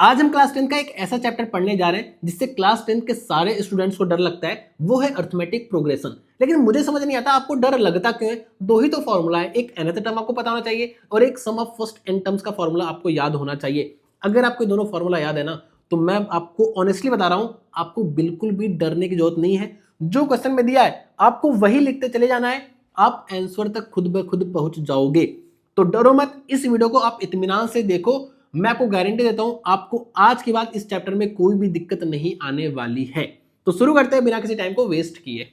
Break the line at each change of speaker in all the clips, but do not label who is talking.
आज हम क्लास 10 का एक ऐसा चैप्टर पढ़ने जा रहे हैं जिससे क्लास 10 के सारे स्टूडेंट्स को डर लगता है, वो है अर्थमेटिक प्रोग्रेशन। लेकिन मुझे समझ नहीं आता आपको डर लगता क्यों है। दो ही तो फॉर्मूला है, एक nth टर्म आपको पता होना चाहिए और एक सम ऑफ फर्स्ट n टर्म्स का फॉर्मूला आपको याद होना चाहिए। अगर आपको दोनों फॉर्मूला याद है ना, तो मैं आपको ऑनेस्टली बता रहा हूं, आपको बिल्कुल भी डरने की जरूरत नहीं है। जो क्वेश्चन में दिया है आपको वही लिखते चले जाना है, आप आंसर तक खुद ब खुद पहुंच जाओगे। तो डरो मत, इस वीडियो को आप इत्मीनान से देखो। मैं आपको गारंटी देता हूं आपको आज के बाद इस चैप्टर में कोई भी दिक्कत नहीं आने वाली है। तो शुरू करते हैं बिना किसी टाइम को वेस्ट किए।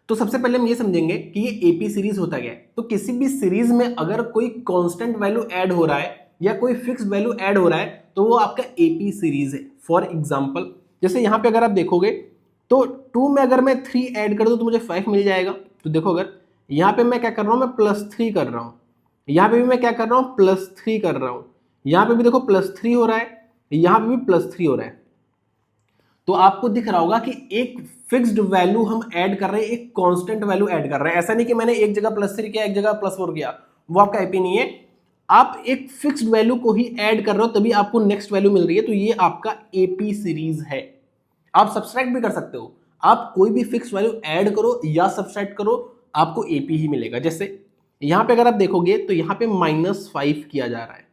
तो सबसे पहले हम ये समझेंगे कि ये एपी सीरीज होता क्या है। तो किसी भी सीरीज में अगर कोई कांस्टेंट वैल्यू ऐड हो रहा है या कोई फिक्स वैल्यू ऐड हो रहा है तो वो आपका एपी सीरीज है। फॉर एग्जाम्पल जैसे यहां पे अगर आप देखोगे तो 2 में अगर मैं 3 ऐड कर दूं तो मुझे 5 मिल जाएगा। तो देखो अगर यहां पे मैं क्या कर रहा हूं, मैं +3 कर रहा हूं, यहां पे भी मैं क्या कर रहा हूं, +3 कर रहा हूं, यहां पे भी देखो +3 हो रहा है, यहां पे भी +3 हो रहा है। तो आपको दिख रहा होगा कि एक फिक्स्ड वैल्यू हम ऐड कर रहे हैं, एक कांस्टेंट वैल्यू ऐड कर रहे हैं। ऐसा नहीं कि मैंने एक जगह +3 किया एक जगह +4 किया, वो आपका एपी नहीं है। आप एक फिक्स्ड वैल्यू को ही ऐड कर रहे हो तभी आपको नेक्स्ट वैल्यू मिल रही है, तो ये आपका एपी सीरीज है। आप सब्सट्रैक्ट भी कर सकते हो, आप कोई भी फिक्स वैल्यू ऐड करो या सब्सट्रैक्ट करो, आपको एपी ही मिलेगा। जैसे यहां पे अगर आप देखोगे तो यहां पे -5 किया जा रहा है,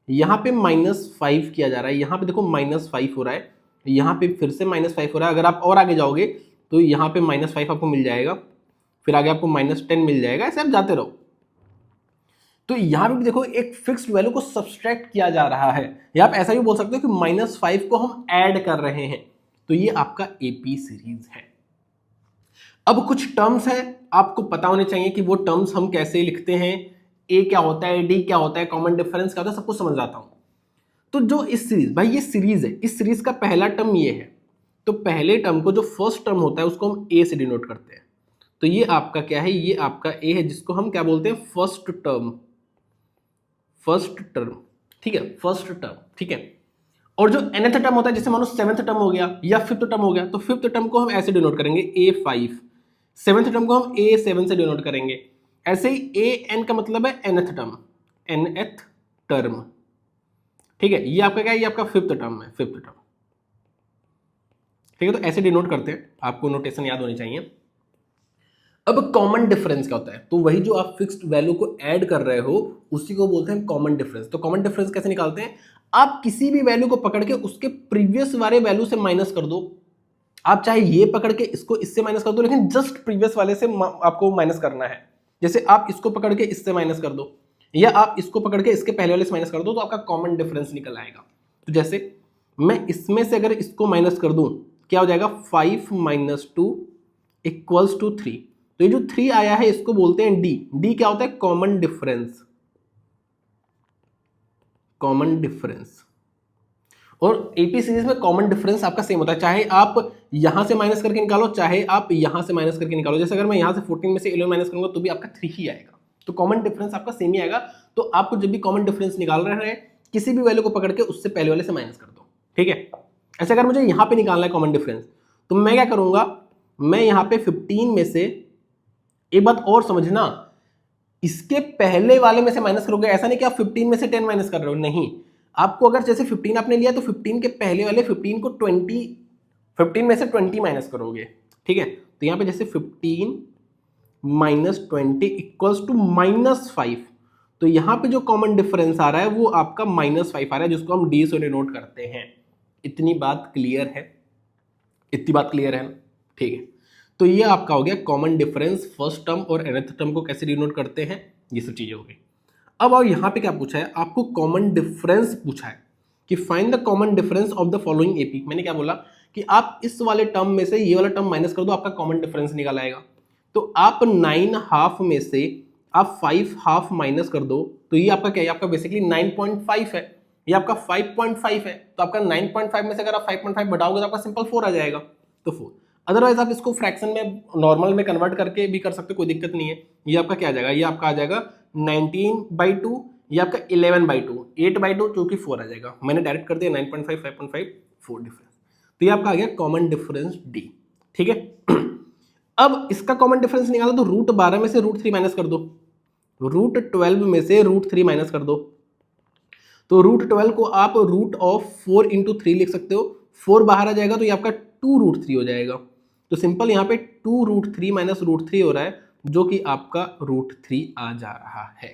यहाँ पे -5 किया जा रहा है, यहाँ पे देखो -5 हो रहा है, यहाँ पे फिर से -5 हो रहा है। अगर आप और आगे जाओगे तो यहाँ पे -5 आपको मिल जाएगा, फिर आगे आपको -10 मिल जाएगा, ऐसे आप जाते रहो। तो यहाँ पे भी देखो एक फिक्स्ड वैल्यू को सब्सट्रैक्ट किया जा रहा है, या आप ऐसा भी बोल सकते हो कि -5 को हम ऐड कर रहे हैं। तो ये आपका एपी सीरीज है। अब कुछ टर्म्स हैं आपको पता होने चाहिए कि वो टर्म्स हम कैसे लिखते हैं, ए क्या होता है, डी क्या होता है, कॉमन डिफरेंस क्या होता है, सब कुछ समझ जाता हूं। तो जो इस सीरीज, भाई ये सीरीज है, इस सीरीज का पहला टर्म ये है, तो पहले टर्म को जो फर्स्ट टर्म होता है उसको हम ए से डिनोट करते हैं। तो ये आपका क्या है, ये आपका ए है, जिसको हम क्या बोलते हैं, फर्स्ट टर्म, फर्स्ट टर्म, ठीक है, फर्स्ट टर्म, ठीक है। और जो nth टर्म होता है, जैसे मानो 7th टर्म हो गया या 5th टर्म हो गया, तो 5th टर्म को हम ऐसे डिनोट करेंगे A5, 7th टर्म को हम A7 से डिनोट करेंगे। ऐसे ही AN का मतलब है nth टर्म, nth टर्म, ठीक है। ये आपका क्या है, ये आपका 5th टर्म है, 5th टर्म, ठीक है। तो ऐसे डिनोट करते हैं, आपको नोटेशन याद होनी चाहिए। अब कॉमन डिफरेंस क्या होता है, तो वही जो आप फिक्स्ड वैल्यू को ऐड कर रहे हो उसी को बोलते हैं कॉमन डिफरेंस। तो कॉमन डिफरेंस कैसे निकालते हैं, आप किसी भी वैल्यू को पकड़ के उसके प्रीवियस वाले वैल्यू से माइनस कर दो। आप चाहे ये पकड़ के इसको इससे माइनस कर दो, लेकिन जस्ट प्रीवियस वाले से आपको माइनस करना है। जैसे आप इसको पकड़ के इससे माइनस कर दो, या आप इसको पकड़ के इसके पहले वाले से माइनस कर दो, तो आपका कॉमन डिफरेंस निकल आएगा। तो जैसे मैं इसमें से अगर इसको माइनस कर दूं, क्या हो जाएगा, 5 - 2 = 3। तो ये जो 3 आया है इसको बोलते हैं डी। डी क्या होता है, कॉमन डिफरेंस, कॉमन डिफरेंस। और एपी सीरीज में कॉमन डिफरेंस आपका सेम होता है, चाहे आप यहां से माइनस करके निकालो चाहे आप यहां से माइनस करके निकालो। जैसे अगर मैं यहां से 14 में से 11 माइनस करूंगा तो भी आपका 3 ही आएगा। तो कॉमन डिफरेंस आपका सेम ही आएगा। तो आपको जब भी कॉमन डिफरेंस निकाल रहे हैं, किसी भी वैल्यू को पकड़ के उससे पहले वाले से माइनस कर दो, ठीक है। ऐसे अगर मुझे यहां पे निकालना है कॉमन डिफरेंस, तो मैं क्या करूंगा, मैं यहां पे 15 में से, एक बात और समझना, इसके पहले वाले में से माइनस करोगे, ऐसा नहीं कि आप 15 में से 10 माइनस कर रहे हो, नहीं। आपको अगर जैसे 15 आपने लिया तो 15 के पहले वाले 15 को 20, 15 में से 20 माइनस करोगे, ठीक है। तो यहां पे जैसे 15 - 20 = -5। तो यहां पे जो कॉमन डिफरेंस आ रहा है वो आपका -5 आ रहा है, जिसको हम डी से डिनोट करते हैं। इतनी बात क्लियर है, इतनी बात क्लियर है, ठीक है। तो ये आपका हो गया कॉमन डिफरेंस, फर्स्ट टर्म और nth टर्म को कैसे डिनोट करते हैं, ये सब चीजें हो गई। अब और यहाँ पे क्या पूछा है, आपको कॉमन डिफरेंस पूछा है कि find the common difference of the following AP. मैंने क्या बोला कि आप इस वाले टर्म में से ये वाला टर्म माइनस कर दो, आपका कॉमन डिफरेंस निकल आएगा। तो आप 9½ में से आप 5½ माइनस कर दो, तो ये आपका क्या है, आपका बेसिकली 9.5 है, ये आपका 5.5 है। तो आपका 9.5 में से अगर आप 5.5 बढ़ाओगे तो आपका सिंपल 4 आ जाएगा, तो 4। अदरवाइज आप इसको फ्रैक्शन में, नॉर्मल में कन्वर्ट करके भी कर सकते हो, कोई दिक्कत नहीं है। ये आपका क्या आ जाएगा, ये आपका आ जाएगा 19/2, ये आपका 11/2, 8/2 चूंकि 4 आ जाएगा। मैंने डायरेक्ट कर दिया 9.5, 5.5, 4 डिफरेंस। तो ये आपका आ गया कॉमन डिफरेंस डी, ठीक है। अब इसका कॉमन डिफरेंस निकालो तो √12 में से √3 माइनस कर दो, √12 में से √3 माइनस कर दो, तो √12 को आप √4 × 3 लिख सकते हो, 4 बाहर आ जाएगा तो ये आपका 2√3 हो जाएगा। तो सिंपल यहाँ पे 2√3 - √3 हो रहा है, जो कि आपका √3 आ जा रहा है।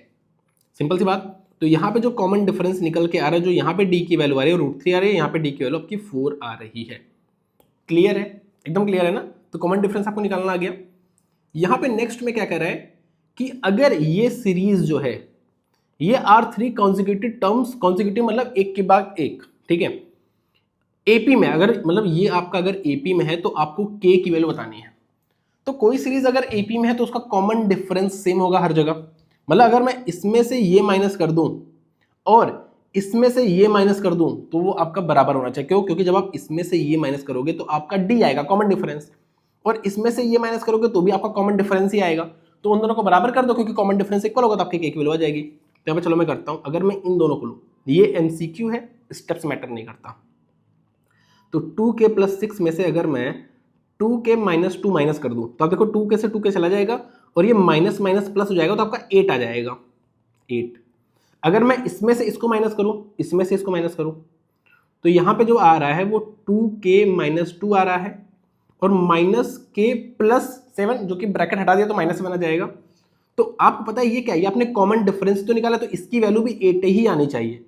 सिंपल सी बात। तो यहाँ पे जो कॉमन डिफरेंस निकल के आ रहा है, जो यहाँ पे डी की वैल्यू आ रही है √3 आ रही है, यहाँ पे डी की वैल्यू आपकी 4 आ रही है। क्लियर है, एकदम क्लियर है ना। तो कॉमन डिफरेंस आपको निकालना आ गया। यहाँ पे नेक्स्ट में क्या कह रहा है कि अगर ये सीरीज जो है ये R3 कॉन्जिक्यूटिव टर्म्स, कॉन्जिक्यूटिव मतलब एक के बाद एक, ठीक है, एपी में, अगर मतलब ये आपका अगर एपी में है तो आपको के की वैल्यू बतानी है। तो कोई सीरीज अगर एपी में है तो उसका कॉमन डिफरेंस सेम होगा हर जगह। मतलब अगर मैं इसमें से ये माइनस कर दूं और इसमें से ये माइनस कर दूं तो वो आपका बराबर होना चाहिए। क्यों? क्योंकि जब आप इसमें से ये माइनस करोगे तो आपका डी आएगा कॉमन डिफरेंस, और इसमें से ये माइनस करोगे तो भी आपका कॉमन डिफरेंस ही आएगा। तो उन दोनों को बराबर कर दो, क्योंकि कॉमन डिफरेंस इक्वल होगा तो आपकी के की वैल्यू आ जाएगी। तो यहाँ पे चलो मैं करता हूं, अगर मैं इन दोनों को लूं, ये एमसीक्यू है, स्टेप्स मैटर नहीं करता। तो 2k + 6 में से अगर मैं 2k - 2 माइनस कर दूं तो आप देखो 2k से 2k चला जाएगा और ये माइनस माइनस प्लस हो जाएगा तो आपका 8 आ जाएगा, 8। अगर मैं इसमें से इसको माइनस करूं, इसमें से इसको माइनस करूं, तो यहाँ पे जो आ रहा है वो 2k - 2 आ रहा है और -k + 7, जो कि ब्रैकेट हटा दिया तो -7 आ जाएगा। तो आपको पता है ये क्या है, ये आपने कॉमन डिफरेंस तो निकाला, तो इसकी वैल्यू भी 8 ही आनी चाहिए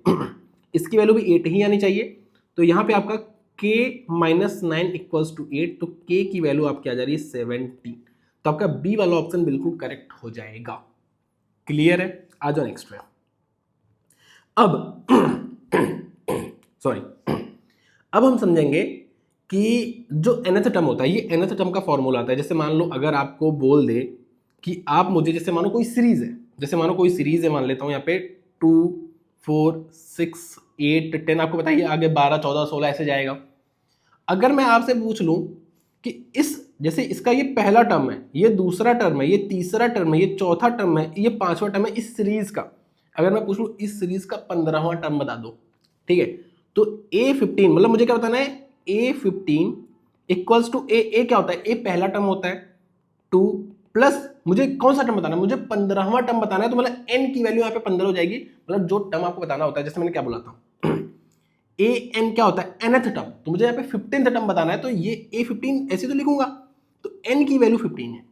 इसकी वैल्यू भी 8 ही आनी चाहिए। तो यहाँ पे आपका k - 9 = 8, तो k की वैल्यू आपकी आ जा रही है 17। तो आपका बी वाला ऑप्शन बिल्कुल करेक्ट हो जाएगा। क्लियर है? आ जाओ नेक्स्ट पे। अब सॉरी, अब हम समझेंगे कि जो nth टर्म होता है, ये nth टर्म का फॉर्मूला आता है। जैसे मान लो अगर आपको बोल दे कि आप मुझे, जैसे मानो कोई सीरीज है, जैसे मानो कोई सीरीज है, मान लेता हूँ यहाँ पे 2, 4, 6, 8, 10, आपको बताइए आगे 12, 14, 16 ऐसे जाएगा। अगर मैं आपसे पूछ लूं कि इस, जैसे इसका ये पहला टर्म है, ये दूसरा टर्म है, ये तीसरा टर्म है, ये चौथा टर्म है, ये पांचवा टर्म है, इस सीरीज का अगर मैं पूछ लूं इस सीरीज का 15वां टर्म बता दो, ठीक है, तो A15, मतलब मुझे क्या बताना है, A15 = ए क्या होता है, ए पहला टर्म होता है 2 प्लस मुझे कौन सा टर्म बताना है, मुझे 15वां टर्म बताना है। तो मतलब n की वैल्यू यहाँ पे 15 हो जाएगी। मतलब जो टर्म आपको बताना होता है, जैसे मैंने क्या बोला था an क्या होता है, nth टर्म, तो मुझे यहाँ पे 15th टर्म बताना है, तो ये A15 ऐसे तो लिखूंगा, तो n की वैल्यू 15 है,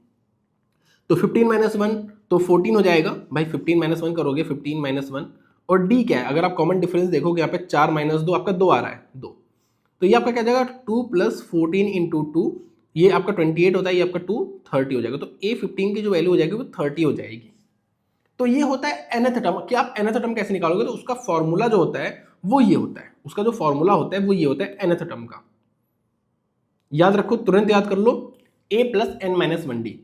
तो 15 - 1 तो 14 हो जाएगा भाई। 15 - 1 करोगे, 15 - 1, और d क्या है, अगर आप कॉमन डिफरेंस देखोगे यहाँ पे 4 - 2 आपका 2 आ रहा है, 2, तो ये आपका क्या जाएगा 2 + 14 × 2, ये आपका 28 होता है, ये आपका 2 30 हो जाएगा। तो A15 की जो वैल्यू हो जाएगी वो 30 हो जाएगी। तो ये होता है nth टर्म। कि आप nth टर्म कैसे निकालोगे, तो उसका फॉर्मूला जो होता है वो ये होता है, उसका जो फॉर्मूला होता है वो ये होता है nth टर्म का। याद रखो, तुरंत याद कर लो, a + n - 1d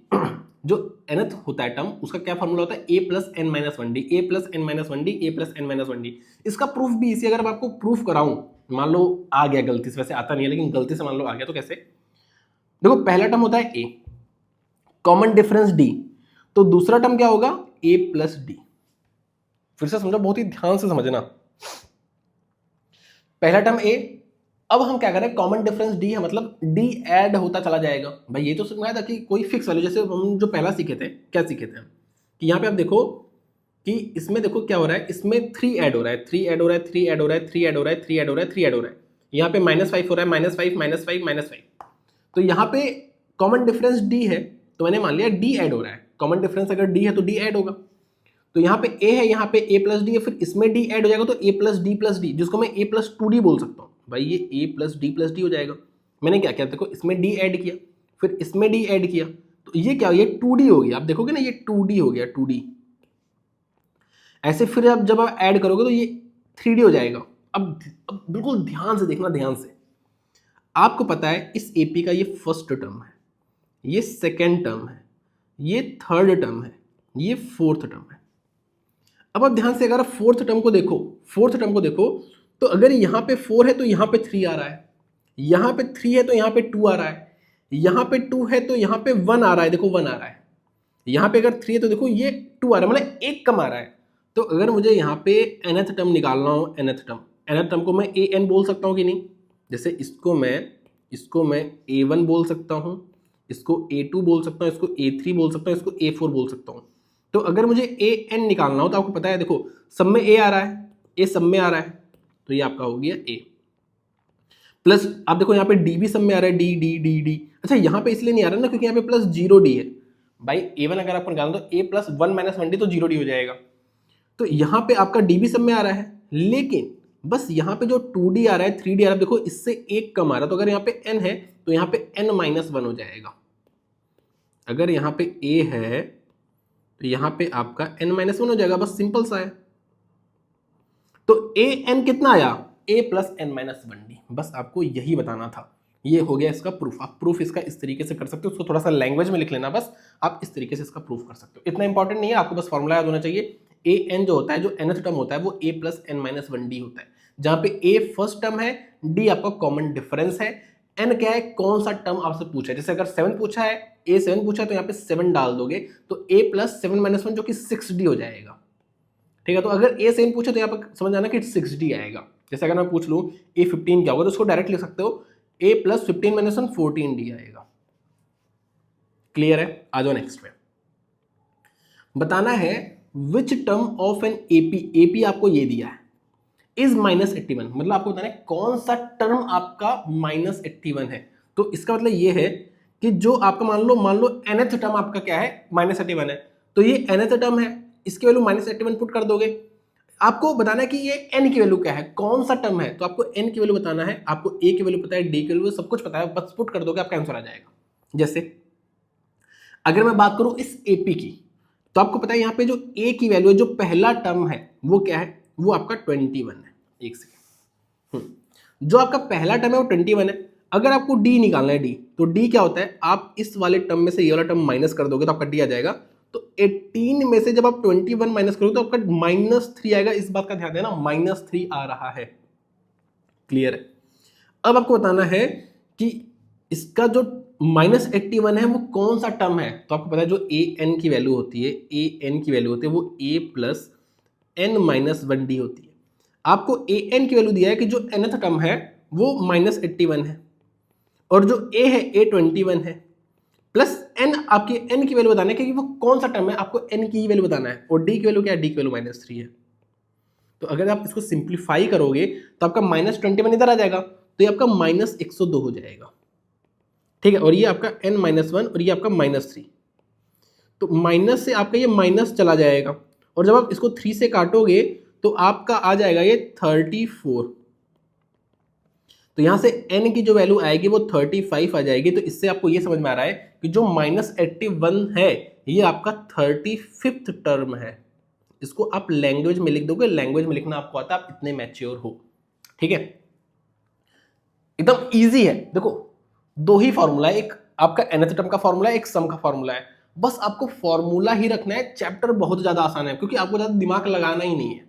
जो nth होता है टर्म, उसका क्या फॉर्मूला होता है, a + n - 1d, a + n - 1d, a + n - 1d। इसका प्रूफ भी इसी, अगर मैं आपको प्रूफ कराऊं, मान लो आ गया गलती से, वैसे आता नहीं है लेकिन गलती से मान लो आ गया, तो कैसे, देखो पहला टर्म होता है a, कॉमन डिफरेंस d, तो दूसरा टर्म क्या होगा, a + d। फिर से समझो, बहुत ही ध्यान से समझना। पहला टर्म a, अब हम क्या करें, कॉमन डिफरेंस d है, मतलब d ऐड होता चला जाएगा। भाई ये तो समझाया था कि कोई फिक्स वैल्यू, जैसे हम जो पहला सीखे थे, क्या सीखे थे कि यहाँ पे आप देखो कि इसमें देखो क्या हो रहा है, इसमें 3 ऐड हो रहा है, 3 ऐड हो रहा है, 3 ऐड हो रहा है, 3 ऐड हो रहा है, 3 ऐड हो रहा है, 3 ऐड हो रहा है। यहाँ पे -5 हो रहा है, -5 - 5 - 5। तो यहाँ पे कॉमन डिफरेंस d है, तो मैंने मान लिया d ऐड हो रहा है। कॉमन डिफरेंस अगर d है तो d ऐड होगा। तो यहाँ पे a है, यहाँ पे a + d है, फिर इसमें d ऐड हो जाएगा, तो a + d + d, जिसको मैं a + 2d बोल सकता हूँ। भाई ये a + d + d हो जाएगा। मैंने क्या किया, देखो इसमें d ऐड किया, फिर इसमें d ऐड किया, तो ये क्या, ये 2d हो गया। आप देखोगे ना, ये 2d हो गया, 2d। ऐसे फिर अब जब आप ऐड करोगे तो ये 3d हो जाएगा। अब बिल्कुल ध्यान से देखना, ध्यान से। आपको पता है इस AP का ये फर्स्ट टर्म है, ये सेकेंड टर्म है, ये थर्ड टर्म है, ये फोर्थ टर्म है। अब आप ध्यान से अगर फोर्थ टर्म को देखो, फोर्थ टर्म को देखो, तो अगर यहाँ पे 4 है तो यहाँ पे 3 आ रहा है, यहाँ पे 3 है तो यहाँ पे 2 आ रहा है, यहाँ पे 2 है तो यहाँ पे 1 आ रहा है, देखो 1 आ रहा है। यहाँ पे अगर 3 है तो देखो ये 2 आ रहा है, मतलब एक कम आ रहा है। तो अगर मुझे यहाँ पे nth टर्म निकालना हो, nth टर्म को मैं an बोल सकता हूँ कि नहीं, जैसे इसको मैं a1 बोल सकता हूँ, इसको a2 बोल सकता हूँ, इसको a3 बोल सकता हूँ, इसको a4 बोल सकता हूँ। तो अगर मुझे an निकालना हो तो आपको पता है, देखो सब में a आ रहा है, ए सब में आ रहा है तो ये आपका हो गया ए, प्लस आप देखो यहाँ पे डी भी सब में आ रहा है, डी डी डी डी। अच्छा यहाँ पे इसलिए नहीं आ रहा ना क्योंकि यहाँ पे प्लस जीरो डी है भाई, ए1 अगर आपको निकालना तो ए प्लस 1 माइनस 1 डी तो जीरो डी हो जाएगा। तो यहाँ पे आपका डी भी सब में आ रहा है, लेकिन बस यहाँ पे जो 2d आ रहा है 3d आ रहा है देखो इससे एक कम आ रहा है, तो अगर यहाँ पे n है तो यहाँ पे n माइनस 1 हो जाएगा। अगर यहाँ पे a है तो यहाँ पे आपका n माइनस 1 हो जाएगा, बस सिंपल सा है। तो a n कितना आया, a plus n minus 1d, बस आपको यही बताना था। ये हो गया इसका प्रूफ। आप प्रूफ इसका इस तरीके से कर सकते हो, उसको थोड़ा सा लैंग्वेज में लिख लेना, बस आप इस तरीके से इसका प्रूफ कर सकते हो। इतना इंपॉर्टेंट नहीं है, आपको बस फॉर्मूला याद होना चाहिए। ए एन जो होता है, जो nth टर्म होता है वो a plus n minus 1d होता है, जहां पे a फर्स्ट टर्म है, d आपका कॉमन डिफरेंस है, n क्या है, कौन सा टर्म आपसे पूछा है। जैसे अगर 7 पूछा है, a 7 पूछा है तो यहाँ पे 7 डाल दोगे तो a प्लस 7 माइनस 1 जो कि 6d हो जाएगा। ठीक है, तो अगर a 7 पूछे तो यहाँ पर समझ आना कि 6d आएगा। जैसे अगर मैं पूछ लूँ a 15 क्या होगा तो उसको डायरेक्ट लिख सकते हो a प्लस 15 माइनस 1 14d आएगा। क्लियर है, आ जाओ नेक्स्ट पे। बताना है which term of an AP, AP आपको ये दिया है इज माइनस 81, मतलब आपको बताना है कौन सा टर्म आपका माइनस 81 है। तो इसका मतलब ये है कि जो आपका मान लो nth टर्म आपका क्या है, माइनस 81 है, तो ये nth टर्म है, इसकी वैल्यू माइनस 81 पुट कर दोगे। आपको बताना है कि ये n की वैल्यू क्या है, कौन सा टर्म है, तो आपको n की वैल्यू बताना है। आपको a की वैल्यू पता है, d की वैल्यू सब कुछ पता है, बस पुट कर दोगे आपका आंसर आ जाएगा। जैसे अगर मैं बात करूं इस AP की, तो आपको पता है यहाँ पे जो a की वैल्यू है, जो पहला टर्म है वो क्या है, वो आपका 21 है। एक सेकेंड, जो आपका पहला टर्म है वो 21 है। अगर आपको d निकालना है, d तो d क्या होता है, आप इस वाले टर्म में से ये वाला टर्म माइनस कर दोगे तो आपका d आ जाएगा। तो 18 में से जब आप 21 माइनस करोगे तो आपका -3 आएगा। इस बात का ध्यान देना, -3 आ रहा है। क्लियर है। अब आपको बताना है कि इसका जो -81 है वो कौन सा टर्म है। तो आपको पता है जो a n की वैल्यू होती है, a n की वैल्यू होती है वो a plus n minus 1d होती है। आपको a n की वैल्यू दिया है कि जो nth टर्म है वो -81 है, और जो a है a 21 है, प्लस n आपकी n की वैल्यू बताना है कि वो कौन सा टर्म है, आपको n की ही वैल्यू बताना है। और d की वैल्यू क्या है, d की वैल्यू -3 है। तो अगर आप इसको सिंप्लीफाई करोगे तो आपका -21 इधर आ जाएगा, तो ये आपका -102 हो जाएगा। ठीक है, और ये आपका n-1 और ये आपका -3, तो माइनस से आपका ये माइनस चला जाएगा, और जब आप इसको 3 से काटोगे तो आपका आ जाएगा ये 34। तो यहां से n की जो वैल्यू आएगी वो 35 आ जाएगी। तो इससे आपको ये समझ में आ रहा है कि जो -81 है ये आपका 35th टर्म है। इसको आप लैंग्वेज में लिख दोगे, लैंग्वेज में लिखना आपको आता है, आप इतने मैच्योर हो। ठीक है, एकदम इजी है। देखो दो ही फॉर्मूला है, एक आपका nth टर्म का फॉर्मूला है, एक सम का फॉर्मूला है। बस आपको फॉर्मूला ही रखना है, चैप्टर बहुत ज्यादा आसान है क्योंकि आपको ज्यादा दिमाग लगाना ही नहीं है,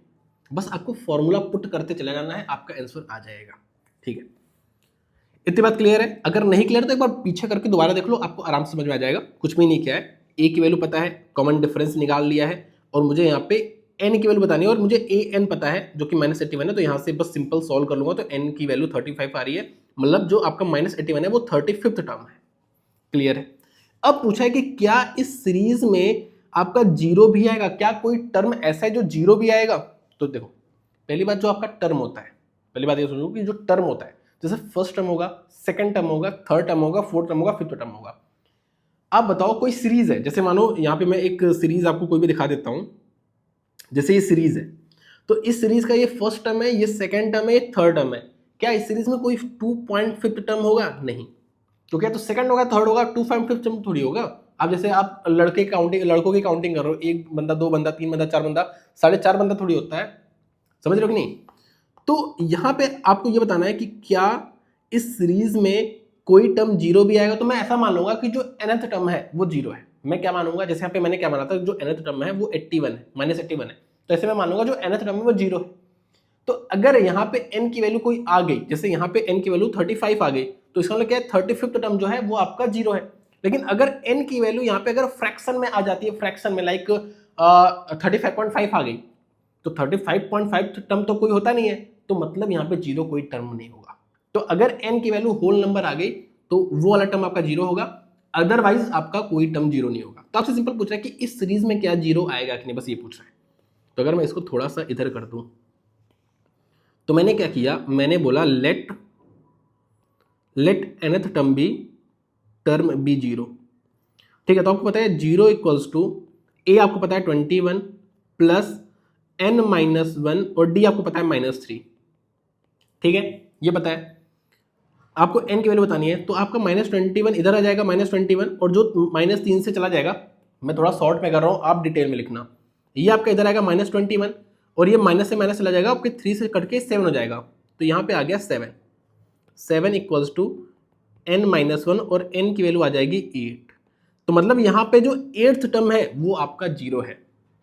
बस आपको फॉर्मूला पुट करते चले जाना है, आपका आंसर आ जाएगा। ठीक है, इतनी बात क्लियर है। अगर नहीं क्लियर तो एक बार पीछे करके दोबारा देख लो, आपको आराम से समझ में आ जाएगा। कुछ भी नहीं किया है, a की वैल्यू पता है, कॉमन डिफरेंस निकाल लिया है, और मुझे यहाँ पे n की वैल्यू बतानी है, और मुझे a n पता है जो कि -81 है। तो यहाँ से बस सिंपल सॉल्व कर लूंगा तो n की वैल्यू 35 आ रही है, मतलब जो आपका -81 है वो 35th टर्म है। क्लियर है। अब पूछा है कि क्या इस सीरीज में आपका जीरो भी आएगा, क्या कोई टर्म ऐसा है जो जीरो भी आएगा। तो देखो पहली बात, जो आपका टर्म होता है, पहली बात ये समझो कि जो टर्म होता है, जैसे फर्स्ट टर्म होगा, सेकंड टर्म होगा, थर्ड टर्म होगा, फोर्थ टर्म होगा, फिफ्थ टर्म होगा। आप बताओ कोई सीरीज है, जैसे मानो यहाँ पे मैं एक सीरीज आपको कोई भी दिखा देता हूं, जैसे ये सीरीज है, तो इस सीरीज का ये फर्स्ट टर्म है, ये सेकंड टर्म है, ये थर्ड टर्म है। क्या इस सीरीज में कोई 2.5 टर्म होगा? नहीं। तो क्या तो सेकंड होगा, थर्ड होगा, 2.5 टर्म थोड़ी होगा। अब जैसे आप लड़कों की काउंटिंग कर रहे हो, एक बंदा, दो बंदा, तीन बंदा, चार बंदा, 4.5 बंदा थोड़ी होता है, समझ रहे हो कि नहीं। तो यहाँ पे आपको ये बताना है कि क्या इस सीरीज में कोई टर्म जीरो भी आएगा। तो मैं ऐसा मान लूंगा कि जो nth टर्म है वो जीरो है। मैं क्या मानूंगा, जैसे यहाँ पे मैंने क्या माना था, जो nth टर्म है वो 81 है, -81 है, तो ऐसे मैं मानूंगा जो nth टर्म है वो जीरो है। तो अगर यहाँ पे n की वैल्यू कोई आ गई, जैसे यहाँ पे n की वैल्यू 35 आ गई, तो इसका मतलब क्या है, 35th टर्म जो है वो आपका जीरो है। लेकिन अगर n की वैल्यू यहाँ पे अगर फ्रैक्शन में आ जाती है, फ्रैक्शन में लाइक 35.5 आ गई, तो 35.5 टर्म तो कोई होता नहीं है, तो मतलब यहाँ पे जीरो कोई टर्म नहीं होगा। तो अगर n की वैल्यू होल नंबर आ गई तो वो वाला टर्म आपका जीरो होगा, अदरवाइज आपका कोई टर्म जीरो नहीं होगा। तो आपसे सिंपल पूछ रहा है कि इस सीरीज में क्या जीरो आएगा कि नहीं, बस ये पूछ रहा है। तो अगर मैं इसको थोड़ा सा इधर कर दूं, तो मैंने क्या किया, मैंने बोला let nth term be term be zero. ठीक है, तो आपको पता है जीरो इक्वल्स टू ए आपको पता है 21 प्लस n माइनस वन और डी आपको पता है -3। ठीक है, ये पता है आपको n की वैल्यू बतानी है, तो आपका -21 इधर आ जाएगा -21 और जो -3 से चला जाएगा, मैं थोड़ा शॉर्ट में कर रहा हूँ, आप डिटेल में लिखना, ये आपका इधर आएगा -21 और ये माइनस से माइनस चला जाएगा, आपके 3 से कट के 7 हो जाएगा, तो यहाँ पे आ गया 7 इक्वल्स टू n-1 और n की वैल्यू आ जाएगी 8। तो मतलब यहाँ पे जो 8th टर्म है वो आपका 0 है।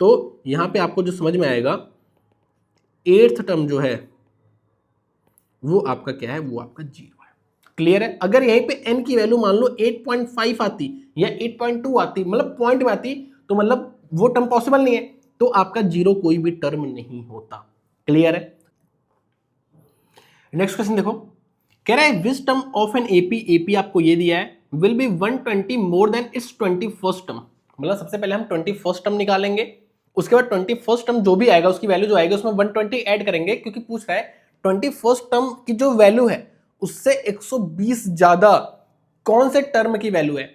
तो यहाँ पे आपको जो समझ में आएगा 8th टर्म जो है वो आपका क्या है, वो आपका 0 है। क्लियर है? अगर यहीं पे n की वैल्यू मान लो 8.5 आती या 8.2 आती, मतलब पॉइंट में आती, तो मतलब वो टर्म पॉसिबल नहीं है, तो आपका 0 कोई भी टर्म नहीं होता। क्लियर है? नेक्स्ट क्वेश्चन देखो, कह रहा है which term of an AP आपको ये दिया है will be 120 more than it's 21st term. मतलब सबसे पहले हम 21st टर्म निकालेंगे, उसके बाद 21st टर्म जो भी आएगा उसकी वैल्यू जो आएगी उसमें 120 ऐड करेंगे, क्योंकि पूछ रहा है 21st टर्म की जो वैल्यू है उससे 120 ज्यादा कौन से टर्म की वैल्यू है।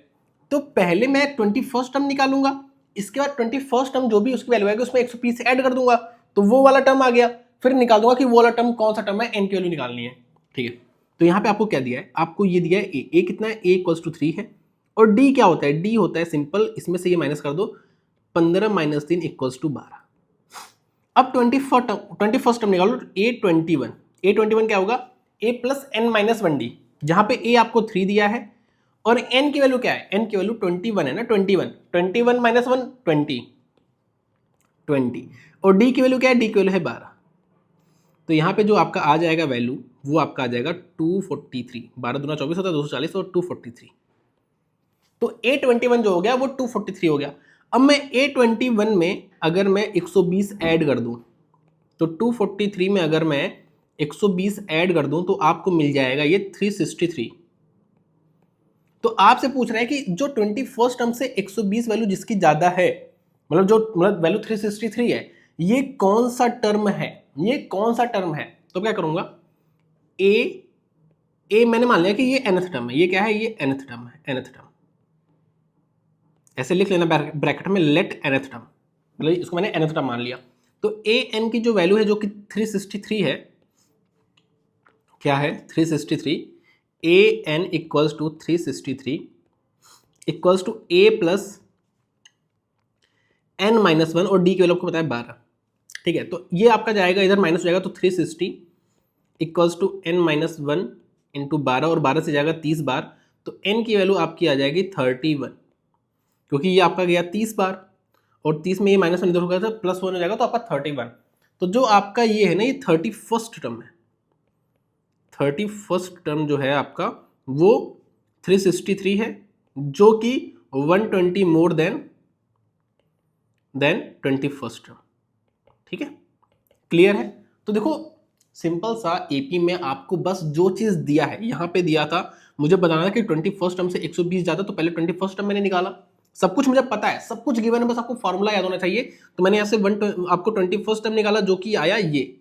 तो पहले मैं 21st टर्म निकालूंगा, इसके बाद 21st टर्म जो भी उसकी वैल्यू आएगी उसमें 120 ऐड कर दूंगा, तो वो वाला टर्म आ गया, फिर निकाल दूंगा कि वो वाला टर्म कौन सा टर्म है, एन की वैल्यू निकालनी है। ठीक है, तो यहाँ पे आपको क्या दिया है, आपको ये दिया है ए कितना है, ए इक्वल्स टू 3 है, और डी क्या होता है, डी होता है सिंपल, इसमें से ये माइनस कर दो, 15 माइनस 3 इक्वल्स टू 12। अब 21st टर्म निकालो, A21 क्या होगा, a plus n minus 1d, जहां पे a आपको 3 दिया है और n की वैल्यू क्या है, n की वैल्यू 21 है ना, 21 माइनस 1 20 और d की वैल्यू क्या है, d की वैल्यू है 12। तो यहाँ पे जो आपका आ जाएगा वैल्यू वो आपका आ जाएगा 243, 12 दूना 24 होता है 240 और 243। तो A21 जो हो गया वो 243 हो गया। अब मैं A21 में अगर मैं 120 ऐड कर दूं, तो 243 में अगर मैं 120 ऐड कर दूं तो आपको मिल जाएगा ये 363। तो आपसे पूछ रहा है कि जो 21st टर्म से 120 वैल्यू जिसकी ज्यादा है, मतलब जो मतलब वैल्यू 363 है, ये कौन सा टर्म है, ये कौन सा टर्म है। तो क्या करूंगा, ए मैंने मान लिया कि ये nth टर्म है, ये क्या है, ये nth टर्म है, nth टर्म ऐसे लिख लेना ब्रैकेट में, लेट nth टर्म, मतलब इसको मैंने nth टर्म मान लिया। तो ए एन की जो वैल्यू है जो कि 363 है, क्या है 363, a n equals to 363 equals to a plus n minus 1 और डी की वैल्यू आपको पता है 12। ठीक है, तो ये आपका जाएगा इधर माइनस हो जाएगा, तो 360 equals to n minus 1 into 12 और 12 से जाएगा 30 बार, तो एन की वैल्यू आपकी आ जाएगी 31, क्योंकि ये आपका गया 30 बार और 30 में ये माइनस 1 इधर हो गया था, प्लस 1 हो जाएगा, तो आपका 31। तो जो आपका ये है ना, ये 31st टर्म है, 31st टर्म जो है आपका वो 363 है, जो कि 120 मोर देन 21st टर्म। ठीक है, क्लियर है? तो देखो सिंपल सा एपी में आपको बस जो चीज दिया है, यहां पे दिया था मुझे बताना था कि 21st टर्म से 120 ज्यादा, तो पहले 21st टर्म मैंने निकाला, सब कुछ मुझे पता है, सब कुछ गिवन है, बस आपको फॉर्मूला याद होना चाहिए। तो मैंने यहाँ से आपको 21st टर्म निकाला जो कि आया ये।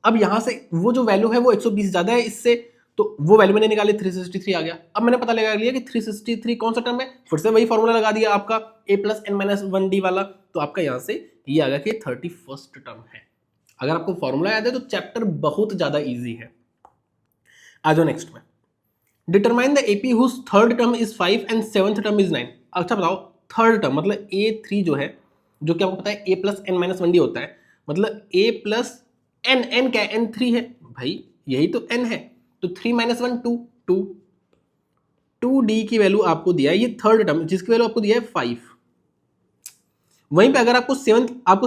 अब यहां से वो जो वैल्यू है वो 120 ज्यादा है इससे, तो वो वैल्यू मैंने निकाली 363 आ गया। अब मैंने पता लगा लिया कि 363 कौन सा टर्म है, फिर से वही फॉर्मूला लगा दिया आपका a plus n minus 1d वाला, तो आपका यहां से ये आ गया कि 31st टर्म है। अगर आपको फॉर्मूला याद है तो चैप्टर बहुत ज्यादा इजी है। आ जाओ नेक्स्ट में, determine the AP whose third term is 5 and seventh term is 9। अच्छा बताओ, थर्ड टर्म मतलब a3 जो है, जो कि आपको पता है a plus n minus 1d होता है, मतलब a प्लस एन क्या है, n3 है भाई, यही तो n है, तो 3 माइनस 1 2 2d की वैल्यू आपको दिया है, ये थर्ड टर्म जिसकी वैल्यू आपको दिया है 5। वहीं पे अगर आपको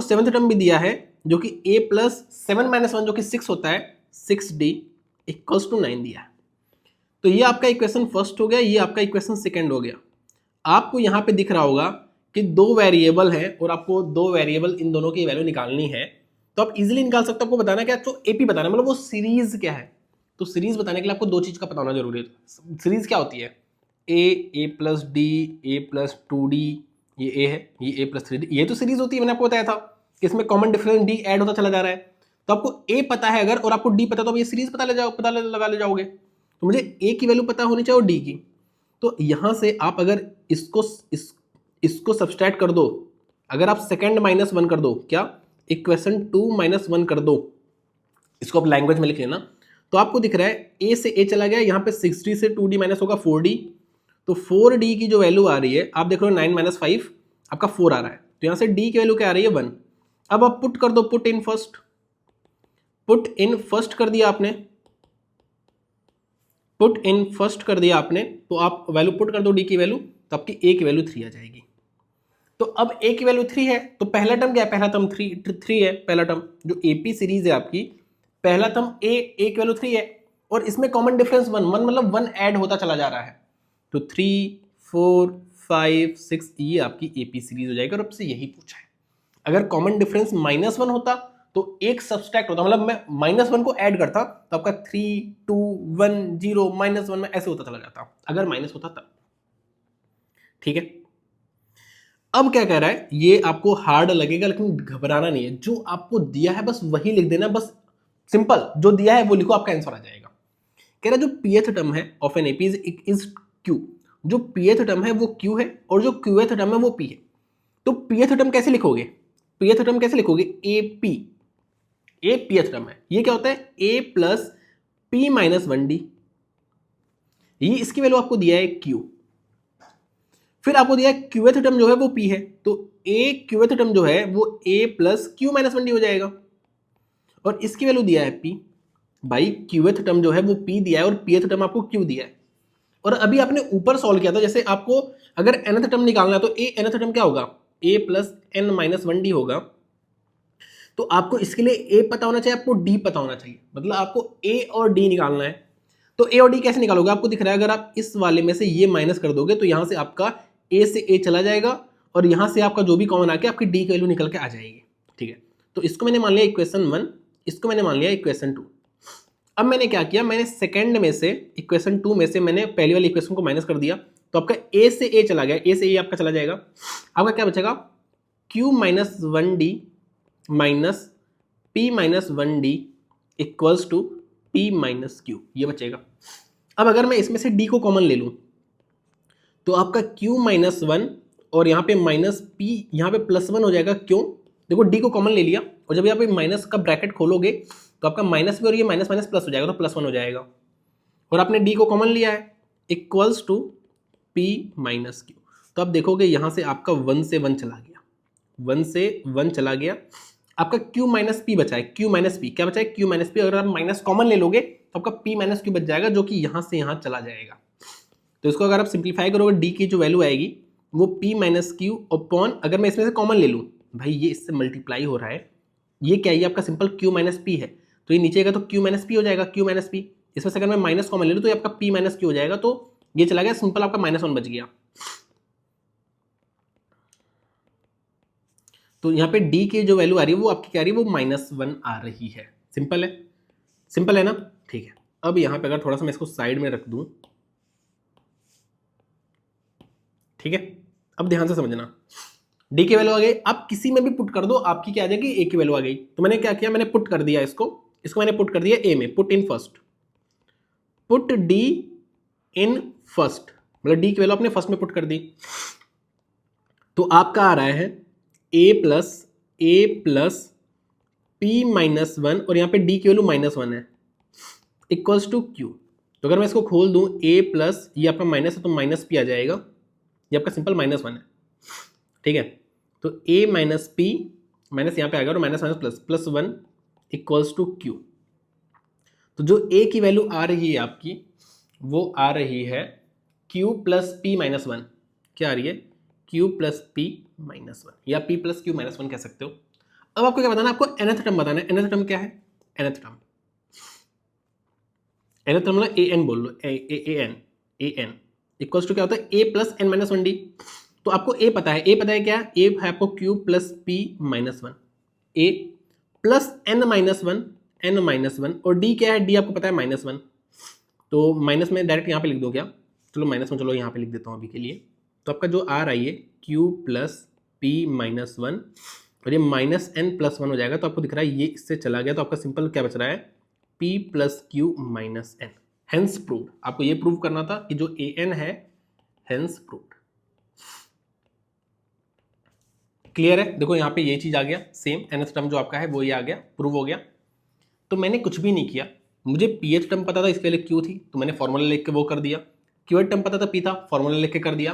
सेवंथ टर्म भी दिया है जो कि a प्लस 7 माइनस 1 जो कि 6 होता है, 6d इक्वल्स टू 9 दिया है। तो ये आपका इक्वेशन फर्स्ट हो गया, ये आपका इक्वेशन सेकंड हो गया। आपको यहाँ पे दिख रहा होगा कि दो वेरिएबल है और आपको दो वेरिएबल इन दोनों की वैल्यू निकालनी है, तो आप इजीली निकाल सकते हो। आपको बताना क्या, तो एपी बताना मतलब वो सीरीज क्या है, तो सीरीज बताने के लिए आपको दो चीज का पता होना जरूरी है। सीरीज क्या होती है, ए प्लस डी, ए प्लस 2d, ये ए है, ये ए प्लस 3d, ये तो सीरीज होती है, मैंने आपको बताया था कि इसमें कॉमन डिफरेंस डी ऐड होता चला जा रहा है। तो आपको ए पता है अगर और आपको डी पता, तो आप ये सीरीज पता लगा ले जाओगे। तो मुझे ए की वैल्यू पता होनी चाहिए और डी की। तो यहां से आप अगर इसको सब्सट्रैक्ट कर दो, अगर आप सेकंड -1 कर दो, क्या इक्वेशन 2 -1 कर दो, इसको आप लैंग्वेज में लिख लेना, तो आपको दिख रहा है ए से ए चला गया, यहाँ पे 6d से 2d माइनस होगा 4d, तो 4d की जो वैल्यू आ रही है आप देख रहे हो 9 - 5 आपका 4 आ रहा है, तो यहाँ से d की वैल्यू क्या आ रही है 1। अब आप पुट कर दो, पुट इन फर्स्ट कर दिया आपने, पुट इन फर्स्ट कर दिया आपने, तो आप वैल्यू पुट कर दो d की वैल्यू, तो आपकी a की वैल्यू 3 आ जाएगी। तो अब a की वैल्यू 3 है, तो पहला टर्म क्या है, पहला टर्म 3 है, पहला टर्म जो AP सीरीज है आपकी, पहला टर्म a की वैल्यू 3 है, और इसमें कॉमन डिफरेंस 1 मतलब 1 ऐड होता चला जा रहा है, तो 3 4 5 6 ये आपकी AP सीरीज हो जाएगी। और आपसे यही पूछा है, अगर कॉमन डिफरेंस -1 होता तो एक सब्सट्रैक्ट होता, मतलब मैं -1 को ऐड करता तो आपका 3 2 1 0 -1 में ऐसे होता चला जाता, अगर माइनस होता तब। ठीक है, अब क्या कह रहा है, ये आपको हार्ड लगेगा लेकिन घबराना नहीं है, जो आपको दिया है बस वही लिख देना, बस सिंपल जो दिया है वो लिखो, आपका आंसर आ जाएगा। कह रहा है जो pth टर्म है of an AP is Q, जो pth टर्म है वो Q है और जो qth टर्म है वो P है। तो pth टर्म कैसे लिखोगे, pth टर्म कैसे लिखोगे, AP, A pth टर्म है, ये क्या होता है A plus P minus 1D, ये इसकी वैल्यू आपको दिया है Q, फिर आपको दिया है qth टर्म जो है वो P है, तो A qth टर्म जो है वो A plus Q minus 1D हो जाएगा, और इसकी वैल्यू दिया है P, भाई qth टर्म जो है वो P दिया है और pth टर्म आपको Q दिया है। और अभी आपने ऊपर सॉल्व किया था, जैसे आपको अगर nth टर्म निकालना है तो A nth टर्म क्या होगा, A plus n minus 1D होगा, तो आपको इसके लिए A पता होना चाहिए, आपको D पता होना चाहिए, मतलब आपको A और D निकालना है। तो A और D कैसे निकालोगे, आपको दिख रहा है अगर आप इस वाले में से ये माइनस कर दोगे तो यहाँ से आपका A से A चला जाएगा और यहाँ से आपका जो भी कॉमन आके आपकी D की वैल्यू निकल के आ जाएगी। ठीक है, तो इसको मैंने मान लिया इक्वेशन 1, इसको मैंने मान लिया इक्वेशन 2। अब मैंने क्या किया, मैंने सेकंड में से इक्वेशन 2 में से मैंने पहली वाली इक्वेशन को माइनस कर दिया, तो आपका A से A चला गया, A से A आपका चला जाएगा, आपका क्या बचेगा Q minus 1D minus P minus 1D equals to P minus Q, ये बचेगा। अब अगर मैं इसमें से D को कॉमन ले लूँ तो आपका Q माइनस 1 और यहाँ पे माइनस P, यहाँ पे प्लस 1 हो जाएगा, क्यों, देखो D को कॉमन ले लिया और जब यहाँ पे माइनस का ब्रैकेट खोलोगे तो आपका माइनस भी और ये माइनस माइनस प्लस हो जाएगा, तो प्लस 1 हो जाएगा, और आपने D को कॉमन लिया है equals to P minus Q। तो आप देखोगे यहाँ से आपका 1 से 1 चला गया, 1 से 1 चला गया, आपका Q माइनस P बचा है, Q माइनस P क्या बचा है, Q माइनस P, अगर आप माइनस कॉमन ले लोगे तो आपका P माइनस Q बच जाएगा, जो कि यहाँ से यहाँ चला जाएगा। तो इसको अगर आप सिंप्लीफाई करोगे D की जो वैल्यू आएगी वो P माइनस Q अपॉन, अगर मैं इसमें से कॉमन ले लूँ, भाई ये इससे मल्टीप्लाई हो रहा है, ये क्या है, ये आपका सिंपल Q माइनस P है, तो ये नीचे का तो Q माइनस P हो जाएगा, Q माइनस P, इसमें से अगर मैं माइनस कॉमन ले लूँ तो ये आपका P माइनस Q हो जाएगा, तो ये चला गया, सिंपल आपका -1 बच गया। तो यहाँ पे D की जो वैल्यू आ रही है वो आपकी क्या आ रही है, वो -1 आ रही है। सिंपल है, सिंपल है ना। ठीक है, अब यहाँ पे अगर थोड़ा सा मैं इसको साइड में रख दूं, ठीक है, अब ध्यान से समझना, D की वैल्यू आ गई, आप किसी में भी पुट कर दो, आपकी क्या आ जाएगी, A की वैल्यू आ गई। तो मैंने क्या किया, मैंने पुट कर दिया इसको मैंने पुट कर दिया A में, put in first, put D in first, मतलब D की वैल्यू आपने फर्स्ट में पुट कर दी, तो आपका आ रहा है A प्लस P माइनस 1 और यहाँ पे D की वैल्यू -1 है इक्वल्स टू Q। तो अगर मैं इसको खोल दूं A प्लस, ये आपका माइनस है तो माइनस P आ जाएगा, ये आपका सिंपल -1 है। ठीक है, तो A माइनस P माइनस यहाँ पे आ गया और minus minus plus, plus 1 equals to Q। तो जो A की वैल्यू आ रही है आपकी वो आ रही है Q प्लस P माइनस 1, क्या आ रही है, Q प्लस P माइनस 1 या P प्लस Q माइनस 1 कह सकते हो। अब आपको क्या बताना है, आपको nth टर्म बताना है। nth टर्म क्या है, nth टर्म मतलब an बोल लो, an इक्वल्स टू क्या होता है, a plus n minus 1D। तो आपको a पता है, a पता है क्या, a है आपको Q plus P minus 1, a plus n minus 1 और d क्या है, d आपको पता है -1। तो माइनस में डायरेक्ट यहाँ पे लिख दो क्या, चलो माइनस में, चलो यहाँ पे लिख देता हूँ अभी के लिए। तो आपका जो आ रही है Q प्लस P माइनस 1 और ये माइनस एन प्लस वन हो जाएगा, तो आपको दिख रहा है ये इससे चला गया, तो आपका सिंपल क्या बच रहा है, p plus q minus n. Hence proved, आपको ये प्रूव करना था कि जो ए एन है, हेंस प्रूव्ड। क्लियर है? देखो यहाँ पे ये चीज आ गया, सेम nth टर्म जो आपका है वो ये आ गया, प्रूव हो गया। तो मैंने कुछ भी नहीं किया, मुझे ph टर्म पता था, इसके लिए q थी, तो मैंने फॉर्मूला लिख के वो कर दिया। qh टर्म पता था p था, फॉर्मूला लिख के कर दिया।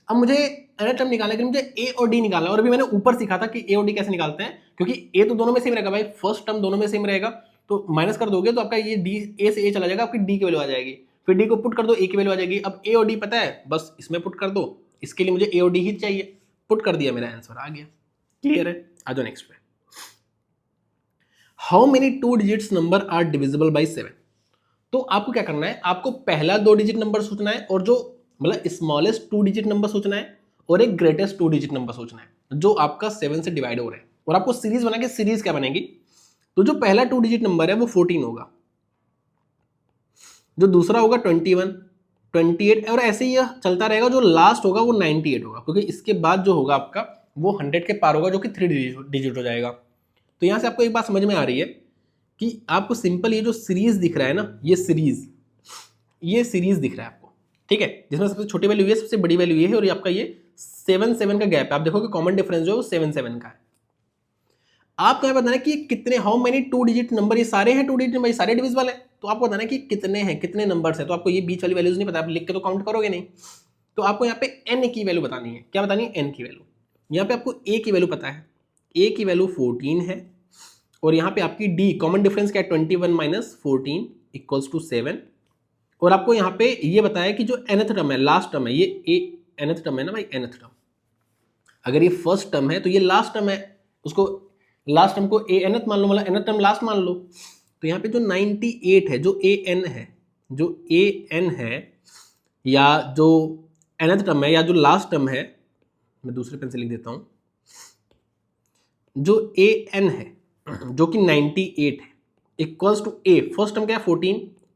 अब मुझे nth टर्म निकालना है कि मुझे a और d निकालना है, और अभी मैंने ऊपर सीखा था कि a और d कैसे निकालते हैं, क्योंकि a तो दोनों में सेम रहेगा भाई, फर्स्ट टर्म दोनों में सेम रहेगा, तो माइनस कर दोगे तो आपका ये d a से a चला जाएगा, आपकी d की वैल्यू आ जाएगी, फिर d को पुट कर दो, a की वैल्यू आ जाएगी। अब a और d पता है, बस इसमें पुट कर दो, इसके लिए मुझे a और d ही चाहिए, पुट कर दिया, मेरा आंसर आ गया। क्लियर है? आ जाओ नेक्स्ट पे। How many 2 digits number are divisible by 7? तो आपको क्या करना है, आपको पहला 2 डिजिट नंबर सोचना है, और जो मतलब स्मॉलेस्ट 2 डिजिट नंबर सोचना है, और एक ग्रेटेस्ट 2 डिजिट नंबर सोचना है जो आपका 7 से डिवाइड हो रहा है, और आपको सीरीज बना के, सीरीज क्या बनेगी, तो जो पहला 2 डिजिट नंबर है वो 14 होगा, जो दूसरा होगा 21, 28, और ऐसे ही यह चलता रहेगा, जो लास्ट होगा वो 98 होगा, क्योंकि इसके बाद जो होगा आपका वो 100 के पार होगा, जो कि 3 डिजिट हो जाएगा। तो यहां से आपको एक बात समझ में आ रही है कि आपको सिंपल ये जो सीरीज दिख रहा है ना, ये सीरीज दिख रहा है आपको, ठीक है, जिसमें सबसे छोटी वैल्यू ये, सबसे बड़ी वैल्यू ये है, और ये आपका ये 7 का गैप है। आप देखो कि कॉमन डिफरेंस जो है वो 7 का है। आपको यहां बताना है कि कितने, हाउ मेनी 2 डिजिट नंबर, ये सारे हैं 2 डिजिट नंबर, ये सारे डिविजिबल है, तो आपको बताना है कि कितने हैं, कितने नंबर्स हैं। तो आपको ये बीच वाली वैल्यूज नहीं पता, आप लिख के तो काउंट करोगे नहीं, तो आपको यहाँ पे n की वैल्यू बतानी है। क्या बतानी है? n की वैल्यू। यहाँ पे आपको a की वैल्यू पता है, a की वैल्यू 14 है, और यहाँ पे आपकी d कॉमन डिफरेंस क्या है, 21 माइनस 14 इक्वल्स टू 7, और आपको यहाँ पे ये बताया कि जो nth टर्म है, लास्ट टर्म है, ये nth टर्म है ना भाई, nth टर्म, अगर ये फर्स्ट टर्म है तो ये लास्ट टर्म है, उसको लास्ट टर्म को a nth मान लो, मतलब nth टर्म लास्ट मान लो। तो यहाँ पे जो 98 है, जो a n है, जो a n है, या जो nth टर्म है, या जो लास्ट टर्म है, मैं दूसरे पेन से लिख देता हूं, जो a n है जो कि 98 है, equals to a, first term क्या है 14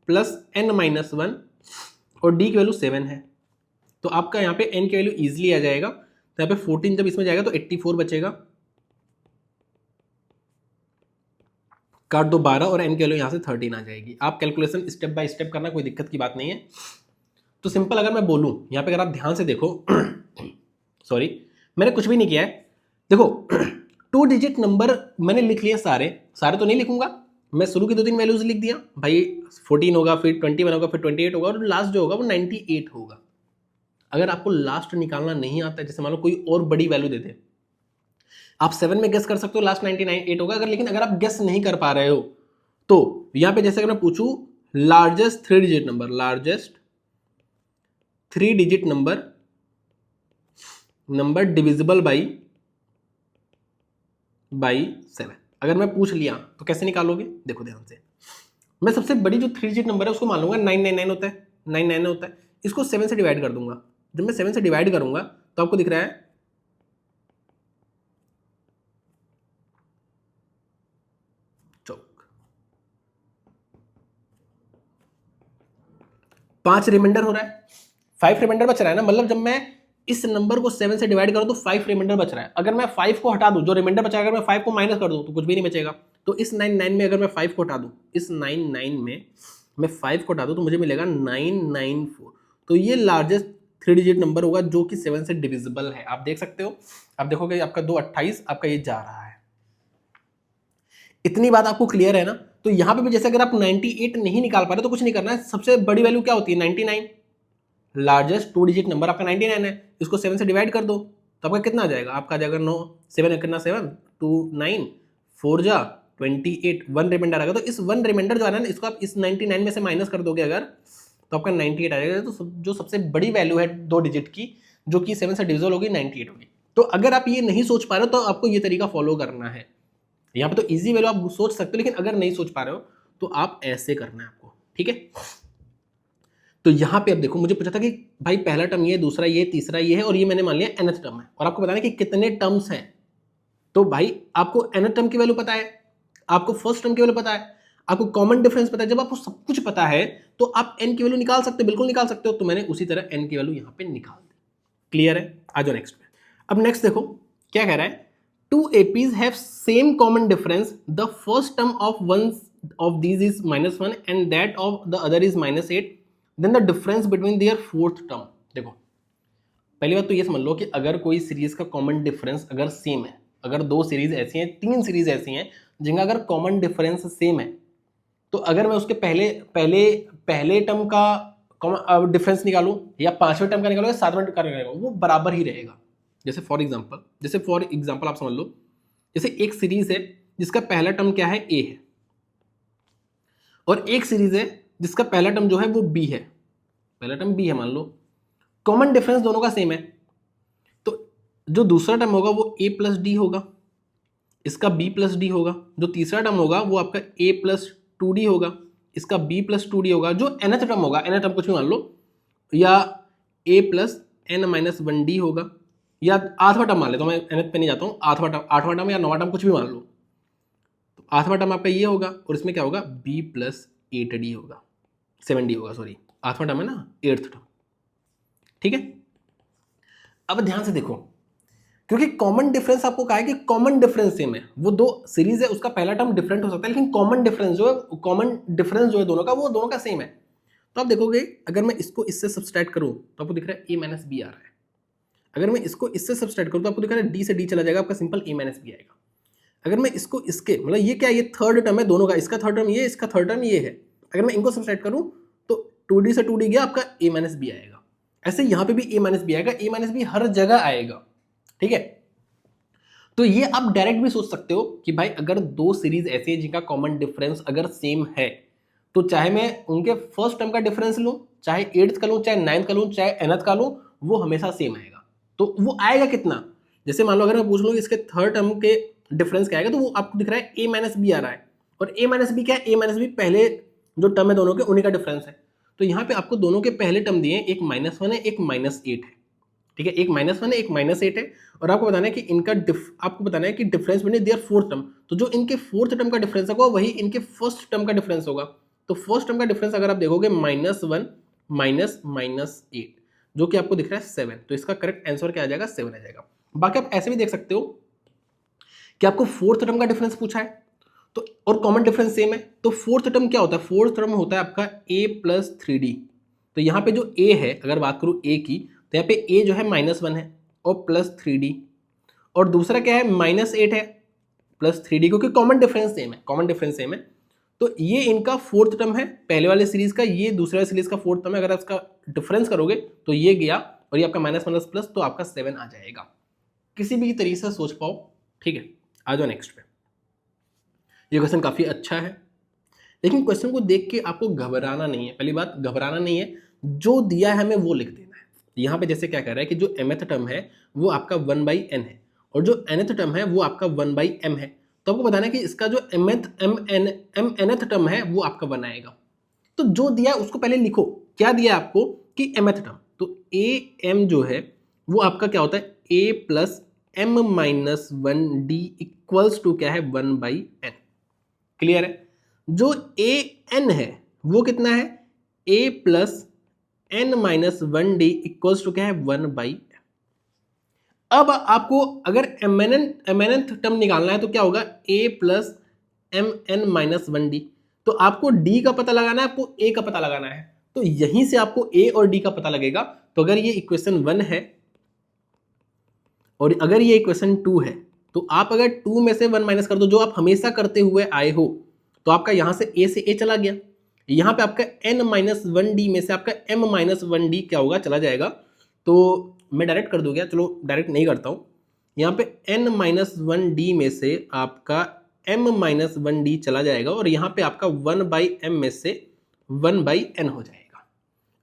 प्लस n माइनस 1, और d की वैल्यू 7 है। तो आपका यहाँ पे n की वैल्यू इजिली आ जाएगा, तो यहाँ पे 14 जब इसमें जाएगा तो 84 बचेगा, काट दो 12, और n की वैल्यू यहाँ से 13 आ जाएगी। आप कैलकुलेशन स्टेप बाय स्टेप करना, कोई दिक्कत की बात नहीं है। तो सिंपल अगर मैं बोलूँ यहाँ पे, अगर आप ध्यान से देखो सॉरी, मैंने कुछ भी नहीं किया है, देखो 2 डिजिट नंबर मैंने लिख लिए, सारे तो नहीं लिखूंगा, मैं शुरू की 2-3 वैल्यूज लिख दिया भाई, 14 होगा, फिर 21 होगा, फिर 28 होगा, और लास्ट जो होगा वो 98 होगा। अगर आपको लास्ट निकालना नहीं आता है, जैसे मान लो कोई और बड़ी वैल्यू दे दे, आप 7 में गेस कर सकते हो, लास्ट 98 होगा अगर, लेकिन अगर आप गेस नहीं कर पा रहे हो, तो यहां पे जैसे अगर मैं पूछूं largest 3 digit number, largest 3 digit number divisible by 7, अगर मैं पूछ लिया तो कैसे निकालोगे? देखो ध्यान से, मैं सबसे बड़ी जो 3 डिजिट नंबर है उसको मान लूंगा 999 होता है, 999 होता है, इसको 7 से डिवाइड कर दूंगा। जब मैं 7 से डिवाइड करूंगा तो आपको दिख रहा है 5 रिमाइंडर हो रहा है, 5 रिमाइंडर बच रहा है ना, मतलब जब मैं इस नंबर को 7 से डिवाइड करूं तो 5 रिमाइंडर बच रहा है। अगर मैं 5 को हटा दूं, जो रिमाइंडर बचा है, अगर मैं 5 को माइनस कर दूं तो कुछ भी नहीं बचेगा। तो इस 99 में अगर मैं 5 को हटा दूं, इस 99 में मैं 5 को हटा दूं तो मुझे मिलेगा 994। तो ये लार्जेस्ट 3 डिजिट नंबर होगा जो कि 7 से डिविजिबल है। आप देख सकते हो, आप देखोगे आपका 228 आपका ये जा रहा है। इतनी बात आपको क्लियर है ना? तो यहां पे भी जैसे अगर आप 98 नहीं निकाल पा रहे तो कुछ नहीं करना है, सबसे बड़ी वैल्यू क्या होती है 99, लार्जेस्ट 2 डिजिट नंबर आपका 99 है, इसको 7 से डिवाइड कर दो तो आपका कितना आ जाएगा, आपका आ जाएगा 9, 7 कितना 7 2 9 4 जा 28, 1 रिमाइंडर आएगा। तो इस 1 रिमाइंडर जो है ना, इसको आप इस 99 में से माइनस कर दोगे अगर, तो आपका 98 आ जाएगा। तो जो सबसे बड़ी वैल्यू है 2 डिजिट की जो कि 7 से डिविजिबल होगी 98 होगी। तो अगर आप ये नहीं सोच पा रहे हो तो आपको ये तरीका फॉलो करना है। यहाँ पे तो इजी वैल्यू आप सोच सकते हो, लेकिन अगर नहीं सोच पा रहे हो तो आप ऐसे करना है आपको, ठीक है। तो यहाँ पे अब देखो, मुझे पूछा था कि भाई पहला टर्म ये, दूसरा ये, तीसरा ये है, और ये मैंने मान लिया nth टर्म है, और आपको बताना है कि कितने टर्म्स हैं। तो भाई आपको nth टर्म की वैल्यू पता है, आपको फर्स्ट टर्म की वैल्यू पता है, आपको कॉमन डिफरेंस पता है। जब आपको सब कुछ पता है तो आप n की वैल्यू निकाल सकते हो, बिल्कुल निकाल सकते हो। तो मैंने उसी तरह n की वैल्यू यहाँ पे निकाल दी। क्लियर है? आ जाओ नेक्स्ट पे। अब नेक्स्ट देखो क्या कह रहा है, two APs have same common difference, the first term of one of these is -1 and that of the other is -8, then the difference between their fourth term। देखो पहली बात तो ये समझ लो कि अगर कोई सीरीज का कॉमन डिफरेंस अगर सेम है, अगर दो सीरीज ऐसी हैं, तीन सीरीज ऐसी हैं जिनका अगर कॉमन डिफरेंस सेम है, तो अगर मैं उसके पहले पहले पहले टर्म का डिफरेंस निकालूं या पांचवें टर्म का निकालूं या सातवें टर्म का निकालूं, वो बराबर ही रहेगा। जैसे फॉर एग्जांपल आप समझ लो, जैसे एक सीरीज है जिसका पहला टर्म क्या है, ए है, और एक सीरीज है जिसका पहला टर्म जो है वो बी है, पहला टर्म बी है मान लो, कॉमन डिफरेंस दोनों का सेम है, तो जो दूसरा टर्म होगा वो ए प्लस डी होगा, इसका बी प्लस डी होगा, जो तीसरा टर्म होगा वो आपका ए प्लस टू डी होगा, इसका बी प्लस टू डी होगा, जो nth टर्म होगा, nth टर्म कुछ भी मान लो, या a plus n minus one d होगा, या आठवां टर्म मान ले, तो मैं nth पे नहीं जाता हूँ, आठवां टर्म या नौवां टर्म कुछ भी मान लो, तो आठवां टर्म आपका ये होगा और इसमें क्या होगा, बी प्लस एट डी होगा, 7d होगा, सॉरी आठवां टर्म है ना, एट्थ टर्म। ठीक है, अब ध्यान से देखो, क्योंकि कॉमन डिफरेंस आपको कहा है कि कॉमन डिफरेंस सेम है, वो दो सीरीज है उसका पहला टर्म डिफरेंट हो सकता है, लेकिन कॉमन डिफरेंस जो है दोनों का, वो दोनों का सेम है। तो आप देखोगे अगर मैं इसको इससे सब्सट्रैक्ट करूं तो आपको दिख रहा है ए माइनस बी आ रहा है, अगर मैं इसको इससे सब्सट्रैक्ट करूं तो आपको दिख रहा है डी से डी चला जाएगा, आपका सिंपल ए माइनस बी आएगा। अगर मैं इसको इसके मतलब ये क्या है, ये थर्ड टर्म है दोनों का, इसका थर्ड टर्म ये, इसका थर्ड टर्म ये है, अगर मैं इनको सब्सट्रैक्ट करूं तो 2d से 2d गया, आपका ए माइनस बी आएगा। ऐसे यहाँ पे भी ए माइनस बी आएगा, ए माइनस बी हर जगह आएगा। ठीक है, तो ये आप डायरेक्ट भी सोच सकते हो कि भाई अगर दो सीरीज ऐसी है जिनका कॉमन डिफरेंस अगर सेम है, तो चाहे मैं उनके फर्स्ट टर्म का डिफरेंस लूं, चाहे एट्थ का लूं, चाहे नाइन्थ का लूं, चाहे एनथ का लूं, वो हमेशा सेम आएगा। तो वो आएगा कितना, जैसे मान लो अगर मैं पूछ लूँ इसके थर्ड टर्म के डिफरेंस क्या आएगा, तो वो आपको दिख रहा है ए माइनस बी आ रहा है, और ए माइनस बी क्या है, ए माइनस बी पहले जो टर्म है दोनों के उन्हीं का डिफरेंस है। तो यहाँ पे आपको दोनों के पहले टर्म दिए, एक -1 है एक -8 है। ठीक है, एक -1 है एक -8 है, और आपको बताना है कि इनका आपको बताना है कि difference between their fourth term, तो जो इनके फोर्थ टर्म का डिफरेंस होगा वही इनके फर्स्ट टर्म का डिफरेंस होगा। तो फर्स्ट टर्म का डिफरेंस अगर आप देखोगे -1 -8, जो कि आपको दिख रहा है 7, तो इसका करेक्ट आंसर क्या आ जाएगा, 7 आ जाएगा। बाकी आप ऐसे भी देख सकते हो कि आपको फोर्थ टर्म का डिफरेंस पूछा है तो और कॉमन डिफरेंस सेम है, तो फोर्थ टर्म क्या होता है, फोर्थ टर्म होता है आपका a प्लस 3d। तो यहाँ पे जो a है, अगर बात करूँ a की, तो यहाँ पे a जो है -1 है और प्लस 3d, और दूसरा क्या है -8 है प्लस 3d, क्योंकि कॉमन डिफरेंस सेम है। तो ये इनका फोर्थ टर्म है पहले वाले सीरीज का, ये दूसरे वाले सीरीज का फोर्थ टर्म है। अगर आप इसका डिफरेंस करोगे तो ये गया और ये आपका माइनस प्लस, तो आपका 7 आ जाएगा। किसी भी तरीके से सोच पाओ। ठीक है, आ जाओ नेक्स्ट पे। ये क्वेश्चन काफ़ी अच्छा है, लेकिन क्वेश्चन को देख के आपको घबराना नहीं है। पहली बात, घबराना नहीं है, जो दिया है हमें वो लिख देना है। यहाँ पे जैसे क्या कह रहा है कि जो mth टर्म है वो आपका 1/n है, और जो nth टर्म है वो आपका 1/m है। तो आपको बताना है कि इसका जो mnth टर्म है वो आपका 1 आएगा। तो जो दिया है उसको पहले लिखो। क्या दिया है आपको कि mth टर्म, तो am जो है वो आपका क्या होता है, a plus m minus 1d equals to क्या है, 1/n। क्लियर है। जो ए एन है वो कितना है, a plus n minus 1d equals to क्या है, 1/n। अब आपको अगर mnth टर्म निकालना है तो क्या होगा, a plus mn minus 1d। तो आपको d का पता लगाना है, आपको a का पता लगाना है, तो यहीं से आपको a और d का पता लगेगा। तो अगर ये इक्वेशन 1 है और अगर ये इक्वेशन 2 है, तो आप अगर 2 में से 1 माइनस कर दो, जो आप हमेशा करते हुए आए हो, तो आपका यहां से a से a चला गया, यहाँ पे आपका n माइनस 1d में से आपका m माइनस 1d क्या होगा, चला जाएगा। तो मैं डायरेक्ट कर दूंगा, चलो डायरेक्ट नहीं करता हूँ। यहाँ पे n माइनस 1d में से आपका m माइनस 1d चला जाएगा, और यहाँ पे आपका 1/m में से 1/n हो जाएगा।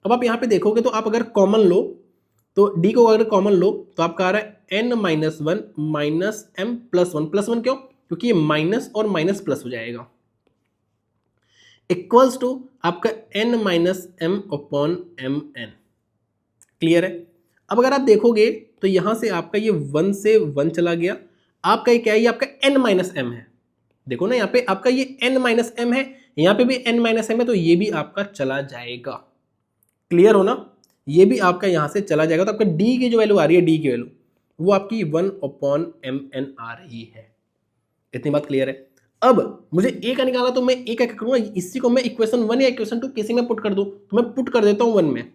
अब आप यहाँ पे देखोगे तो आप अगर कॉमन लो, तो d को अगर कॉमन लो तो आपका आ रहा है n minus 1 minus m plus 1। Plus 1 क्यों, क्योंकि ये माइनस और माइनस प्लस हो जाएगा, इक्वल्स टू आपका n minus m upon mn। Clear है। अब अगर आप देखोगे तो यहां से आपका ये 1 से 1 चला गया, आपका ये क्या है, ये आपका n माइनस m है। देखो ना, यहाँ पे आपका ये n माइनस m है, यहाँ पे भी n माइनस m है, तो ये भी आपका चला जाएगा। क्लियर हो ना, ये भी आपका यहां से चला जाएगा। तो आपका d की जो वैल्यू आ रही है, d की वैल्यू वो आपकी 1/mn आ रही है। इतनी बात क्लियर है। अब मुझे ए का निकाला तो मैं ए का क्या करूंगा, इसी को मैं इक्वेशन 1 या इक्वेशन 2 किसी में पुट कर दूं, तो मैं पुट कर देता हूं 1 में,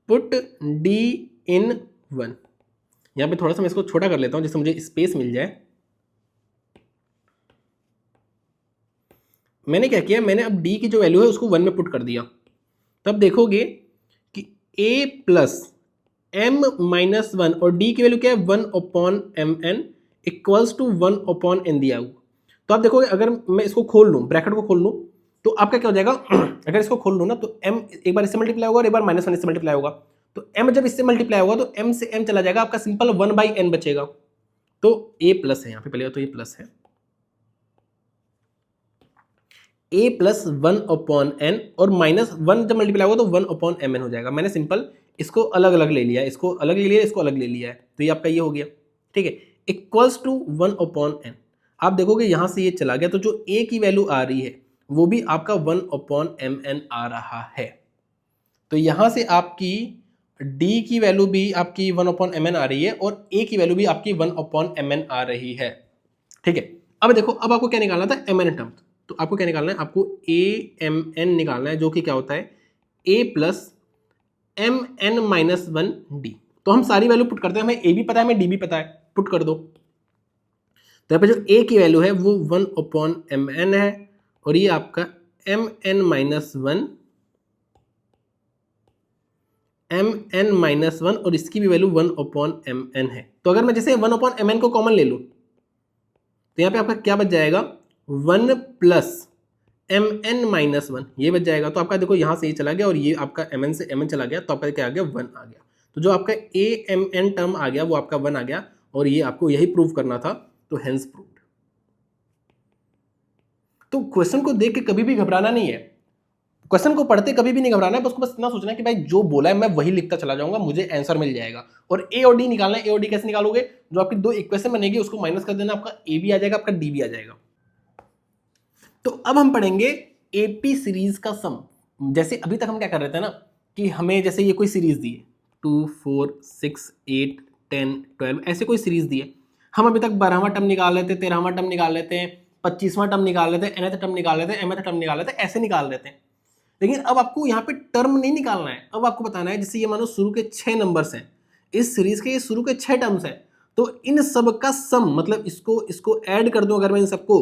पुट डी इन 1। यहां पे थोड़ा सा मैं इसको छोटा कर लेता हूं जिससे मुझे स्पेस मिल जाए। मैंने क्या किया, मैंने अब डी की जो वैल्यू है उसको 1 में पुट कर दिया। तब देखोगे कि a प्लस m माइनस 1 और d की वैल्यू क्या है 1/mn इक्वल्स टू 1/n दिया हुआ। तो आप देखोगे अगर मैं इसको खोल लूँ, ब्रैकेट को खोल लूँ, तो आपका क्या हो जाएगा अगर इसको खोल लूँ ना तो m एक बार इससे मल्टीप्लाई होगा और एक बार -1 इससे मल्टीप्लाई होगा। तो m जब इससे मल्टीप्लाई होगा तो m से m चला जाएगा, आपका सिंपल 1/n बचेगा। तो a प्लस है यहाँ पे पहले, तो ये प्लस है a प्लस 1/n और -1 जब मल्टीप्लाई होगा तो 1/mn हो जाएगा। मैंने सिंपल इसको अलग अलग ले लिया, इसको अलग ले लिया, इसको अलग ले लिया है, तो ये आपका ये हो गया, ठीक है, इक्वल्स टू 1/n। आप देखोगे यहां से ये चला गया, तो जो a की वैल्यू आ रही है वो भी आपका 1/mn आ रहा है। तो यहां से आपकी d की वैल्यू भी आपकी 1/mn आ रही है और a की वैल्यू भी आपकी 1/mn आ रही है, ठीक है। अब देखो, अब आपको क्या निकालना था, mn टर्म। तो आपको क्या निकालना है, आपको amn निकालना है, जो कि क्या होता है a प्लस mn-1d। तो हम सारी वैल्यू पुट करते हैं, हमें a भी पता है, हमें d भी पता है, पुट कर दो। तो यहाँ पे जो a की वैल्यू है वो 1/mn है और ये आपका mn-1 और इसकी भी वैल्यू 1/mn है। तो अगर मैं जैसे 1/mn को कॉमन ले लूं तो यहाँ पे आपका क्या बच जाएगा 1 प्लस mn-1 ये बच जाएगा। तो आपका देखो यहाँ से ये चला गया और ये आपका mn से mn चला गया, तो आपका क्या आ गया 1 आ गया। तो जो आपका amn टर्म आ गया वो आपका 1 आ गया और ये आपको यही प्रूव करना था, तो हेंस प्रूव्ड। तो क्वेश्चन को देख के कभी भी घबराना नहीं है, क्वेश्चन को पढ़ते कभी भी नहीं घबराना है, बस इतना सोचना है कि भाई जो बोला है मैं वही लिखता चला जाऊंगा, मुझे आंसर मिल जाएगा। और ए और डी निकालना है। ए और डी कैसे निकालोगे, जो आपकी दो इक्वेशन बनेगी उसको माइनस कर देना, आपका ए भी आ जाएगा, आपका डी भी आ जाएगा। तो अब हम पढ़ेंगे एपी सीरीज का सम। जैसे अभी तक हम क्या कर रहे थे ना कि हमें जैसे ये कोई सीरीज दी है 2 4 6 8 10 12 ऐसे कोई सीरीज दी है, हम अभी तक 12वां टर्म निकाल लेते, 13वां टर्म निकाल लेते हैं, 25वां टर्म निकाल लेते हैं, nth टर्म निकाल लेते हैं, mth टर्म निकाल लेते हैं, ऐसे निकाल लेते हैं। लेकिन अब आपको यहाँ पे टर्म नहीं निकालना है, अब आपको बताना है जैसे ये मानो शुरू के 6 नंबर्स हैं, इस सीरीज के ये शुरू के 6 टर्म्स हैं, तो इन सब का सम, मतलब इसको ऐड कर दूं अगर मैं इन सबको,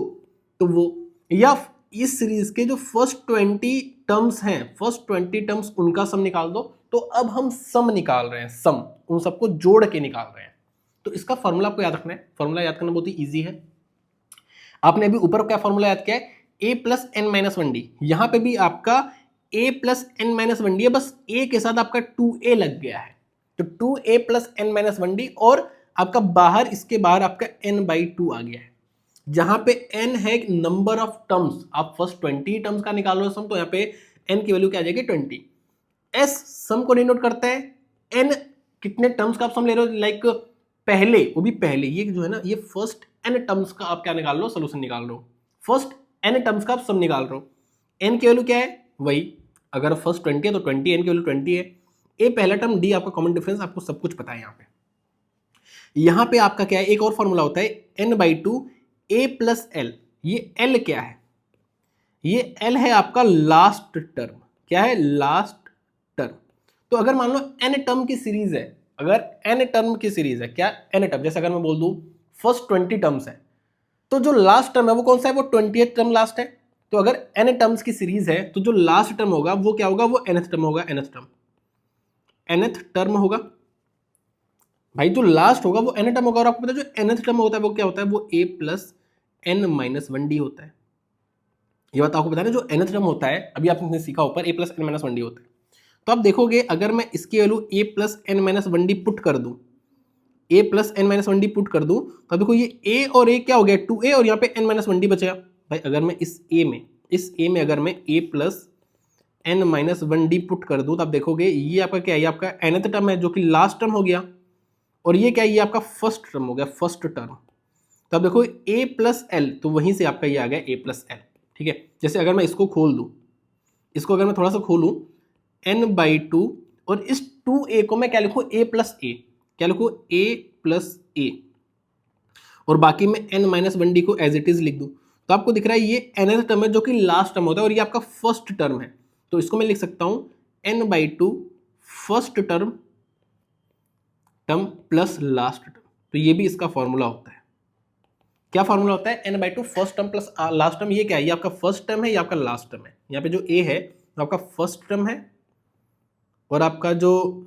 तो वो, या इस सीरीज के जो फर्स्ट 20 टर्म्स हैं, फर्स्ट 20 टर्म्स उनका सम निकाल दो। तो अब हम सम निकाल रहे हैं, सम उन सबको जोड़ के निकाल रहे हैं। तो इसका फॉर्मूला आपको याद रखना है, फॉर्मूला याद करना बहुत ही ईजी है। आपने अभी ऊपर क्या फॉर्मूला याद किया है, a प्लस n-1d, यहां पे भी आपका a प्लस n-1d है, बस a के साथ आपका 2a लग गया है, तो 2a प्लस n-1d और आपका बाहर, इसके बाहर आपका n/2 आ गया है, जहां पे n है नंबर ऑफ टर्म्स। आप फर्स्ट 20 टर्म्स का निकाल लो सम, तो यहाँ पे n की वैल्यू क्या आ जाएगी 20। s सम को डिनोट करता है, n कितने टर्म्स का आप सम ले रहे हो, लाइक पहले, वो भी पहले, ये जो है ना ये फर्स्ट n टर्म्स का आप क्या निकाल लो, सोल्यूशन निकाल लो, फर्स्ट n टर्म्स का आप सम निकाल रहे हो। n की वैल्यू क्या है, वही, अगर फर्स्ट 20 है तो 20, n की वैल्यू 20 है, a पहला टर्म, d आपका कॉमन डिफरेंस, आपको सब कुछ पता है। यहाँ पे आपका क्या है, एक और फॉर्मूला होता है n/2 a प्लस एल। ये l क्या है, ये l है आपका लास्ट टर्म, क्या है, लास्ट टर्म। तो अगर मान लो n टर्म की सीरीज है, अगर n टर्म की सीरीज है, क्या n टर्म, जैसे अगर मैं बोल दूं फर्स्ट 20 टर्म्स है, तो जो लास्ट टर्म है वो कौन सा है, वो 20th टर्म लास्ट है। तो अगर n टर्म्स की सीरीज है तो जो लास्ट टर्म होगा वो क्या होगा, वो nth टर्म होगा, nth टर्म होगा भाई, जो लास्ट होगा वो n टर्म होगा। और आपको पता है जो nth टर्म होता है वो क्या होता है, वो a प्लस n-1d होता है। ये बात आपको बता रहे, जो nth टर्म होता है, अभी आपने सीखा ऊपर a प्लस n-1d होता है। तो आप देखोगे अगर मैं इसकी value a plus n-1d put कर दूं, a प्लस n-1d पुट कर दूं, तो देखो ये a और a क्या हो गया 2a और यहाँ पे n-1d बचेगा। भाई अगर मैं इस a में अगर मैं a प्लस n-1d पुट कर दूं, तो आप देखोगे ये आपका क्या है, ये आपका nth टर्म है जो कि लास्ट टर्म हो गया, और ये क्या है, ये आपका फर्स्ट टर्म हो गया, फर्स्ट टर्म। तो आप देखो a प्लस एल, तो वहीं से आपका ये आ गया a प्लस एल, ठीक है। जैसे अगर मैं इसको खोल दूं, इसको अगर मैं थोड़ा सा खोलूं n/2 और इस 2a को मैं क्या लिखूं, a प्लस ए, क्या लिखूँ, a प्लस a, और बाकी में n-1d को एज इट इज लिख दूँ। तो आपको दिख रहा है ये nth टर्म है जो कि लास्ट टर्म होता है और ये आपका फर्स्ट टर्म है, तो इसको मैं लिख सकता हूँ n/2 first term plus last term. तो ये भी इसका फॉर्मूला होता है। क्या फॉर्मूला होता है, n/2 first term plus last term. ये क्या है, ये आपका फर्स्ट टर्म है, ये आपका लास्ट टर्म है। यहाँ पे जो a है तो आपका फर्स्ट टर्म है और आपका जो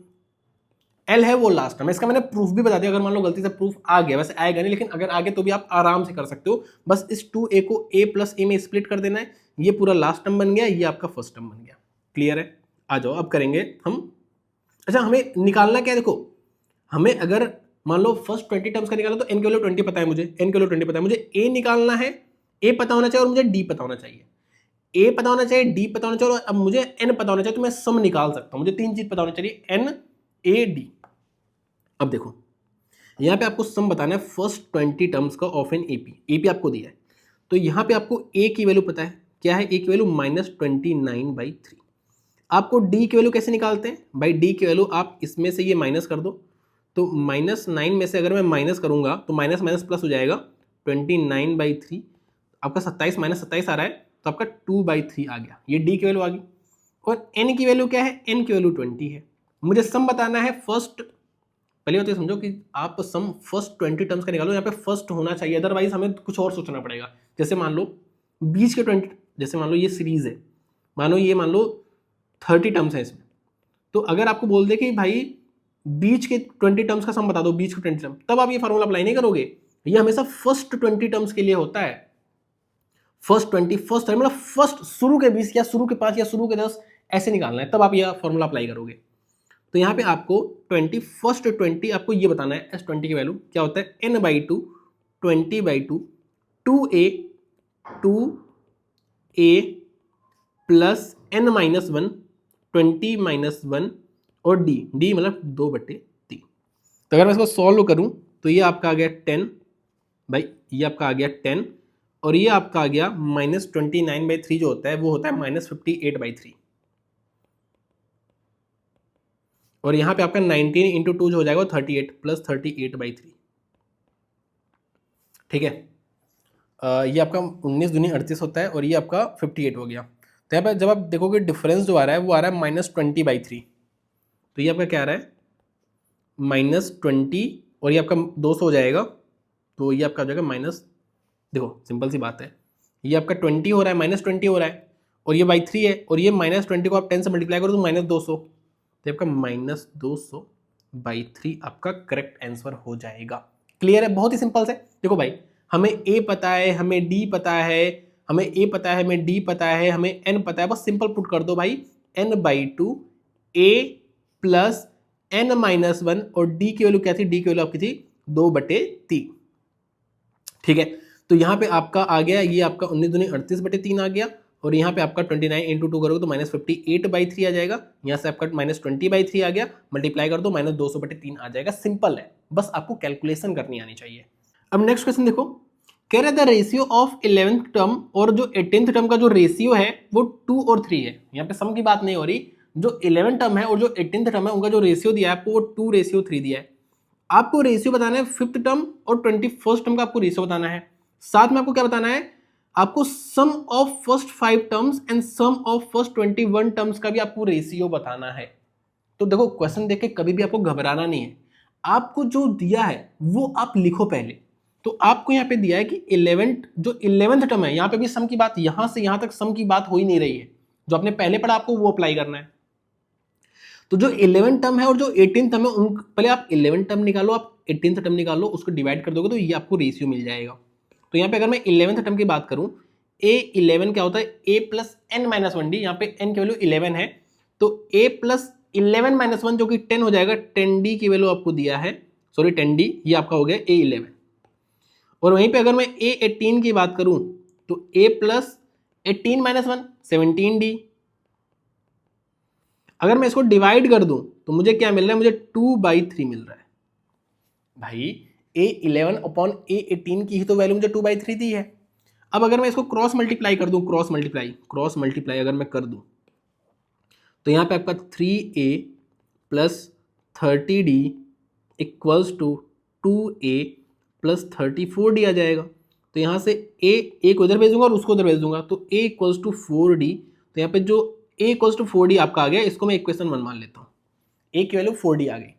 L है वो लास्ट टर्म है। इसका मैंने प्रूफ भी बता दिया, अगर मान लो गलती से प्रूफ आ गया, वैसे आएगा नहीं लेकिन अगर आ गया तो भी आप आराम से कर सकते हो। बस इस 2a को a प्लस a में स्प्लिट कर देना है, ये पूरा लास्ट टर्म बन गया, ये आपका फर्स्ट टर्म बन गया। क्लियर है, आ जाओ अब करेंगे हम। अच्छा, हमें निकालना क्या है, देखो हमें अगर मान लो फर्स्ट 20 टर्म्स का निकाला तो n की वैल्यू 20 पता है मुझे, n की वैल्यू 20 पता है मुझे, a निकालना है, a पता होना चाहिए और मुझे d पता होना चाहिए। a पता होना चाहिए, d पता होना चाहिए और अब मुझे n पता होना चाहिए, तो मैं सम निकाल सकता हूं। मुझे तीन चीज पता होनी चाहिए, n a d। अब देखो यहाँ पे आपको सम बताना है फर्स्ट 20 टर्म्स का ऑफ एन एपी आपको दिया है। तो यहाँ पे आपको a की वैल्यू पता है, क्या है a की वैल्यू -29/3। आपको d की वैल्यू कैसे निकालते हैं भाई, d की वैल्यू आप इसमें से ये माइनस कर दो, तो -9 में से अगर मैं माइनस करूंगा तो माइनस माइनस प्लस हो जाएगा, 29/3 आपका 27 -27 आ रहा है, तो आपका 2/3 आ गया, ये d की वैल्यू आ गई। और n की वैल्यू क्या है, n की वैल्यू 20 है। मुझे सम बताना है फर्स्ट, पहले बात ये समझो कि आप सम फर्स्ट 20 टर्म्स का निकालो, यहाँ पे फर्स्ट होना चाहिए, अदरवाइज हमें कुछ और सोचना पड़ेगा। जैसे मान लो बीच के 20, जैसे मान लो ये सीरीज है, मान लो 30 टर्म्स है इसमें, तो अगर आपको बोल दे कि भाई बीच के 20 टर्म्स का सम बता दो, बीच के 20 टर्म, तब आप ये फॉर्मूला अप्लाई नहीं करोगे। ये हमेशा फर्स्ट 20 टर्म्स के लिए होता है। फर्स्ट 20 फर्स्ट मतलब फर्स्ट शुरू के 20 या शुरू के 5 या शुरू के 10 ऐसे निकालना है, तब आप यह फॉर्मूला अप्लाई करोगे। तो यहाँ पे आपको 20 फर्स्ट 20 आपको ये बताना है, S20 की वैल्यू क्या होता है, n/2 20/2 2a 2a plus n-1 20-1 और d मतलब 2/3। तो अगर मैं इसको सॉल्व करूं तो ये आपका आ गया 10 भाई, ये आपका आ गया 10 और ये आपका आ गया -29/3 जो होता है वो होता है -58/3। और यहाँ पे आपका 19 × 2 जो हो जाएगा 38 प्लस 38/3। ठीक है, ये आपका 19 दूनी 38 होता है और ये आपका 58 हो गया। तो यहाँ पे जब आप देखोगे डिफरेंस जो आ रहा है वो आ रहा है -20/3। तो ये आपका क्या आ रहा है, -20 और ये आपका 200 हो जाएगा, तो ये आपका हो जाएगा माइनस, देखो सिंपल सी बात है, ये आपका 20 हो रहा है, -20 हो रहा है और ये /3 है, और ये -20 को आप 10 से मल्टीप्लाई करो तो -200, तो आपका -200/3 आपका करेक्ट आंसर हो जाएगा। क्लियर है, बहुत ही सिंपल से। देखो भाई, हमें a पता है, हमें d पता है, हमें a पता है, हमें d पता है, हमें n पता है, बस सिंपल पुट कर दो भाई, n/2 a प्लस n-1 और d की वैल्यू क्या थी, d की वैल्यू आपकी थी 2/3। ठीक है, तो यहाँ पे आपका आ गया, ये आपका 19 दूनी 38/3 आ गया और यहाँ पे आपका 29 × 2 करोगे तो -58/3 आ जाएगा। यहाँ से आपका -20/3 आ गया, मल्टीप्लाई कर दो -200/3 आ जाएगा। सिंपल है, बस आपको कैलकुलेशन करनी आनी चाहिए। अब नेक्स्ट क्वेश्चन देखो, कह रहे the ratio of 11th term और जो 18th टर्म का जो रेशियो है वो 2 और 3 है। यहाँ पे सम की बात नहीं हो रही, जो 11th टर्म है और जो 18th टर्म है उनका जो रेशियो दिया है आपको वो 2:3 दिया है। आपको रेशियो बताना है 5th टर्म और 21st टर्म का आपको रेशियो बताना है। साथ में आपको क्या बताना है, आपको sum of first 5 terms and sum of first 21 terms का भी आपको रेशियो बताना है। तो देखो क्वेश्चन देख के कभी भी आपको घबराना नहीं है, आपको जो दिया है वो आप लिखो पहले। तो आपको यहाँ पे दिया है कि 11th टर्म है, यहाँ पे भी सम की बात, यहां से यहां तक सम की बात हो ही नहीं रही है, जो आपने पहले पढ़ा आपको वो अप्लाई करना है। तो जो 11th टर्म है और जो 18th टर्म है उन पहले आप 11th टर्म निकालो, आप 18th टर्म निकालो, उसको डिवाइड कर दोगे तो ये आपको रेशियो मिल जाएगा। तो यहाँ पे अगर मैं 11th टर्म की बात करूं, a11 क्या होता है, a प्लस n-1d, यहाँ पे n की वैल्यू 11 है, तो a प्लस 11-1 जो कि 10 हो जाएगा, 10d की वैल्यू आपको दिया है, सॉरी 10d, ये आपका हो गया a11। और वहीं पे अगर मैं a18 की बात करूं तो a प्लस 18-1 17d। अगर मैं इसको डिवाइड कर दूं तो मुझे क्या मिल रहा है, मुझे 2/3 मिल रहा है। भाई a11 अपॉन a18 की ही तो वैल्यू मुझे 2/3 दी है। अब अगर मैं इसको क्रॉस मल्टीप्लाई कर दूं, क्रॉस मल्टीप्लाई अगर मैं कर दूं तो यहाँ पे आपका 3a plus 30d equals to 2a plus 34d आ जाएगा। तो यहाँ से a को इधर भेज दूंगा और उसको उधर भेज दूंगा, तो a इक्वल्स टू 4d। तो यहाँ पे जो a इक्वल्स टू 4d आपका आ गया, इसको मैं इक्वेशन 1 मान लेता हूँ, a की वैल्यू 4d आ गई।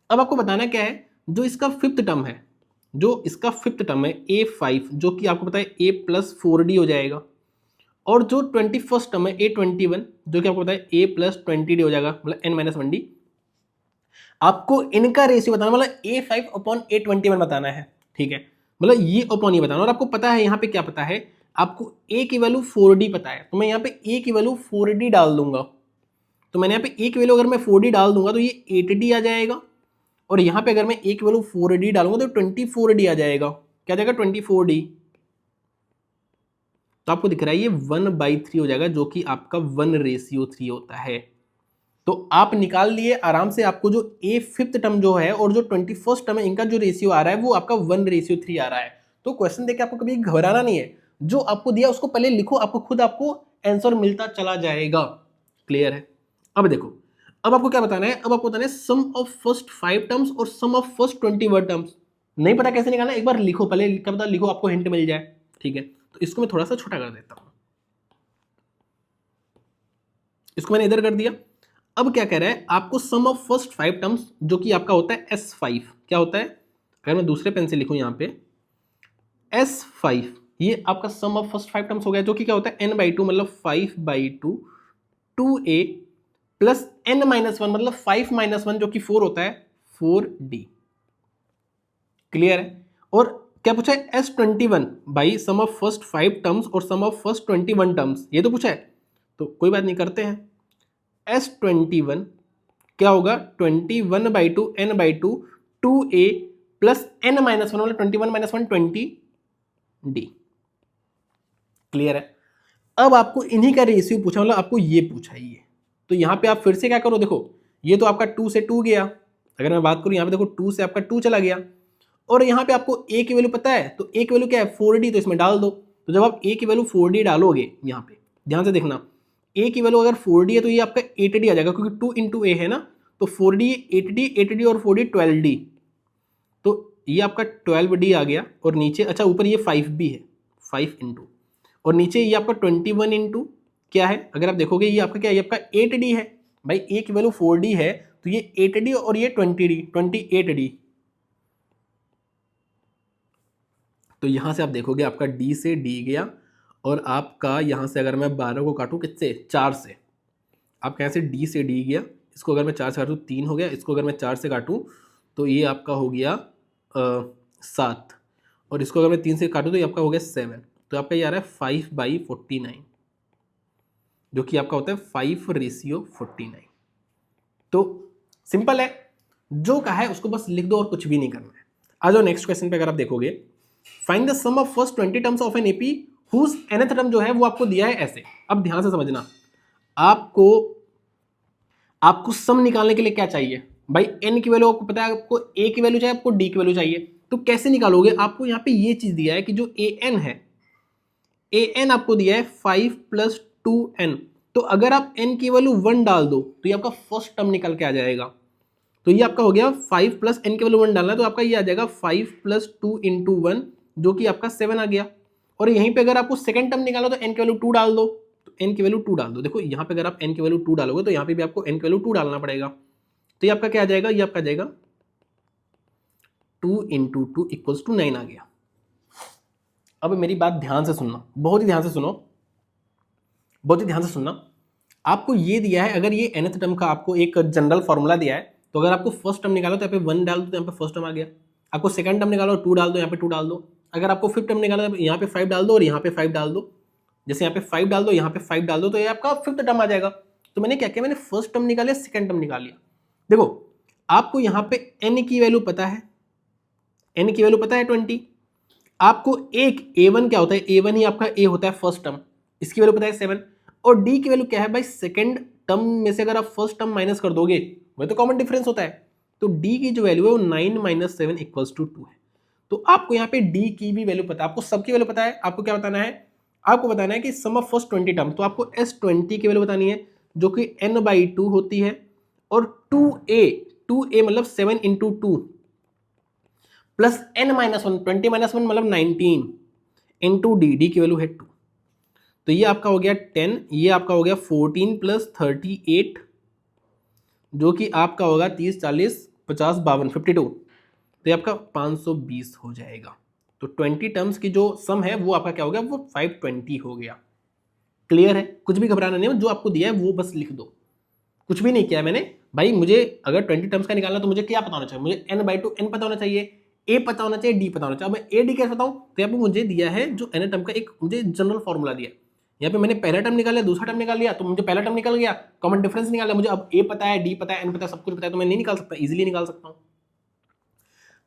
अब आपको बताना क्या है, जो इसका फिफ्थ टर्म है, a5, जो कि आपको पता है a प्लस 4d हो जाएगा, और जो 21st टर्म है a21, जो कि आपको पता है a प्लस 20d हो जाएगा, मतलब n-1d। आपको इनका रेशियो बताना, मतलब a5 अपॉन a21 बताना है, ठीक है, मतलब ये अपॉन ये बताना। और आपको पता है यहाँ पे क्या पता है, आपको a की वैल्यू 4d पता है, तो मैं यहाँ पे a की वैल्यू 4d डाल दूंगा। तो मैंने यहाँ पे a की वैल्यू अगर मैं 4d डाल दूंगा तो ये 8d आ जाएगा, और यहाँ पे अगर मैं a की वैल्यू 4d डालूंगा तो 24d आ जाएगा। क्या आ जाएगा? 24d। तो आपको दिख रहा है ये 1/3 हो जाएगा, जो कि आपका 1:3 होता है। तो आप निकाल लिए आराम से। आपको जो a फिफ्थ टर्म जो है और जो 21st टर्म है, इनका जो रेशियो आ रहा है वो आपका 1:3 आ रहा है। तो क्वेश्चन देख के आपको कभी घबराना नहीं है, जो आपको दिया उसको पहले लिखो, आपको खुद आपको आंसर मिलता चला जाएगा। क्लियर है? अब देखो, अब आपको क्या बताना है, अब आपको बताना है सम ऑफ फर्स्ट 5 टर्म्स और सम ऑफ फर्स्ट 21 टर्म्स। नहीं पता कैसे निकालना, एक बार लिखो पहले, क्या पता लिखो आपको हिंट मिल जाए। ठीक है, तो इसको मैं थोड़ा सा छोटा कर देता हूं, इसको मैंने इधर कर दिया। अब क्या कह रहा है, आपको सम ऑफ फर्स्ट 5 टर्म्स, जो कि आपका होता है S5, क्या होता है, अगर मैं दूसरे पेन से लिखूं यहाँ पे S5, ये आपका सम ऑफ फर्स्ट 5 टर्म्स हो गया, जो कि क्या होता है n/2, मतलब 5/2 2a प्लस n-1, मतलब 5-1, जो कि 4 होता है 4d। क्लियर है? और क्या पूछा है, S21 by sum of first 5 terms और सम ऑफ फर्स्ट 21 टर्म्स, ये तो पूछा है। तो कोई बात नहीं, करते हैं। S21 क्या होगा, 21/2 n/2 2a प्लस n-1, मतलब 21-1 20d। क्लियर है? अब आपको इन्हीं का रेशियो पूछा, मतलब आपको ये पूछा है ये। तो यहाँ पे आप फिर से क्या करो, देखो ये तो आपका 2 से 2 गया, अगर मैं बात करूँ यहाँ पे देखो 2 से आपका 2 चला गया, और यहाँ पे आपको a की वैल्यू पता है, तो a की वैल्यू क्या है 4d, तो इसमें डाल दो। तो जब आप a की वैल्यू 4d डालोगे, यहाँ पे ध्यान से देखना, a की वैल्यू अगर 4d है तो ये आपका 8d आ जाएगा, क्योंकि 2 इंटू a है ना, तो 4d 8d, 8d और 4d 12d, तो ये आपका 12d आ गया। और नीचे अच्छा ऊपर ये 5 भी है, 5 इंटू, और नीचे ये आपका 21 इंटू क्या है, अगर आप देखोगे ये आपका क्या है, ये आपका 8d है। भाई a की वैल्यू 4d है, तो ये 8d और ये 20d 28d। तो यहां से आप देखोगे आपका d से d गया, और आपका यहां से अगर मैं 12 को काटूं किससे, 4 से, आपका यहाँ से d से d गया, इसको अगर मैं 4 से काटूं 3 हो गया, इसको अगर मैं 4 से काटूं तो ये आपका हो गया 7, और इसको अगर मैं 3 से काटूं तो ये आपका हो गया 7। तो आपका ये आ रहा है 5/49, जो कि आपका होता है 5:49। तो सिंपल है, जो कहा है उसको बस लिख दो और कुछ भी नहीं करना है। आ जाओ नेक्स्ट क्वेश्चन पे। अगर आप देखोगे, find the sum of first 20 terms of an AP whose nth term जो है वो आपको दिया है ऐसे। अब ध्यान से समझना, आपको सम निकालने के लिए क्या चाहिए भाई, n की वैल्यू आपको पता है, आपको a की वैल्यू चाहिए, आपको d की वैल्यू चाहिए। तो कैसे निकालोगे, आपको यहाँ पे ये चीज दिया है कि जो an है, an आपको दिया है 5 + 2n। तो अगर आप n की वैल्यू 1 डाल दो तो ये आपका फर्स्ट टर्म निकल के आ जाएगा। तो ये आपका हो गया 5 + n की वैल्यू 1 डालना है, तो आपका ये आ जाएगा 5 + 2 × 1, जो कि आपका 7 आ गया। और यहीं पे अगर आपको सेकंड टर्म निकालो तो n की वैल्यू 2 डाल दो, तो n की वैल्यू 2 डाल दो। देखो यहाँ पे अगर आप n की वैल्यू 2 डालोगे तो यहाँ पे भी आपको n की वैल्यू 2 डालना पड़ेगा। तो ये आपका क्या आ जाएगा, ये आपका आ जाएगा 2 × 2 = 9 आ गया। अब मेरी बात ध्यान से सुनना, बहुत ही ध्यान से सुनो, बहुत ही ध्यान से सुनना। आपको ये दिया है, अगर ये nth टर्म का आपको एक जनरल फॉर्मूला दिया है, तो अगर आपको फर्स्ट टर्म निकालो तो यहाँ पे 1 डाल दो, तो यहाँ पे फर्स्ट टर्म आ गया। आपको सेकंड टर्म निकालो 2 डाल दो, यहाँ पे 2 डाल दो। अगर आपको फिफ्थ टर्म निकालो तो यहाँ पे 5 डाल दो और यहाँ पे 5 डाल दो। जैसे यहाँ पे 5 डाल दो, यहाँ पे 5 डाल दो, तो ये आपका फिफ्थ टर्म आ जाएगा। तो मैंने क्या किया, मैंने फर्स्ट टर्म निकाल लिया, सेकंड टर्म निकाल लिया। देखो आपको यहाँ पे n की वैल्यू पता है, n की वैल्यू पता है 20। आपको एक a1 क्या होता है, a1 ही आपका a होता है फर्स्ट टर्म, इसकी वैल्यू पता है 7। और d की वैल्यू क्या है भाई, सेकंड टर्म में से अगर आप फर्स्ट टर्म माइनस कर दोगे, वह तो कॉमन डिफरेंस होता है, तो d की जो वैल्यू है वो 9 - 7 = 2 है। तो आपको यहाँ पे d की भी वैल्यू पता है, आपको सबकी वैल्यू पता है। आपको क्या बताना है, आपको बताना है कि सम ऑफ फर्स्ट 20 टर्म, तो आपको S20 की वैल्यू बतानी है, जो कि n/2 होती है, और 2a मतलब 7 × 2 plus n minus one, 20 minus one मतलब 19 इंटू डी, डी की वैल्यू है 2। तो ये आपका हो गया 10, ये आपका हो गया 14 प्लस 38, जो कि आपका होगा 30 40 50 52 52, तो ये आपका 520 हो जाएगा। तो 20 टर्म्स की जो सम है वो आपका क्या हो गया, वो 520 हो गया। क्लियर है, कुछ भी घबराना नहीं है, जो आपको दिया है वो बस लिख दो, कुछ भी नहीं किया मैंने भाई। मुझे अगर 20 टर्म्स का निकालना तो मुझे क्या पता होना चाहिए, मुझे n/2 n पता होना चाहिए, a पता होना चाहिए, d पता होना चाहिए। अब मैं a d कैसे बताऊं, तो यहाँ पे मुझे दिया है जो n टर्म का एक मुझे जनरल फॉर्मूला दिया है। यहाँ पे मैंने पहला टर्म निकाला, दूसरा टर्म निकाल लिया, तो मुझे पहला टर्म निकल गया, कॉमन डिफरेंस निकाला। मुझे अब a पता है, d पता है, n पता है, सब कुछ पता है, तो मैं नहीं निकाल सकता, इजिली निकाल सकता हूँ।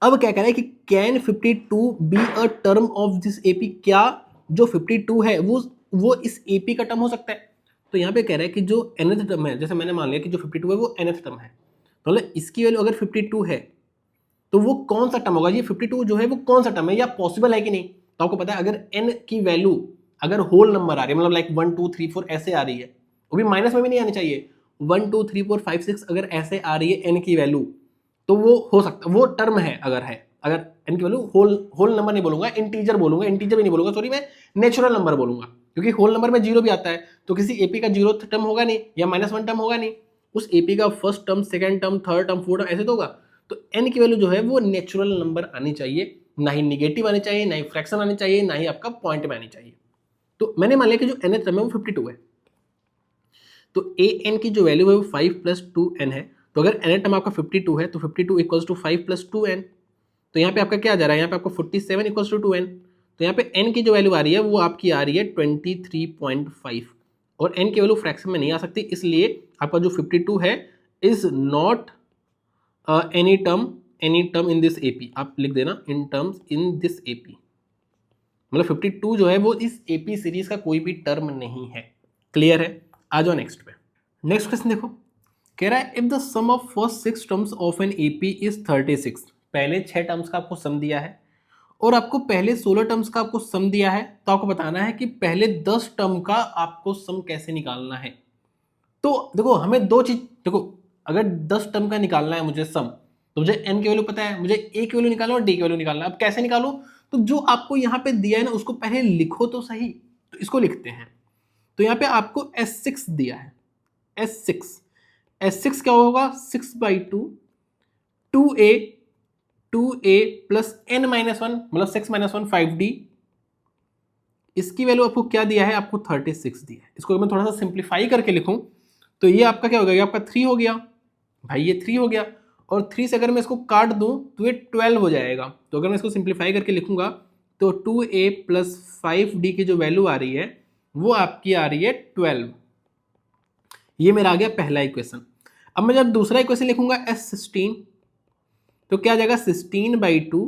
अब क्या कह रहा है कि can 52 be a term of this AP, क्या जो 52 है वो इस एपी का टर्म हो सकता है। तो यहाँ पे कह रहा है कि जो nth टर्म है, जैसे मैंने मान लिया कि जो 52 है वो nth टर्म है, तो मतलब इसकी वैल्यू अगर 52 है तो वो कौन सा टर्म होगा, ये 52 जो है वो कौन सा टर्म है, या पॉसिबल है कि नहीं। तो आपको पता है अगर n की वैल्यू अगर होल नंबर आ रही है, मतलब लाइक 1 2 3 4 ऐसे आ रही है, वो भी माइनस में भी नहीं आनी चाहिए, 1 2 3 4 5 6 अगर ऐसे आ रही है n की वैल्यू, तो वो हो सकता, वो टर्म है। अगर n की वैल्यू होल नंबर नहीं बोलूंगा, इंटीजर बोलूंगा, इंटीजर भी नहीं बोलूंगा, सॉरी, मैं नेचुरल नंबर बोलूंगा, क्योंकि होल नंबर में जीरो भी आता है, तो किसी एपी का जीरो टर्म होगा नहीं, या -1 टर्म होगा नहीं, उस एपी का first term, second term, third term, fourth term ऐसे तो होगा। तो n की वैल्यू जो है वो नेचुरल नंबर आनी चाहिए, ना ही निगेटिव आनी चाहिए, ना ही फ्रैक्शन आनी चाहिए, ना ही आपका पॉइंट में आनी चाहिए। तो मैंने मान लिया कि जो nth टर्म है वो 52 है, तो an की जो वैल्यू है वो 5 + 2n है। तो अगर nth टर्म आपका 52 है तो 52 = 5 + 2n, तो यहाँ पे आपका क्या आ जा रहा है, यहाँ पे आपको 47 = 2n। तो यहाँ पे n की जो वैल्यू आ रही है वो आपकी आ रही है 23.5, और n की वैल्यू फ्रैक्शन में नहीं आ सकती, इसलिए आपका जो 52 है is not any term in this AP. आप लिख देना in terms in this AP, मतलब 52 जो है वो इस एपी सीरीज का कोई भी टर्म नहीं है। क्लियर है, आ जाओ नेक्स्ट पे। नेक्स्ट क्वेश्चन देखो, कह रहा है if the sum of first 6 terms of an AP is 36, पहले 6 टर्म्स का आपको सम दिया है और आपको पहले 16 टर्म्स का आपको सम दिया है, तो आपको बताना है कि पहले 10 टर्म का आपको सम कैसे निकालना है। तो देखो हमें दो चीज, देखो अगर 10 टर्म का निकालना है मुझे सम, तो मुझे n की वैल्यू पता है, मुझे a की वैल्यू निकालना और d की वैल्यू निकालना है। अब कैसे निकालूं, तो जो आपको यहाँ पे दिया है ना उसको पहले लिखो तो सही। तो इसको लिखते हैं, तो यहाँ पे आपको S6 दिया है, S6 क्या होगा, 6/2 2a प्लस n - 1 मतलब 6 - 1 5d, इसकी वैल्यू आपको क्या दिया है, आपको 36 दिया है। इसको मैं थोड़ा सा सिंप्लीफाई करके लिखूं तो ये आपका क्या हो गया, आपका 3 हो गया भाई, ये 3 हो गया, और 3 से अगर मैं इसको काट दूं तो ये 12 हो जाएगा। तो अगर मैं इसको सिंप्लीफाई करके लिखूंगा तो 2a + 5d की जो वैल्यू आ रही है वो आपकी आ रही है 12। ये मेरा आ गया पहला इक्वेशन। अब मैं जब दूसरा इक्वेशन लिखूंगा S16, तो क्या आ जाएगा 16/2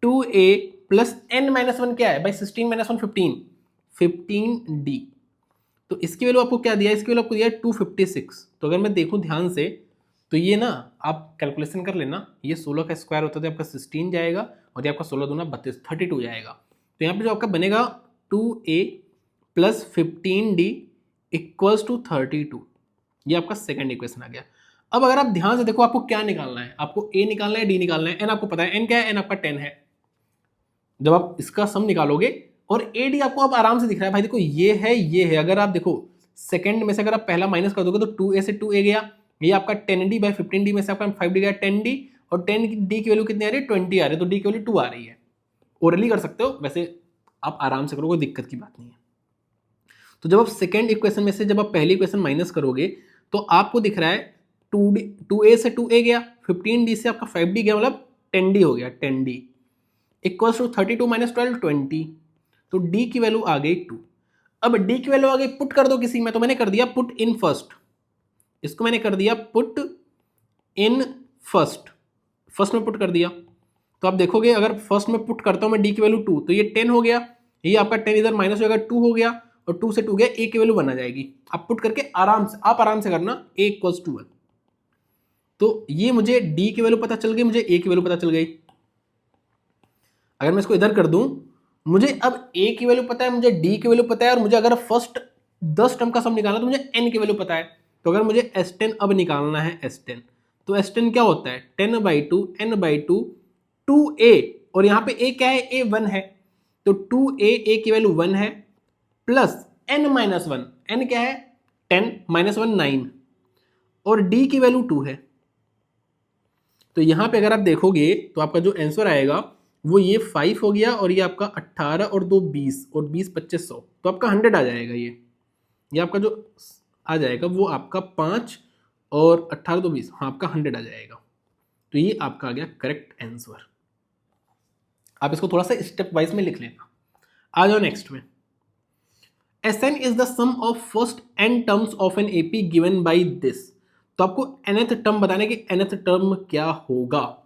2a प्लस n - 1 क्या है भाई, 16 - 1 15d। तो इसकी वैल्यू आपको क्या दिया है, इसकी वैल्यू आपको दिया है 256। तो अगर मैं देखूं ध्यान से तो ये ना आप कैलकुलेशन कर लेना, ये 16 का स्क्वायर होता है आपका 16 जाएगा, और ये आपका 16 दूना 32 32 जाएगा। तो यहाँ पे जो आपका बनेगा 2a प्लस 15d = 32, ये आपका सेकंड इक्वेशन आ गया। अब अगर आप ध्यान से देखो आपको क्या निकालना है, आपको a निकालना है, d निकालना है, n आपको पता है, n क्या है, n आपका 10 है। जब आप इसका सम निकालोगे और एडी आपको अब आराम से दिख रहा है भाई, देखो ये है, अगर आप देखो सेकंड में से अगर आप पहला माइनस कर दोगे तो 2a से 2a गया, ये आपका 10d/15d में से आपका 5d गया 10d, और 10d की वैल्यू कितनी आ रही है, 20 आ रही है, तो d की वैल्यू 2 आ रही है। ओरली कर सकते हो, वैसे आप आराम से करो, कोई दिक्कत की बात नहीं है। तो जब आप सेकेंड इक्वेशन में से जब आप पहली इक्वेशन माइनस करोगे तो आपको दिख रहा है 2a से 2a गया, 15d से आपका 5d गया, मतलब 10d हो गया, 10d = 32 - 12 20, तो d की वैल्यू आ गई 2। अब d की वैल्यू आ गई, पुट कर दो किसी में, तो मैंने कर दिया पुट इन फर्स्ट, इसको मैंने कर दिया पुट इन फर्स्ट में पुट कर दिया। तो आप देखोगे अगर फर्स्ट में पुट करता हूं मैं d की वैल्यू 2, तो ये 10 हो गया, ये आपका 10 इधर माइनस हो जाएगा, 2 हो गया, और 2 से 2 गया, a की वैल्यू 1 आ जाएगी। आप पुट करके आराम से करना, a = 1। तो ये मुझे d की वैल्यू पता चल गई, मुझे a की वैल्यू पता चल गई। अगर मैं इसको इधर कर दूं, मुझे अब a की वैल्यू पता है, मुझे d की वैल्यू पता है, और मुझे अगर फर्स्ट 10 टर्म का सम निकालना तो मुझे n की वैल्यू पता है। तो अगर मुझे S10 अब निकालना है, S10, तो S10 क्या होता है, 10/2 n/2 2a और यहाँ पे a क्या है, a 1 है, तो 2a की वैल्यू 1 है प्लस n माइनस 1, n क्या है 10 माइनस 1 9 और d की वैल्यू 2 है। तो यहाँ पे अगर आप देखोगे तो आपका जो आंसर आएगा वो ये 5 हो गया और ये आपका 18 और 2 20 और 20 25 100, तो आपका 100 आ जाएगा। ये आपका जो आ जाएगा वो आपका 5 और 18 2 20, हाँ आपका 100 आ जाएगा। तो ये आपका आ गया करेक्ट आंसर। आप इसको थोड़ा सा स्टेप वाइज में लिख लेना। आ जाओ नेक्स्ट में। Sn is the sum of first n terms of an AP given by this। तो आपको nth टर्म बताने कि nth टर्म क्या होगा,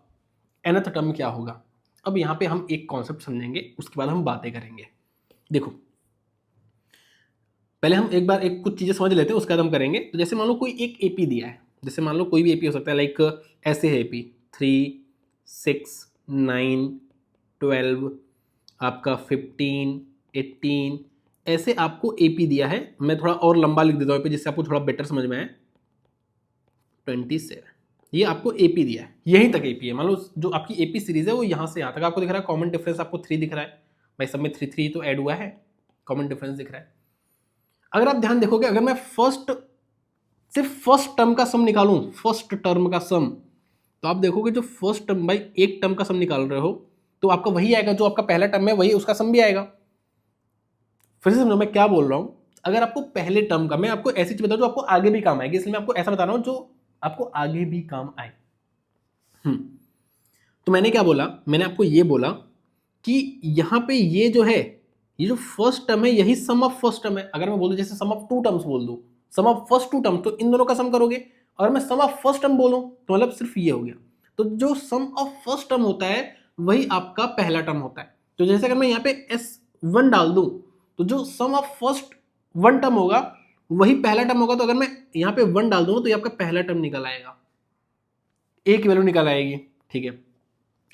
nth टर्म क्या होगा। अब यहाँ पे हम एक कॉन्सेप्ट समझेंगे, उसके बाद हम बातें करेंगे। देखो पहले हम एक बार एक कुछ चीजें समझ लेते हैं, उसके बाद हम करेंगे। तो जैसे मान लो कोई एक एपी दिया है, जैसे मान लो कोई भी एपी हो सकता है, लाइक ऐसे है एपी 3 6 9 12 आपका 15 18, ऐसे आपको एपी दिया है। मैं थोड़ा और लंबा लिख देता हूँ पे जिससे आपको थोड़ा बेटर समझ में आए। 27 ये आपको एपी दिया है, यहीं तक एपी है। मान लो जो आपकी एपी सीरीज है वो यहाँ से यहाँ तक आपको दिख रहा है। कॉमन डिफरेंस आपको 3 दिख रहा है भाई, सब में 3 3 तो ऐड हुआ है, कॉमन डिफरेंस दिख रहा है। अगर आप ध्यान देखोगे, अगर मैं सिर्फ फर्स्ट टर्म का सम निकालूं, फर्स्ट टर्म का सम, तो आप देखोगे जो फर्स्ट टर्म भाई एक टर्म का सम निकाल रहे हो तो आपका वही आएगा जो आपका पहला टर्म है, वही उसका सम भी आएगा। फिर से समझो मैं क्या बोल रहा हूं। अगर आपको पहले टर्म का, मैं आपको ऐसी चीज बता दूं जो आपको आगे भी काम आएगी, इसलिए मैं आपको ऐसा बता रहा हूं जो आपको आगे भी काम आए। तो मैंने क्या बोला, मैंने आपको ये बोला कि यहां पे ये जो है, ये जो फर्स्ट टर्म है यही सम ऑफ फर्स्ट टर्म है। अगर मैं बोल दूं जैसे सम ऑफ टू टर्म्स बोल दूं, सम ऑफ फर्स्ट टू टर्म, तो इन दोनों का सम करोगे। और मैं सम ऑफ फर्स्ट टर्म बोलूं तो मतलब सिर्फ ये हो गया। तो जो सम ऑफ फर्स्ट टर्म होता है वही आपका पहला टर्म होता है। तो जैसे अगर मैं यहाँ पे S1 डाल दूं तो जो सम ऑफ फर्स्ट 1 टर्म होगा वही पहला टर्म होगा। तो अगर मैं यहाँ पे 1 डाल दूं तो ये आपका पहला टर्म निकल आएगा, ए की वैल्यू निकल आएगी, ठीक है।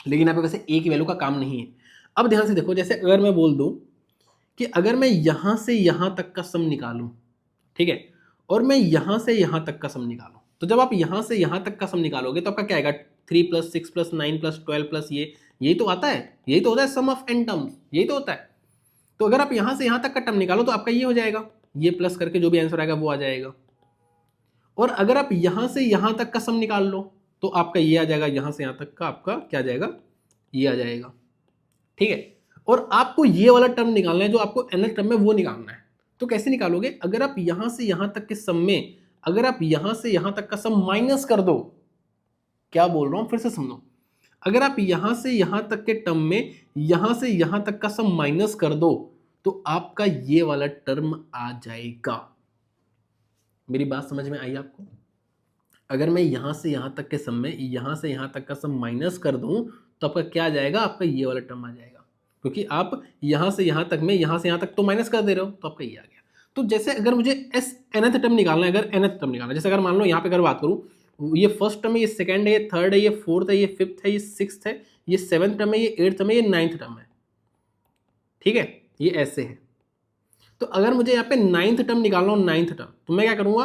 लेकिन यहाँ पे वैसे ए की वैल्यू का काम नहीं है। अब ध्यान से देखो, जैसे अगर मैं बोल दूं कि अगर मैं यहां से यहां तक का सम निकालूं, ठीक है, और मैं यहां से यहां तक का सम निकालूं, तो जब आप यहां से यहां तक का सम निकालोगे तो आपका क्या आएगा, 3 + 6 + 9 + 12 प्लस यही तो आता है, यही तो होता है सम ऑफ n टर्म्स, यही तो होता है। तो अगर आप यहां से यहां तक का टर्म निकालो तो आपका ये हो जाएगा, ये प्लस करके जो भी आंसर आएगा वो आ जाएगा। और अगर आप यहां से यहां तक का सम निकाल लो तो आपका ये आ जाएगा, यहां से यहां तक का आपका क्या आ जाएगा, ये आ जाएगा, ठीक है। और आपको ये वाला टर्म निकालना है जो आपको nth टर्म में वो निकालना है। तो कैसे निकालोगे, अगर आप यहां से यहां तक के सम में, अगर आप यहां से यहां तक का सम माइनस कर दो, क्या बोल रहा हूं फिर से समझो, अगर आप यहां से यहां तक के टर्म में यहां से यहां तक का सम माइनस कर दो तो आपका ये वाला टर्म आ जाएगा। मेरी बात समझ में आई आपको? अगर मैं यहां से यहां तक के सम में यहां से यहां तक का सम माइनस कर दूं तो आपका क्या आ जाएगा, आपका ये वाला टर्म आ जाएगा, क्योंकि आप यहां से यहां तक में यहां से यहां तक तो माइनस कर दे रहे हो, तो आपका ये आ गया। तो जैसे अगर मुझे nth टर्म निकालना है, अगर nth टर्म निकालना है, जैसे अगर मान लो यहाँ पे अगर बात करूँ, ये फर्स्ट टर्म है, ये सेकंड है, ये थर्ड है, ये फोर्थ है, ये फिफ्थ है, ये सिक्स्थ है, ये सेवंथ टर्म है, ये एट्थ टर्म है, ये नाइन्थ टर्म है, ठीक है, ये ऐसे है। तो अगर मुझे यहाँ पे नाइन्थ टर्म निकालना हो, नाइन्थ टर्म, तो मैं क्या करूंगा,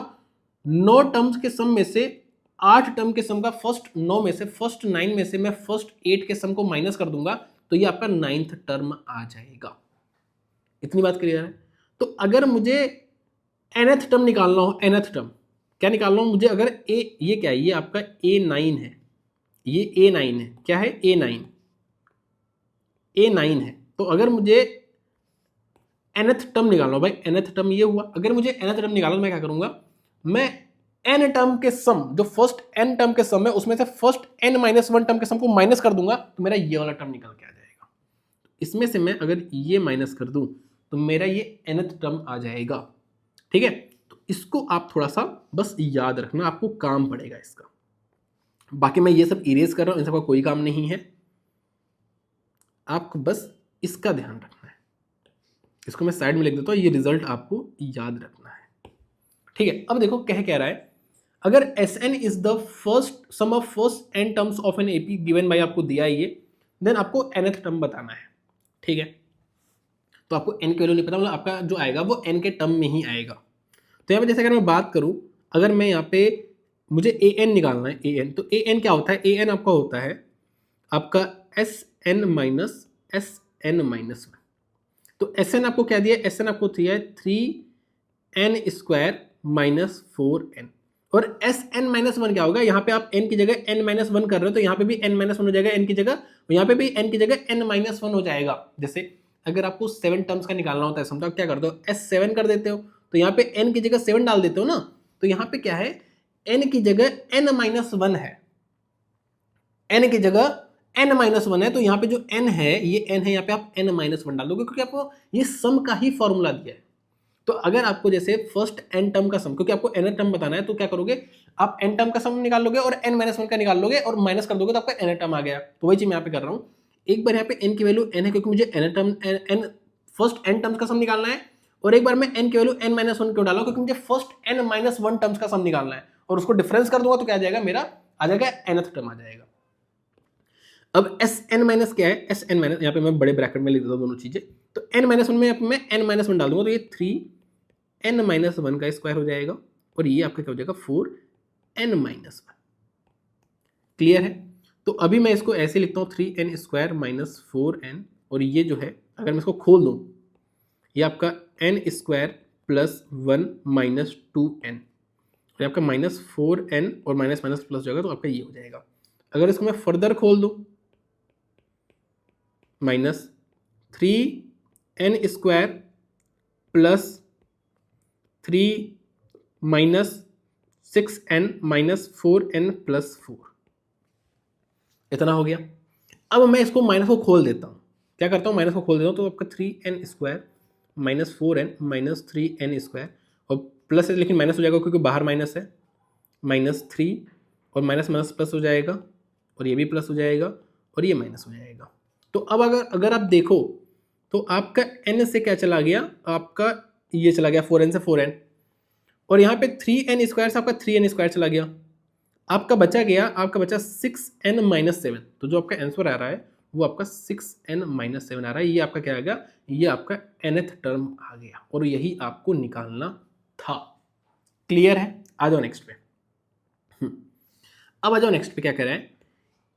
9 टर्म्स के सम में से 8 टर्म के सम का फर्स्ट 9 में से, फर्स्ट 9 में से मैं फर्स्ट 8 के सम को माइनस कर दूंगा, तो ये आपका 9th टर्म आ जाएगा। इतनी बात क्लियर है? तो अगर मुझे nth टर्म निकालना हो, nth टर्म क्या निकालना हो मुझे, अगर ए, ये क्या है, ये आपका A9 है, ये A9 है, क्या है A9 है। तो अगर मुझे nth टर्म निकालना हो, भाई nth टर्म ये हुआ, अगर मुझे nth टर्म निकालना, मैं क्या करूंगा, मैं n टर्म के सम, जो फर्स्ट n टर्म के सम है उसमें से फर्स्ट n - 1 टर्म के सम को माइनस कर दूंगा, तो मेरा ये वाला टर्म निकल के आ जाएगा। इसमें से मैं अगर ये माइनस कर दूं तो मेरा ये nth टर्म आ जाएगा, ठीक है। तो इसको आप थोड़ा सा बस याद रखना, आपको काम पड़ेगा इसका। बाकी मैं ये सब इरेज कर रहा हूं, इन सबका कोई काम नहीं है, आपको बस इसका ध्यान रखना है। इसको मैं साइड में लिख देता हूं, ये रिजल्ट आपको याद रखना है, ठीक है। अब देखो कह रहा है, अगर Sn is the first sum of first n terms of an AP given by, आपको दिया है ये, देन आपको nth टर्म बताना है, ठीक है। तो आपको n की वैल्यू नहीं पता, मतलब आपका जो आएगा वो n के टर्म में ही आएगा। तो यहाँ पे जैसे अगर मैं बात करूं, अगर मैं यहाँ पे मुझे an निकालना है, an, तो an क्या होता है, an आपका होता है आपका एस एन माइनस वन। तो एस एन आपको क्या दिया, एस एन आपको दिया है 3n² माइनस 4n। और एस एन माइनस वन क्या होगा, यहाँ पे आप n की जगह n माइनस वन कर रहे हो तो यहाँ पे भी n माइनस वन हो जाएगा n की जगह, और यहाँ पे भी n की जगह n माइनस वन हो जाएगा। जैसे अगर आपको 7 टर्म्स का निकालना होता है समझो, क्या करते हो, S7 कर देते हो, तो यहाँ पे n की जगह 7 डाल देते हो ना, तो यहाँ पे क्या है, n की जगह n माइनस वन है, n की जगह n माइनस वन है, तो यहाँ पे जो n है ये n है, यहाँ पे आप n माइनस वन डाल दोगे क्योंकि आपको ये सम का ही फॉर्मूला दिया है। तो अगर आपको जैसे फर्स्ट n टर्म का सम, क्योंकि आपको n टर्म बताना है, तो क्या करोगे, आप n टर्म का सम निकाल लोगे और n माइनस वन का निकाल लोगे और माइनस कर दोगे तो आपका n टर्म आ गया। तो वही चीज मैं यहाँ पे कर रहा हूँ। एक बार यहाँ पे n की वैल्यू n है क्योंकि मुझे n term n first n terms का सम निकालना है, और एक बार मैं n की वैल्यू n माइनस वन क्यों डाला क्योंकि मुझे first n minus one terms का सम निकालना है, और उसको डिफरेंस कर दूंगा तो क्या आ जाएगा, मेरा आ जाएगा nth टर्म आ जाएगा। अब एस एन माइनस क्या है, एस एन माइनस, यहाँ पे मैं बड़े ब्रैकेट में लिख देता हूँ दोनों चीजें, तो n माइनस वन में मैं n माइनस वन डाल दूंगा तो ये 3n माइनस वन का स्क्वायर हो जाएगा, और ये आपका क्या हो जाएगा 4n माइनस वन। क्लियर है। तो अभी मैं इसको ऐसे लिखता हूँ 3n² माइनस 4n, और ये जो है अगर मैं इसको खोल दूँ, ये आपका n² प्लस 1 माइनस 2n, और आपका माइनस 4n और माइनस माइनस प्लस जाएगा तो आपका ये हो जाएगा। अगर इसको मैं फर्दर खोल दूँ, minus 3n² plus 3 minus 6n minus 4n plus 4, इतना हो गया। अब मैं इसको माइनस को खोल देता हूँ, क्या करता हूँ, माइनस को खोल देता हूँ, तो आपका 3n² minus 4n minus 3n², और प्लस है लेकिन माइनस हो जाएगा क्योंकि बाहर माइनस है, माइनस 3 और माइनस माइनस प्लस हो जाएगा, और ये भी प्लस हो जाएगा, और ये माइनस हो जाएगा। तो अब अगर आप देखो तो आपका n से क्या चला गया, आपका ये चला गया 4n से 4n, और यहाँ पे 3n² से आपका 3n² चला गया, आपका बचा 6n माइनस 7। तो जो आपका आंसर आ रहा है वो आपका 6n माइनस 7 आ रहा है, ये आपका क्या आ गया, ये आपका nth टर्म आ गया, और यही आपको निकालना था। क्लियर है। आ जाओ नेक्स्ट पे। अब आ जाओ नेक्स्ट पे, क्या कह रहा है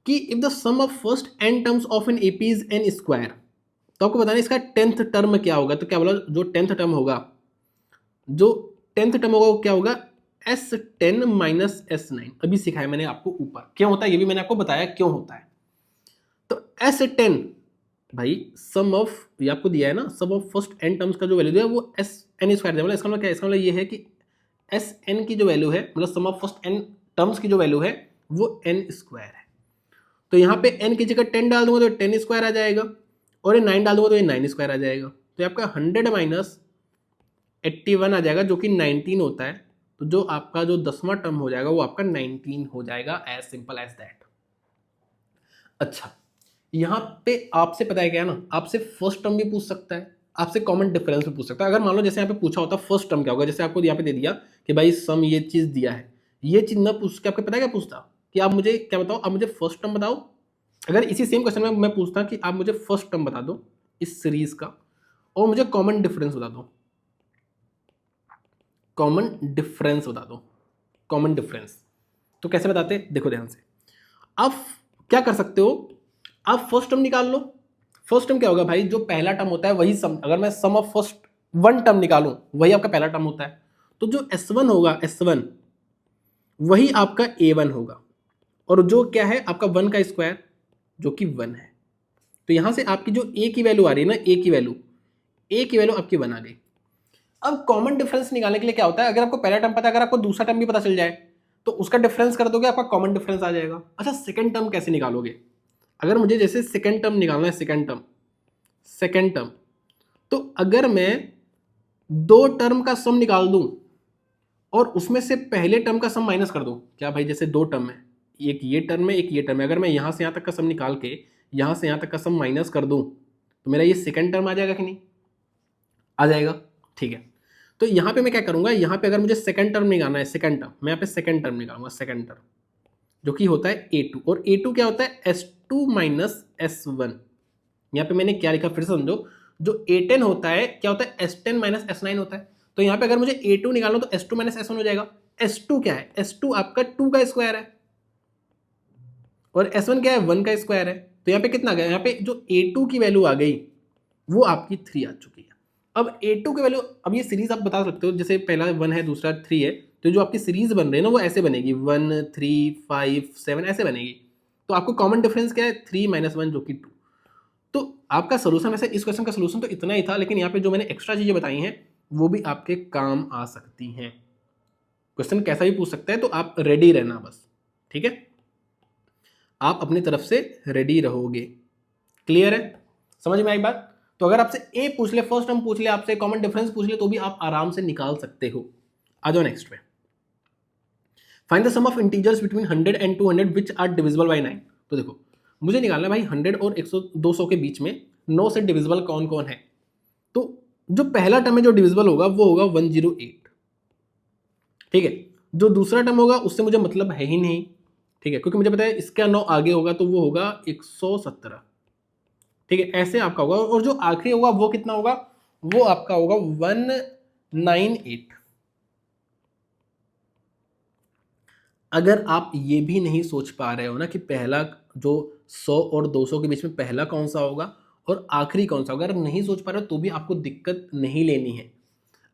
कि if the sum of first n terms of an AP is n², तो आपको बताना इसका 10th टर्म क्या होगा। तो क्या बोला, जो 10th टर्म होगा, वो क्या होगा, S10 माइनस S9। अभी सिखाया मैंने आपको ऊपर क्यों होता है, ये भी मैंने आपको बताया क्यों होता है। तो S10 भाई सम ऑफ, ये आपको दिया है ना, सम ऑफ फर्स्ट n टर्म्स का जो वैल्यू दिया है वो Sn² दिया, मतलब इसका मतलब क्या है, इसका मतलब ये है कि Sn की जो वैल्यू है, मतलब सम ऑफ फर्स्ट n टर्म्स की जो वैल्यू है वो n² है। तो यहाँ पे n की जगह 10 डाल दूंगा तो 10² आ जाएगा, और ये 9 डाल दूंगा तो ये 9² आ जाएगा। तो आपका 100 माइनस 81 आ जाएगा जो कि 19 होता है। तो जो आपका जो 10वां टर्म हो जाएगा वो आपका 19 हो जाएगा, एज सिंपल एज दैट। अच्छा, यहाँ पे आपसे पता है क्या ना, आपसे फर्स्ट टर्म भी पूछ सकता है, आपसे कॉमन डिफरेंस भी पूछ सकता है। अगर मान लो जैसे यहाँ पे पूछा होता फर्स्ट टर्म क्या होगा, जैसे आपको यहाँ पे दे दिया कि भाई सम ये चीज दिया है, ये चीज ना पूछ के आपको पता है क्या पूछता, कि आप मुझे क्या बताओ, आप मुझे फर्स्ट टर्म बताओ। अगर इसी सेम क्वेश्चन में मैं पूछता कि आप मुझे फर्स्ट टर्म बता दो इस सीरीज का, और मुझे कॉमन डिफरेंस बता दो, कॉमन डिफरेंस बता दो, कॉमन डिफरेंस। तो कैसे बताते, देखो ध्यान से। आप क्या कर सकते हो, आप फर्स्ट टर्म निकाल लो। फर्स्ट टर्म क्या होगा भाई, जो पहला टर्म होता है वही सम, अगर मैं सम ऑफ फर्स्ट वन टर्म निकालूं वही आपका पहला टर्म होता है। तो जो S1 होगा, S1 वही आपका A1 होगा, और जो क्या है आपका 1 का स्क्वायर जो कि 1 है। तो यहां से आपकी जो A की वैल्यू आ रही है ना, A की वैल्यू आपकी 1 आ गई। अब कॉमन डिफरेंस निकालने के लिए क्या होता है, अगर आपको पहला टर्म पता है, अगर आपको दूसरा टर्म भी पता चल जाए तो उसका डिफरेंस कर दोगे, आपका कॉमन डिफरेंस आ जाएगा। अच्छा, सेकंड टर्म कैसे निकालोगे, अगर मुझे जैसे सेकंड टर्म निकालना है, सेकंड टर्म, तो अगर मैं दो टर्म का सम निकाल दूं और उसमें से पहले टर्म का सम माइनस कर दूं, क्या भाई जैसे दो टर्म है, एक ये टर्म है एक ये टर्म है, अगर मैं यहां से यहां तक का सम निकाल के यहां से यहां तक का सम माइनस कर दूं तो मेरा ये सेकंड टर्म आ जाएगा कि नहीं, आ जाएगा। ठीक है, तो यहां पे मैं क्या करूंगा, यहां पे अगर मुझे सेकंड टर्म निकालना है, सेकंड टर्म, मैं यहाँ पे सेकंड टर्म निकालूंगा, सेकंड टर्म जो कि होता है A2, और A2 क्या होता है, S2 माइनस S1। यहाँ पे मैंने क्या लिखा फिर से समझो, जो A10 होता है क्या होता है, S10 माइनस S9 होता है। तो यहाँ पे अगर मुझे A2 निकालना तो S2 माइनस S1 हो जाएगा। S2 क्या है, S2 आपका 2 का स्क्वायर है, और S1 क्या है, 1 का स्क्वायर है। तो यहाँ पे कितना आ गया, यहाँ पे जो A2 की वैल्यू आ गई वो आपकी 3 आ चुकी है। अब A2 की वैल्यू, अब ये सीरीज आप बता सकते हो, जैसे पहला 1 है दूसरा 3 है, तो जो आपकी सीरीज बन रही है ना वो ऐसे बनेगी 1 3 5 7 ऐसे बनेगी। तो आपको कॉमन डिफरेंस क्या है, 3 - 1 जो कि 2। तो आपका सोल्यूशन, वैसे इस क्वेश्चन का सोल्यूशन तो इतना ही था, लेकिन यहाँ पे जो मैंने एक्स्ट्रा चीजें बताई हैं वो भी आपके काम आ सकती हैं। क्वेश्चन कैसा भी पूछ सकता है, तो आप रेडी रहना बस, ठीक है, आप अपनी तरफ से रेडी रहोगे। क्लियर है, समझ में आई बात? तो अगर आपसे ए पूछ ले, फर्स्ट टर्म पूछ ले, आपसे कॉमन डिफरेंस पूछ ले, तो भी आप आराम से निकाल सकते हो। आ जाओ नेक्स्ट पे। Find the sum of integers between 100 and 200 which are divisible by 9। तो देखो मुझे निकालना है भाई 100 और 100 200 के बीच में 9 से डिविजिबल कौन कौन है। तो जो पहला टर्म है जो डिविजिबल होगा वो होगा 108, ठीक है। जो दूसरा टर्म होगा उससे मुझे मतलब है ही नहीं, ठीक है, क्योंकि मुझे पता है इसका 9 आगे होगा तो वो होगा 117, ठीक है, ऐसे आपका होगा। और जो आखिरी होगा वो कितना होगा, वो आपका होगा 198। अगर आप ये भी नहीं सोच पा रहे हो ना कि पहला जो 100 और 200 के बीच में पहला कौन सा होगा और आखिरी कौन सा होगा, अगर नहीं सोच पा रहे हो तो भी आपको दिक्कत नहीं लेनी है।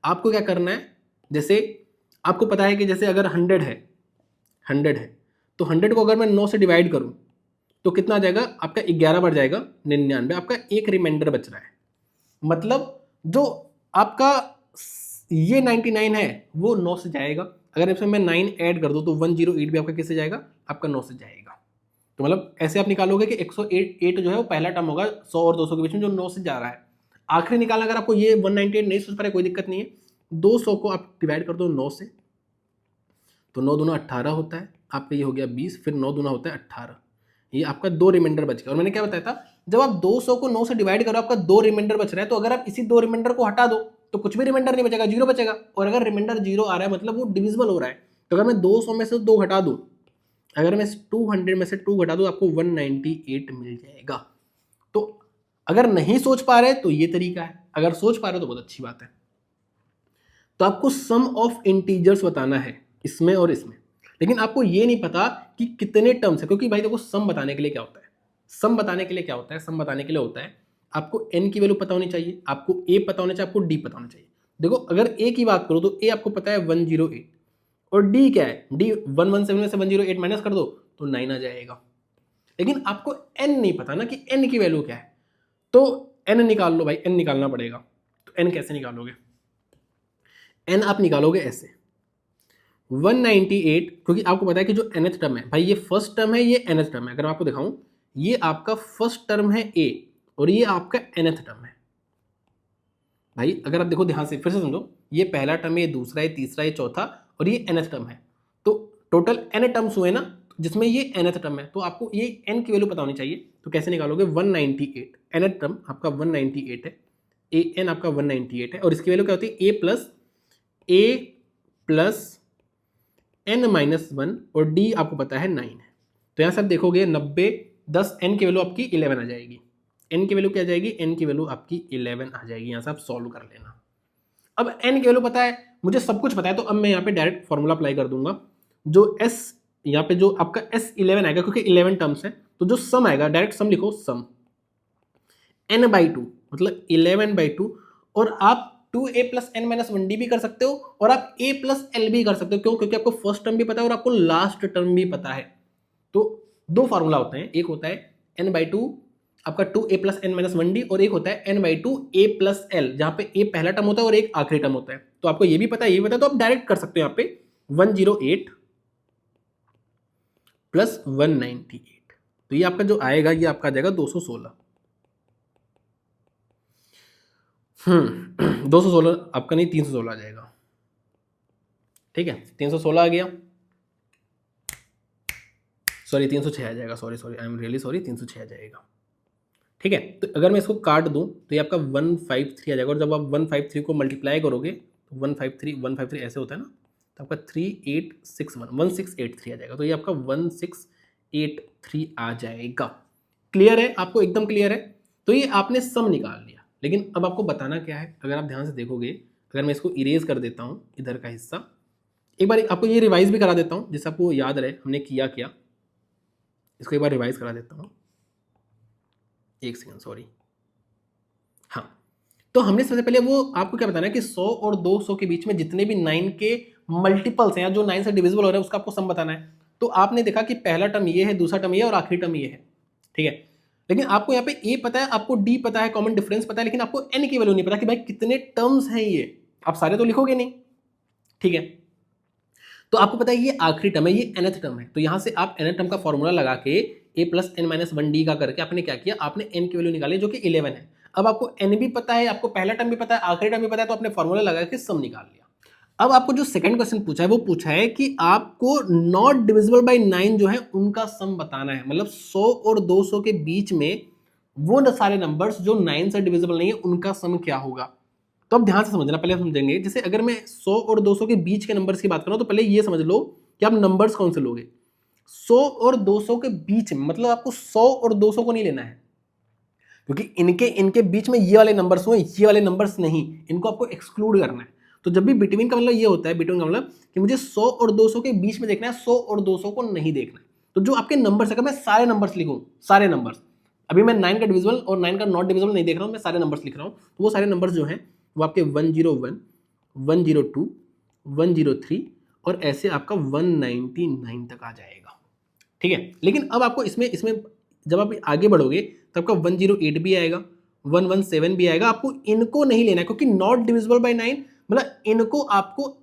आपको क्या करना है, जैसे आपको पता है कि जैसे अगर 100 है तो 100 को अगर मैं 9 से डिवाइड करूं तो कितना आ जाएगा आपका, 11 बढ़ जाएगा 99, आपका एक रिमाइंडर बच रहा है। मतलब जो आपका ये 99 है वो 9 से जाएगा, अगर इसमें मैं 9 ऐड कर दूं तो 108 भी आपका किससे जाएगा, आपका 9 से जाएगा। तो मतलब ऐसे आप निकालोगे कि 108 जो है वो पहला टर्म होगा 100 और 200 के बीच में जो 9 से जा रहा है। आखिरी निकालना, अगर आपको ये 198 नहीं सोच पा रहे कोई दिक्कत नहीं है, 200 को आप डिवाइड कर दो 9 से, तो 9 दूना 18 होता है आपका, ये हो गया 20, फिर 9 दूना होता है 18, ये आपका 2 रिमाइंडर बच गया। और मैंने क्या बताया था, जब आप 200 को 9 से डिवाइड करो आपका 2 रिमाइंडर बच रहा है, तो अगर आप इसी 2 रिमाइंडर को हटा दो तो कुछ भी रिमाइंडर नहीं बचेगा, जीरो बचेगा। और अगर रिमाइंडर जीरो आ रहा है मतलब वो डिविजिबल हो रहा है। तो अगर मैं 200 में से 2 घटा दूं, अगर मैं 200 में से 2 घटा दूं आपको 198 मिल जाएगा। तो अगर नहीं सोच पा रहे तो ये तरीका है, अगर सोच पा रहे तो बहुत अच्छी बात है। तो आपको सम ऑफ इंटीजर्स बताना है इसमें और इसमें, लेकिन आपको ये नहीं पता कि कितने टर्म्स है, क्योंकि भाई देखो सम बताने के लिए क्या होता है, सम बताने के लिए क्या होता है, सम बताने के लिए होता है आपको n की वैल्यू पता होनी चाहिए, आपको a पता होना चाहिए, आपको d पता होना चाहिए। देखो अगर a की बात करो तो a आपको पता है 108, और d क्या है, d 117 में से 108 माइनस कर दो तो 9 आ जाएगा। लेकिन आपको n नहीं पता ना कि n की वैल्यू क्या है, तो n निकाल लो भाई, n निकालना पड़ेगा। तो n कैसे निकालोगे, n आप निकालोगे ऐसे 198, क्योंकि आपको पता है कि जो nth टर्म है भाई, ये फर्स्ट टर्म है, ये nth टर्म है। अगर मैं आपको दिखाऊं, ये आपका फर्स्ट टर्म है a और ये आपका nth टर्म है। भाई अगर आप देखो ध्यान से फिर से समझो, ये पहला टर्म है, ये दूसरा है, तीसरा है, चौथा, और ये nth टर्म है। तो टोटल n टर्म्स हुए ना, जिसमें ये nth टर्म है, तो आपको ये n की वैल्यू पता होनी चाहिए। तो कैसे निकालोगे, 198, nth टर्म आपका 198 है, an आपका 198 है, और इसकी वैल्यू क्या होती है, a प्लस n-1, और d आपको पता है 9 है। तो यहाँ से आप देखोगे 90 10, n की वैल्यू आपकी 11 आ जाएगी। n की वैल्यू क्या आ जाएगी, n की वैल्यू आपकी 11 आ जाएगी। यहाँ से आप सॉल्व कर लेना। अब n की वैल्यू पता है, मुझे सब कुछ पता है, तो अब मैं यहाँ पे डायरेक्ट फॉर्मूला अप्लाई कर दूंगा। जो s यहाँ पे जो आपका S11 आएगा, क्योंकि 11 टर्म्स है, तो जो सम आएगा डायरेक्ट सम लिखो, सम n/2 मतलब 11/2, और आप 2a plus n minus 1d भी कर सकते हो, और आप a प्लस l भी कर सकते हो। क्यों, क्योंकि आपको फर्स्ट टर्म भी पता है और आपको लास्ट टर्म भी पता है। तो दो फार्मूला होते हैं, एक होता है n/2 आपका 2a plus n minus 1d, और एक होता है n/2 a प्लस l, जहां पे a पहला टर्म होता है और एक आखिरी टर्म होता है। तो आपको ये भी पता है, ये भी पता है, तो आप डायरेक्ट कर सकते हो यहाँ पे 108 प्लस 198, तो ये आपका जो आएगा ये आपका आ जाएगा 216। 216 आपका नहीं, 316 आ जाएगा, ठीक है, 316 आ गया, सॉरी 306 आ जाएगा, sorry I am really sorry, 306 आ जाएगा, ठीक है। तो अगर मैं इसको काट दूं तो ये आपका 153 आ जाएगा, और जब आप 153 को मल्टीप्लाई करोगे तो 153 ऐसे होता है ना, तो आपका 1683 आ जाएगा, तो ये आपका 1683 आ जाएगा। क्लियर है, आपको एकदम क्लियर है। तो ये आपने सम निकाल लिया, लेकिन अब आपको बताना क्या है, अगर आप ध्यान से देखोगे, अगर मैं इसको इरेज कर देता हूँ इधर का हिस्सा, एक बार आपको ये रिवाइज भी करा देता हूँ जिससे आपको याद रहे हमने किया क्या। इसको एक बार रिवाइज करा देता हूँ, एक सेकंड, सॉरी। हाँ, तो हमने सबसे पहले वो आपको क्या बताना है कि 100 और 200 के बीच में जितने भी 9 के मल्टीपल्स हैं या जो 9 से डिविजिबल हो रहे हैं उसका आपको सम बताना है। तो आपने देखा कि पहला टर्म ये है, दूसरा टर्म ये है और आखिरी टर्म ये है, ठीक है। लेकिन आपको यहाँ पे ए पता है, आपको डी पता है, कॉमन डिफरेंस पता है, लेकिन आपको एन की वैल्यू नहीं पता कि भाई कितने टर्म्स हैं ये। आप सारे तो लिखोगे नहीं, ठीक है। तो आपको पता है ये आखिरी टर्म है, ये nth टर्म है, तो यहां से आप nth टर्म का फॉर्मूला लगा के a plus n minus one d का करके आपने क्या किया, आपने n की वैल्यू निकाली जो कि 11 है। अब आपको n भी पता है, आपको पहला टर्म भी पता है, आखिरी टर्म भी पता है, तो आपने फॉर्मूला लगा के सम निकाल लिया। अब आपको जो सेकंड क्वेश्चन पूछा है वो पूछा है कि आपको नॉट डिविजिबल बाय 9 जो है उनका सम बताना है, मतलब 100 और 200 के बीच में वो सारे नंबर्स जो 9 से डिविजिबल नहीं है उनका सम क्या होगा। तो अब ध्यान से समझना, पहले समझेंगे। जैसे अगर मैं 100 और 200 के बीच के नंबर्स की बात करूं तो पहले ये समझ लो कि आप नंबर्स कौन से लोगे। 100 और 200 के बीच में मतलब आपको 100 और 200 को नहीं लेना है, क्योंकि इनके इनके बीच में ये वाले नंबर्स हुए, ये वाले नंबर्स नहीं, इनको आपको एक्सक्लूड करना है। तो जब भी बिटवीन का मतलब ये होता है, बिटवीन का मतलब कि मुझे 100 और 200 के बीच में देखना है, 100 और 200 को नहीं देखना है। तो जो आपके नंबर्स, अगर मैं सारे नंबर्स लिखूं, सारे नंबर्स, अभी मैं 9 का डिविजिबल और 9 का नॉट डिविजिबल नहीं देख रहा हूं, मैं सारे नंबर्स लिख रहा हूं, तो वो सारे नंबर्स जो हैं वो आपके 101, 102, 103 और ऐसे आपका 199 तक आ जाएगा, ठीक है। लेकिन अब आपको इसमें इसमें जब आप आगे बढ़ोगे तो आपका 108 भी आएगा, 117 भी आएगा। आपको इनको नहीं लेना है क्योंकि नॉट डिविजिबल बाय 9, मतलब इनको आपको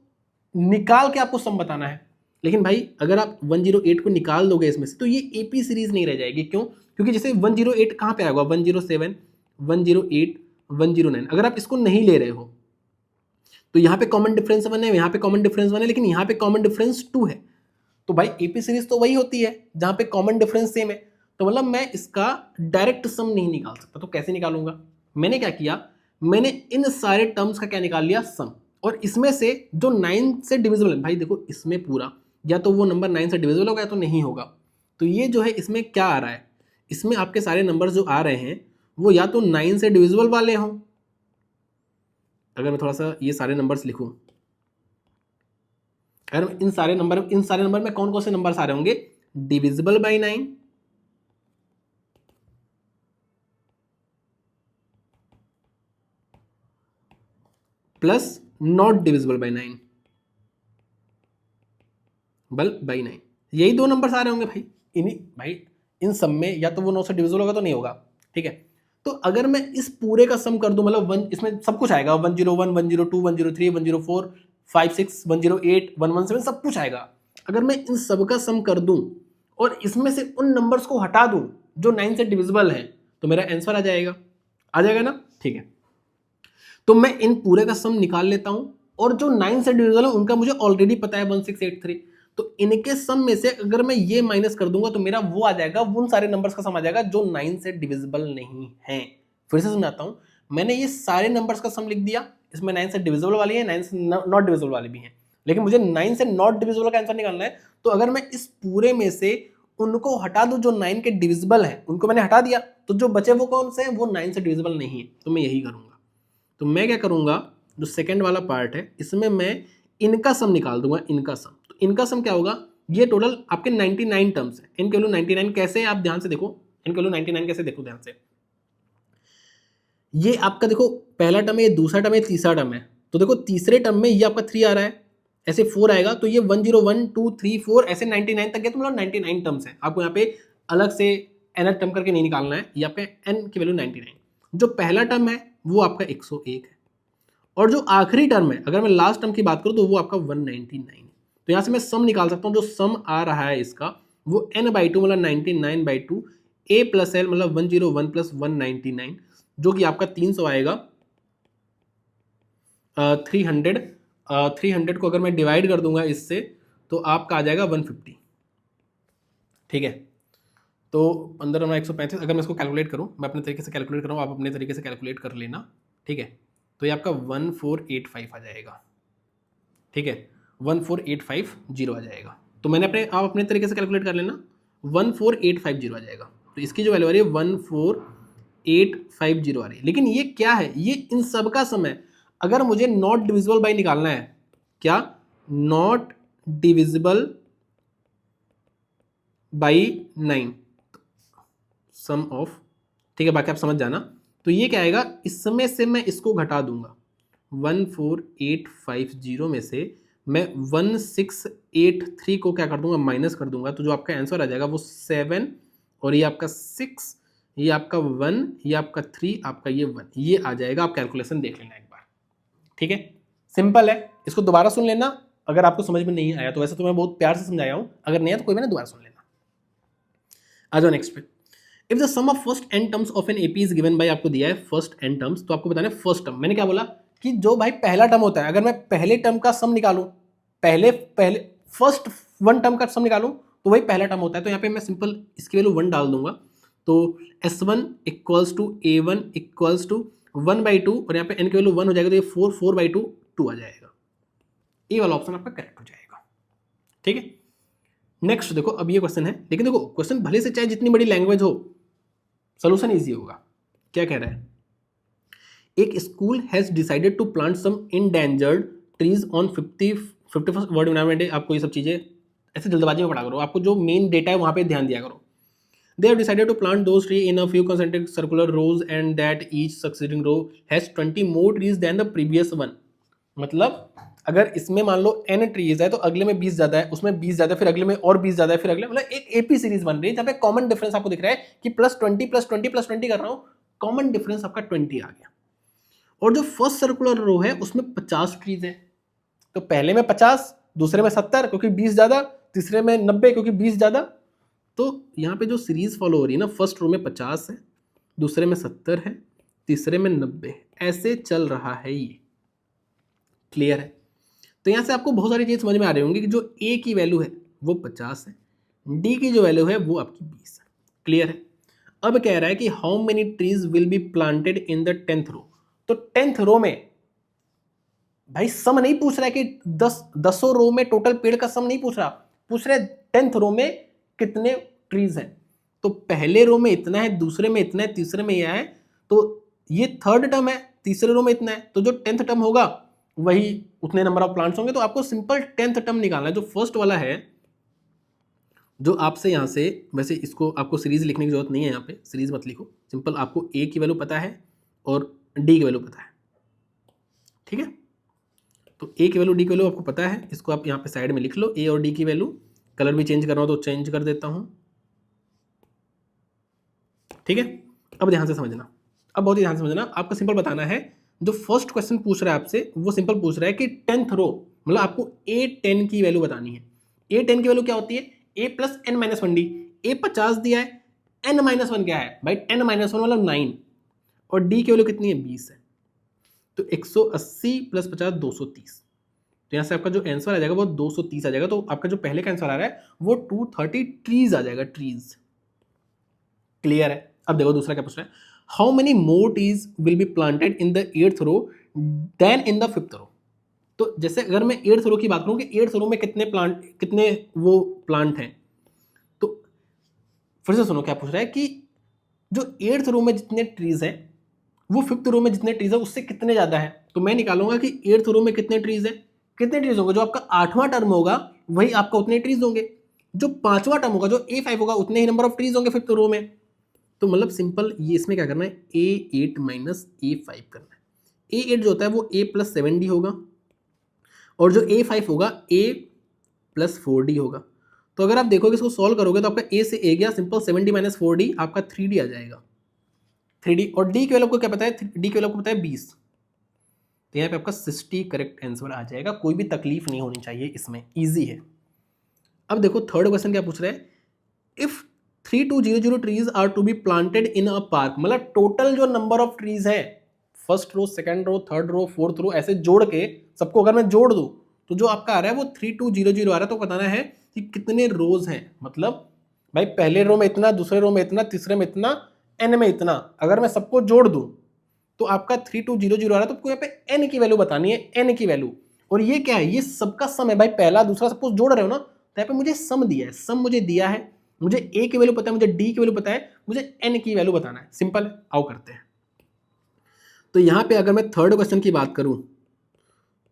निकाल के आपको सम बताना है। लेकिन भाई अगर आप 108 को निकाल दोगे इसमें से तो ये एपी सीरीज नहीं रह जाएगी। क्यों? क्योंकि जैसे 108 कहाँ पे आएगा, 107, 108, 109, अगर आप इसको नहीं ले रहे हो तो यहाँ पे कॉमन डिफरेंस 1 है, यहाँ पे कॉमन डिफरेंस 1 है, लेकिन यहाँ पे कॉमन डिफरेंस 2 है। तो भाई एपी सीरीज तो वही होती है जहाँ पे कॉमन डिफरेंस सेम है। तो मतलब मैं इसका डायरेक्ट सम नहीं निकाल सकता। तो कैसे निकालूंगा? मैंने क्या किया, मैंने इन सारे टर्म्स का क्या निकाल लिया, सम। और इसमें से जो 9 से डिविजिबल है, भाई देखो इसमें पूरा या तो वो नंबर 9 से डिविजिबल होगा या तो नहीं होगा। तो ये जो है इसमें क्या आ रहा है, इसमें आपके सारे नंबर जो आ रहे हैं वो या तो 9 से डिविजिबल वाले हों। अगर मैं थोड़ा सा ये सारे नंबर्स लिखूं, अगर इन सारे नंबर में कौन कौन से नंबर आ रहे होंगे, divisible by 9, plus not divisible by 9, बल बाय 9, यही दो नंबर आ रहे होंगे भाई इन सब में या तो वो 9 से डिविजिबल होगा तो नहीं होगा, ठीक है। तो अगर मैं इस पूरे का सम कर दूं, मतलब इसमें सब कुछ आएगा, 101, 102, 103, 104, 56, 108, 117 सब कुछ आएगा। अगर मैं इन सब का सम कर दूं और इसमें से उन नंबर्स को हटा दूं जो 9 से डिविजिबल है तो मेरा आंसर आ जाएगा ना, ठीक है। तो मैं इन पूरे का सम निकाल लेता हूं और जो 9 से डिविजिबल है उनका मुझे ऑलरेडी पता है 1683। तो इनके सम में से अगर मैं ये माइनस कर दूंगा तो मेरा वो आ जाएगा, उन सारे नंबर्स का सम आ जाएगा जो 9 से डिविजिबल नहीं है। फिर से समझाता हूं, मैंने ये सारे नंबर्स का सम लिख दिया, इसमें 9 से डिविजिबल वाली है, 9 से नॉट डिविजिबल वाली भी है, लेकिन मुझे 9 से नॉट डिविजिबल का आंसर निकालना है। तो अगर मैं इस पूरे में से उनको हटा दूं जो 9 के डिविजिबल है, उनको मैंने हटा दिया, तो जो बचे वो कौन से हैं, वो 9 से डिविजिबल नहीं है। तो मैं यही करूंगा। तो मैं क्या करूंगा, जो सेकंड वाला पार्ट है इसमें मैं इनका सम निकाल दूंगा, इनका सम। तो इनका सम क्या होगा, ये टोटल आपके 99 टर्म्स है। इनके वैल्यू 99 कैसे, आप ध्यान से देखो, इनके वैल्यू 99 कैसे देखो ध्यान से। ये आपका देखो पहला टर्म है, ये दूसरा टर्म है, तीसरा टर्म है। तो देखो तीसरे टर्म में ये आपका 3 आ रहा है, ऐसे 4 आएगा, तो ये 101, 2, 3, 4 ऐसे 99 तक गया, तो मतलब 99 टर्म्स है। आपको यहाँ पे अलग से nth टर्म करके नहीं निकालना है, यहाँ पे n की वैल्यू 99। जो पहला टर्म है वो आपका 101 है, और जो आखिरी टर्म है, अगर मैं लास्ट टर्म की बात करूं तो वो आपका 199 है। तो यहां से मैं सम निकाल सकता हूं, जो सम आ रहा है इसका वो n/2 मतलब 99/2 a प्लस l मतलब 101 प्लस 199, जो कि आपका 300 आएगा। 300 को अगर मैं डिवाइड कर दूंगा इससे तो आपका आ जाएगा 150, ठीक है। तो 15 135, अगर मैं इसको कैलकुलेट करूं, मैं अपने तरीके से कैलकुलेट करूं, आप अपने तरीके से कैलकुलेट कर लेना, ठीक है। तो ये आपका 1485 आ जाएगा, ठीक है, 14850 आ जाएगा। तो मैंने आप अपने तरीके से कैलकुलेट कर लेना, 14850 आ जाएगा। तो इसकी जो वैल्यू आ रही है 14850 आ रही है। लेकिन ये क्या है, ये इन सब का सम है। अगर मुझे नॉट डिविजिबल बाई निकालना है, क्या, not divisible by 9, sum of, ठीक है, बाकी आप समझ जाना। तो ये क्या आएगा, इसमें से मैं इसको घटा दूंगा, 14850 में से मैं 1683 को क्या कर दूंगा, माइनस कर दूंगा। तो जो आपका आंसर आ जाएगा वो 7, और ये आपका 6, ये आपका 1, ये आपका 3, आपका ये 1, ये आ जाएगा। आप कैलकुलेशन देख लेना एक बार, ठीक है, सिंपल है। इसको दोबारा सुन लेना अगर आपको समझ में नहीं आया तो। वैसे तो मैं बहुत प्यार से समझाया हूं, अगर नहीं आया तो कोई बात नहीं, दोबारा सुन लेना। आ जाओ नेक्स्ट पे। If the sum of first n terms of an AP is given by, आपको दिया है फर्स्ट एन टर्म्स, तो आपको बताना है फर्स्ट टर्म। मैंने क्या बोला कि जो भाई पहला टर्म होता है, अगर मैं पहले टर्म का सम निकालूं, पहले फर्स्ट वन टर्म का सम निकालूं तो वही पहला टर्म होता है। तो यहाँ पे मैं सिंपल इसकी वैल्यू 1 डाल दूंगा। तो S1 equals to A1 equals to 1/2, और यहाँ पे n की वैल्यू 1 हो जाएगा तो ये 4/2 2 आ जाएगा। ये वाला ऑप्शन आपका करेक्ट हो जाएगा, ठीक है। नेक्स्ट देखो, अब ये क्वेश्चन है, लेकिन देखो क्वेश्चन भले से चाहे जितनी बड़ी लैंग्वेज हो, सोल्यूशन इजी होगा। क्या कह रहा है, एक school has decided to plant some endangered trees on 51st world environment day. आपको ये सब चीजें ऐसे जल्दबाजी में पढ़ा करो, आपको जो मेन डेटा है वहां पे ध्यान दिया करो। They have decided to plant those trees in a few concentric circular rows and that each succeeding row has 20 more trees than the previous one। मतलब अगर इसमें मान लो n ट्रीज है तो अगले में 20 ज्यादा है, उसमें 20 ज्यादा है, फिर अगले में और 20 ज्यादा है, फिर अगले, मतलब एक एपी सीरीज बन रही है जहाँ पे कॉमन डिफरेंस आपको दिख रहा है कि +20 +20 +20 कर रहा हूँ, कॉमन डिफरेंस आपका 20 आ गया। और जो फर्स्ट सर्कुलर रो है उसमें 50 ट्रीज है, तो पहले में 50, दूसरे में 70 क्योंकि 20 ज्यादा, तीसरे में 90 क्योंकि 20 ज्यादा। तो यहाँ पे जो सीरीज फॉलो हो रही है ना, फर्स्ट रो में 50 है, दूसरे में 70 है, तीसरे में 90, ऐसे चल रहा है ये, क्लियर है। तो यहाँ से आपको बहुत सारी चीज समझ में आ रही होंगी कि जो ए की वैल्यू है वो 50 है, डी की जो वैल्यू है वो आपकी 20 है, क्लियर है। अब कह रहा है कि how many trees will be planted in the 10th रो। तो 10th रो में भाई सम नहीं पूछ रहा है कि 10 रो में टोटल पेड़ का सम नहीं पूछ रहा, पूछ रहे 10th रो में कितने ट्रीज हैं। तो पहले रो में इतना है, दूसरे में इतना है, तीसरे में यह है, तो ये थर्ड टर्म है, तीसरे रो में इतना है, तो जो 10th टर्म होगा वही उतने नंबर ऑफ प्लांट्स होंगे। तो आपको सिंपल 10th टर्म निकालना है। जो फर्स्ट वाला है, जो आपसे यहाँ से, वैसे इसको आपको सीरीज लिखने की जरूरत नहीं है, यहाँ पे सीरीज मत लिखो, सिंपल आपको ए की वैल्यू पता है और डी की वैल्यू पता है, ठीक है। तो ए की वैल्यू, डी की वैल्यू आपको पता है, इसको आप यहाँ पे साइड में लिख लो, ए और डी की वैल्यू। कलर भी चेंज करना हो तो चेंज कर देता हूँ, ठीक है। अब ध्यान से समझना, अब बहुत ही ध्यान से समझना। आपको सिंपल बताना है, जो फर्स्ट क्वेश्चन पूछ रहा है आपसे वो सिंपल पूछ रहा है कि 10th रो, मतलब आपको A10 की वैल्यू बतानी है। A10 की वैल्यू क्या होती है, A + n-1d। A 50 दिया है, n-1 क्या है भाई, n-1 मतलब 9, और d की वैल्यू कितनी है, 20 है। तो 180 + 50 230। तो यहाँ से आपका जो आंसर आ जाएगा वो 230 आ जाएगा। तो आपका जो पहले का आंसर आ रहा है वो 230 ट्रीज आ जाएगा, ट्रीज, क्लियर है। अब देखो दूसरा क्या पूछ रहा है, how many more trees will be planted in the 8th row than in the 5th row. तो जैसे अगर मैं 8th रो की बात करूं कि 8th रो में कितने वो प्लांट हैं, तो फिर से सुनो क्या पूछ रहा है कि जो 8th रो में जितने ट्रीज हैं वो 5th रो में जितने ट्रीज है उससे कितने ज्यादा है। तो मैं निकालूंगा कि 8th रो में कितने ट्रीज है, कितने ट्रीज होंगे, जो आपका 8वां टर्म होगा वही आपका उतने ट्रीज होंगे, जो 5वां टर्म होगा, जो A5 होगा, उतने ही नंबर ऑफ ट्रीज होंगे 5th रो में। तो मतलब सिंपल ये इसमें क्या करना है, A8 - A5 करना है। A8 जो होता है वो A + 7d होगा, और जो A5 होगा A + 4d होगा। तो अगर आप देखोगे इसको सॉल्व करोगे तो आपका A से A गया, सिंपल 7d - 4d आपका 3d आ जाएगा, 3d। और d की वैल्यू को क्या पता है, d की वैल्यू को पता है 20। तो यहाँ पे आपका 60 करेक्ट आंसर आ जाएगा, कोई भी तकलीफ नहीं होनी चाहिए इसमें, ईजी है। अब देखो थर्ड क्वेश्चन क्या पूछ रहे हैं, if 3200 trees are to be planted in a park, मतलब टोटल जो नंबर ऑफ ट्रीज है, first row, second row, third row, fourth row, ऐसे जोड़ के सबको अगर मैं जोड़ दूं तो जो आपका आ रहा है वो 3200 आ रहा है। तो बताना है कि कितने रोज हैं, मतलब भाई पहले रो में इतना, दूसरे रो में इतना, तीसरे में इतना, एन में इतना, अगर मैं सबको जोड़ दूं तो आपका 3200 आ रहा है। तो आपको यहाँ पे एन की वैल्यू बतानी है, एन की वैल्यू। और ये क्या है, ये सबका सम है भाई, पहला दूसरा सपोज जोड़ रहे हो ना, तो यहाँ पे मुझे सम दिया है, सम मुझे दिया है, मुझे ए की वैल्यू पता है, मुझे डी की वैल्यू पता है, मुझे एन की वैल्यू बताना है। सिंपल है, आओ करते हैं। तो यहां पे अगर मैं थर्ड क्वेश्चन की बात करूं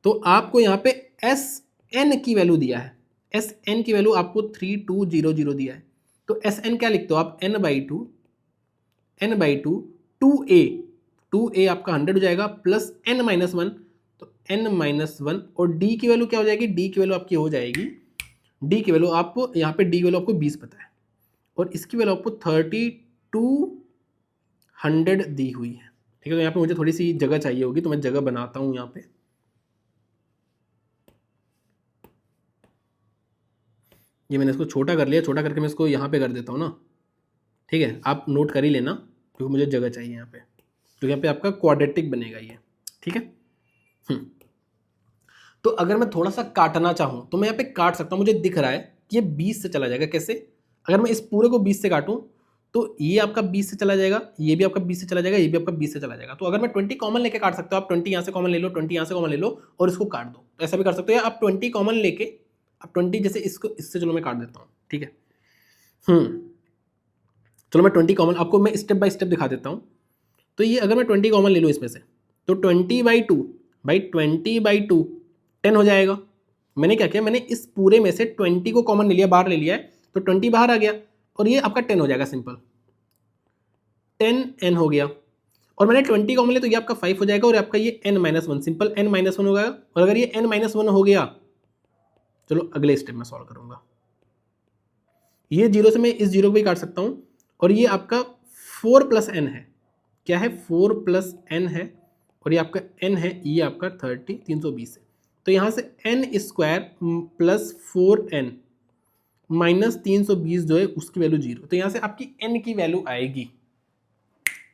तो आपको यहां पे एस एन की वैल्यू दिया है, एस एन की वैल्यू आपको 3200 दिया है। तो एस एन क्या लिखते हो आप, n/2 n/2 2a आपका 100 हो जाएगा प्लस n-1, तो n-1 और d की वैल्यू क्या हो जाएगी, d की वैल्यू आपकी हो जाएगी, d की वैल्यू आपको यहाँ पे d की वैल्यू आपको 20 पता है और इसकी वैल्यू आपको 3200 दी हुई है। ठीक है, तो यहाँ पे मुझे थोड़ी सी जगह चाहिए होगी, तो मैं जगह बनाता हूँ यहाँ पे। ये मैंने इसको छोटा कर लिया, छोटा करके मैं इसको यहाँ पे कर देता हूँ ना। ठीक है, आप नोट कर ही लेना क्योंकि मुझे जगह चाहिए यहाँ पे, तो यहाँ पे आपका क्वाड्रेटिक बनेगा ये। ठीक है, तो अगर मैं थोड़ा सा काटना चाहूँ तो मैं यहाँ पे काट सकता हूँ, मुझे दिख रहा है कि ये 20 से चला जाएगा। कैसे? अगर मैं इस पूरे को 20 से काटूँ तो ये आपका 20 से चला जाएगा, ये भी आपका 20 से चला जाएगा, ये भी आपका 20 से चला जाएगा। तो अगर मैं 20 कॉमन लेके काट सकता हूँ, आप 20 यहाँ से कॉमन ले लो, 20 यहाँ से कॉमन ले लो और इसको काट दो, तो ऐसा भी कर सकते हो। या आप 20 कॉमन लेके आप 20 जैसे इसको इससे, चलो मैं काट देता हूँ। ठीक है, चलो मैं 20 कॉमन आपको मैं स्टेप बाय स्टेप दिखा देता हूँ। तो ये अगर मैं 20 कॉमन ले लूँ इसमें से, तो 20/2 भाई 20/2 10 हो जाएगा। मैंने क्या किया, मैंने इस पूरे में से 20 को कॉमन ले लिया, बाहर ले लिया है, तो 20 बाहर आ गया और ये आपका 10 हो जाएगा, सिंपल 10n हो गया। और मैंने 20 कॉमन लिया तो ये आपका 5 हो जाएगा और आपका ये n-1 सिंपल n-1 होगा। और अगर ये n-1 हो गया, चलो अगले स्टेप में सॉल्व करूंगा। ये जीरो से मैं इस जीरो को भी काट सकता हूँ और ये आपका 4 + n है। क्या है? 4 + n है और ये आपका n है, ये आपका 320 है। तो यहाँ से n² + 4n - 320 जो है उसकी वैल्यू 0। तो यहाँ से आपकी n की वैल्यू आएगी।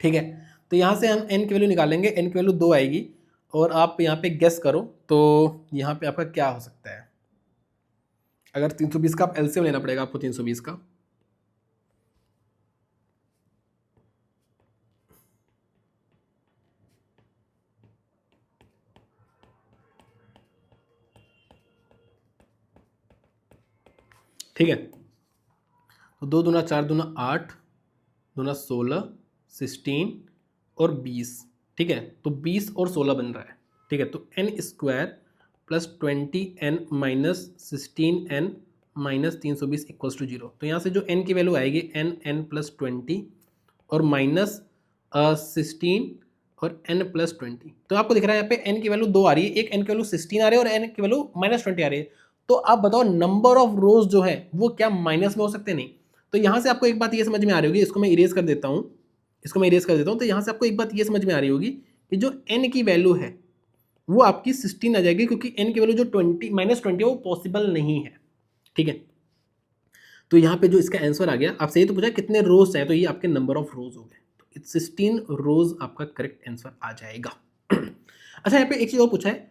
ठीक है, तो यहाँ से हम n की वैल्यू निकालेंगे, n की वैल्यू 2 आएगी और आप यहाँ पे गेस करो तो यहाँ पे आपका क्या हो सकता है। अगर 320 का आप एलसीएम लेना पड़ेगा आपको, 320 का। ठीक है, तो 2 दूना 4 दूना 8 दूना 16 16 और 20। ठीक है, तो 20 और 16 बन रहा है। ठीक है, तो n² + 20n - 16n - 320 = 0। तो यहाँ से जो n की वैल्यू आएगी n + 20 और -16 और n + 20। तो आपको दिख रहा है यहाँ पे n की वैल्यू 2 आ रही है, एक n की वैल्यू 16 आ रही है और n की वैल्यू -20 आ रही है। तो आप बताओ नंबर ऑफ रोज जो है वो क्या माइनस में हो सकते? नहीं। तो यहाँ से आपको एक बात ये समझ में आ रही होगी, इसको मैं इरेज कर देता हूँ, इसको मैं इरेज कर देता हूँ। तो यहाँ से आपको एक बात ये समझ में आ रही होगी कि जो n की वैल्यू है वो आपकी 16 आ जाएगी, क्योंकि n की वैल्यू जो -20 है वो पॉसिबल नहीं है। ठीक है, तो यहाँ पे जो इसका आंसर आ गया, आपसे ये तो पूछा कितने रोज चाहिए, तो ये आपके नंबर ऑफ रोज हो गए, तो 16 रोज आपका करेक्ट आंसर आ जाएगा। अच्छा, यहाँ पे एक चीज और पूछा है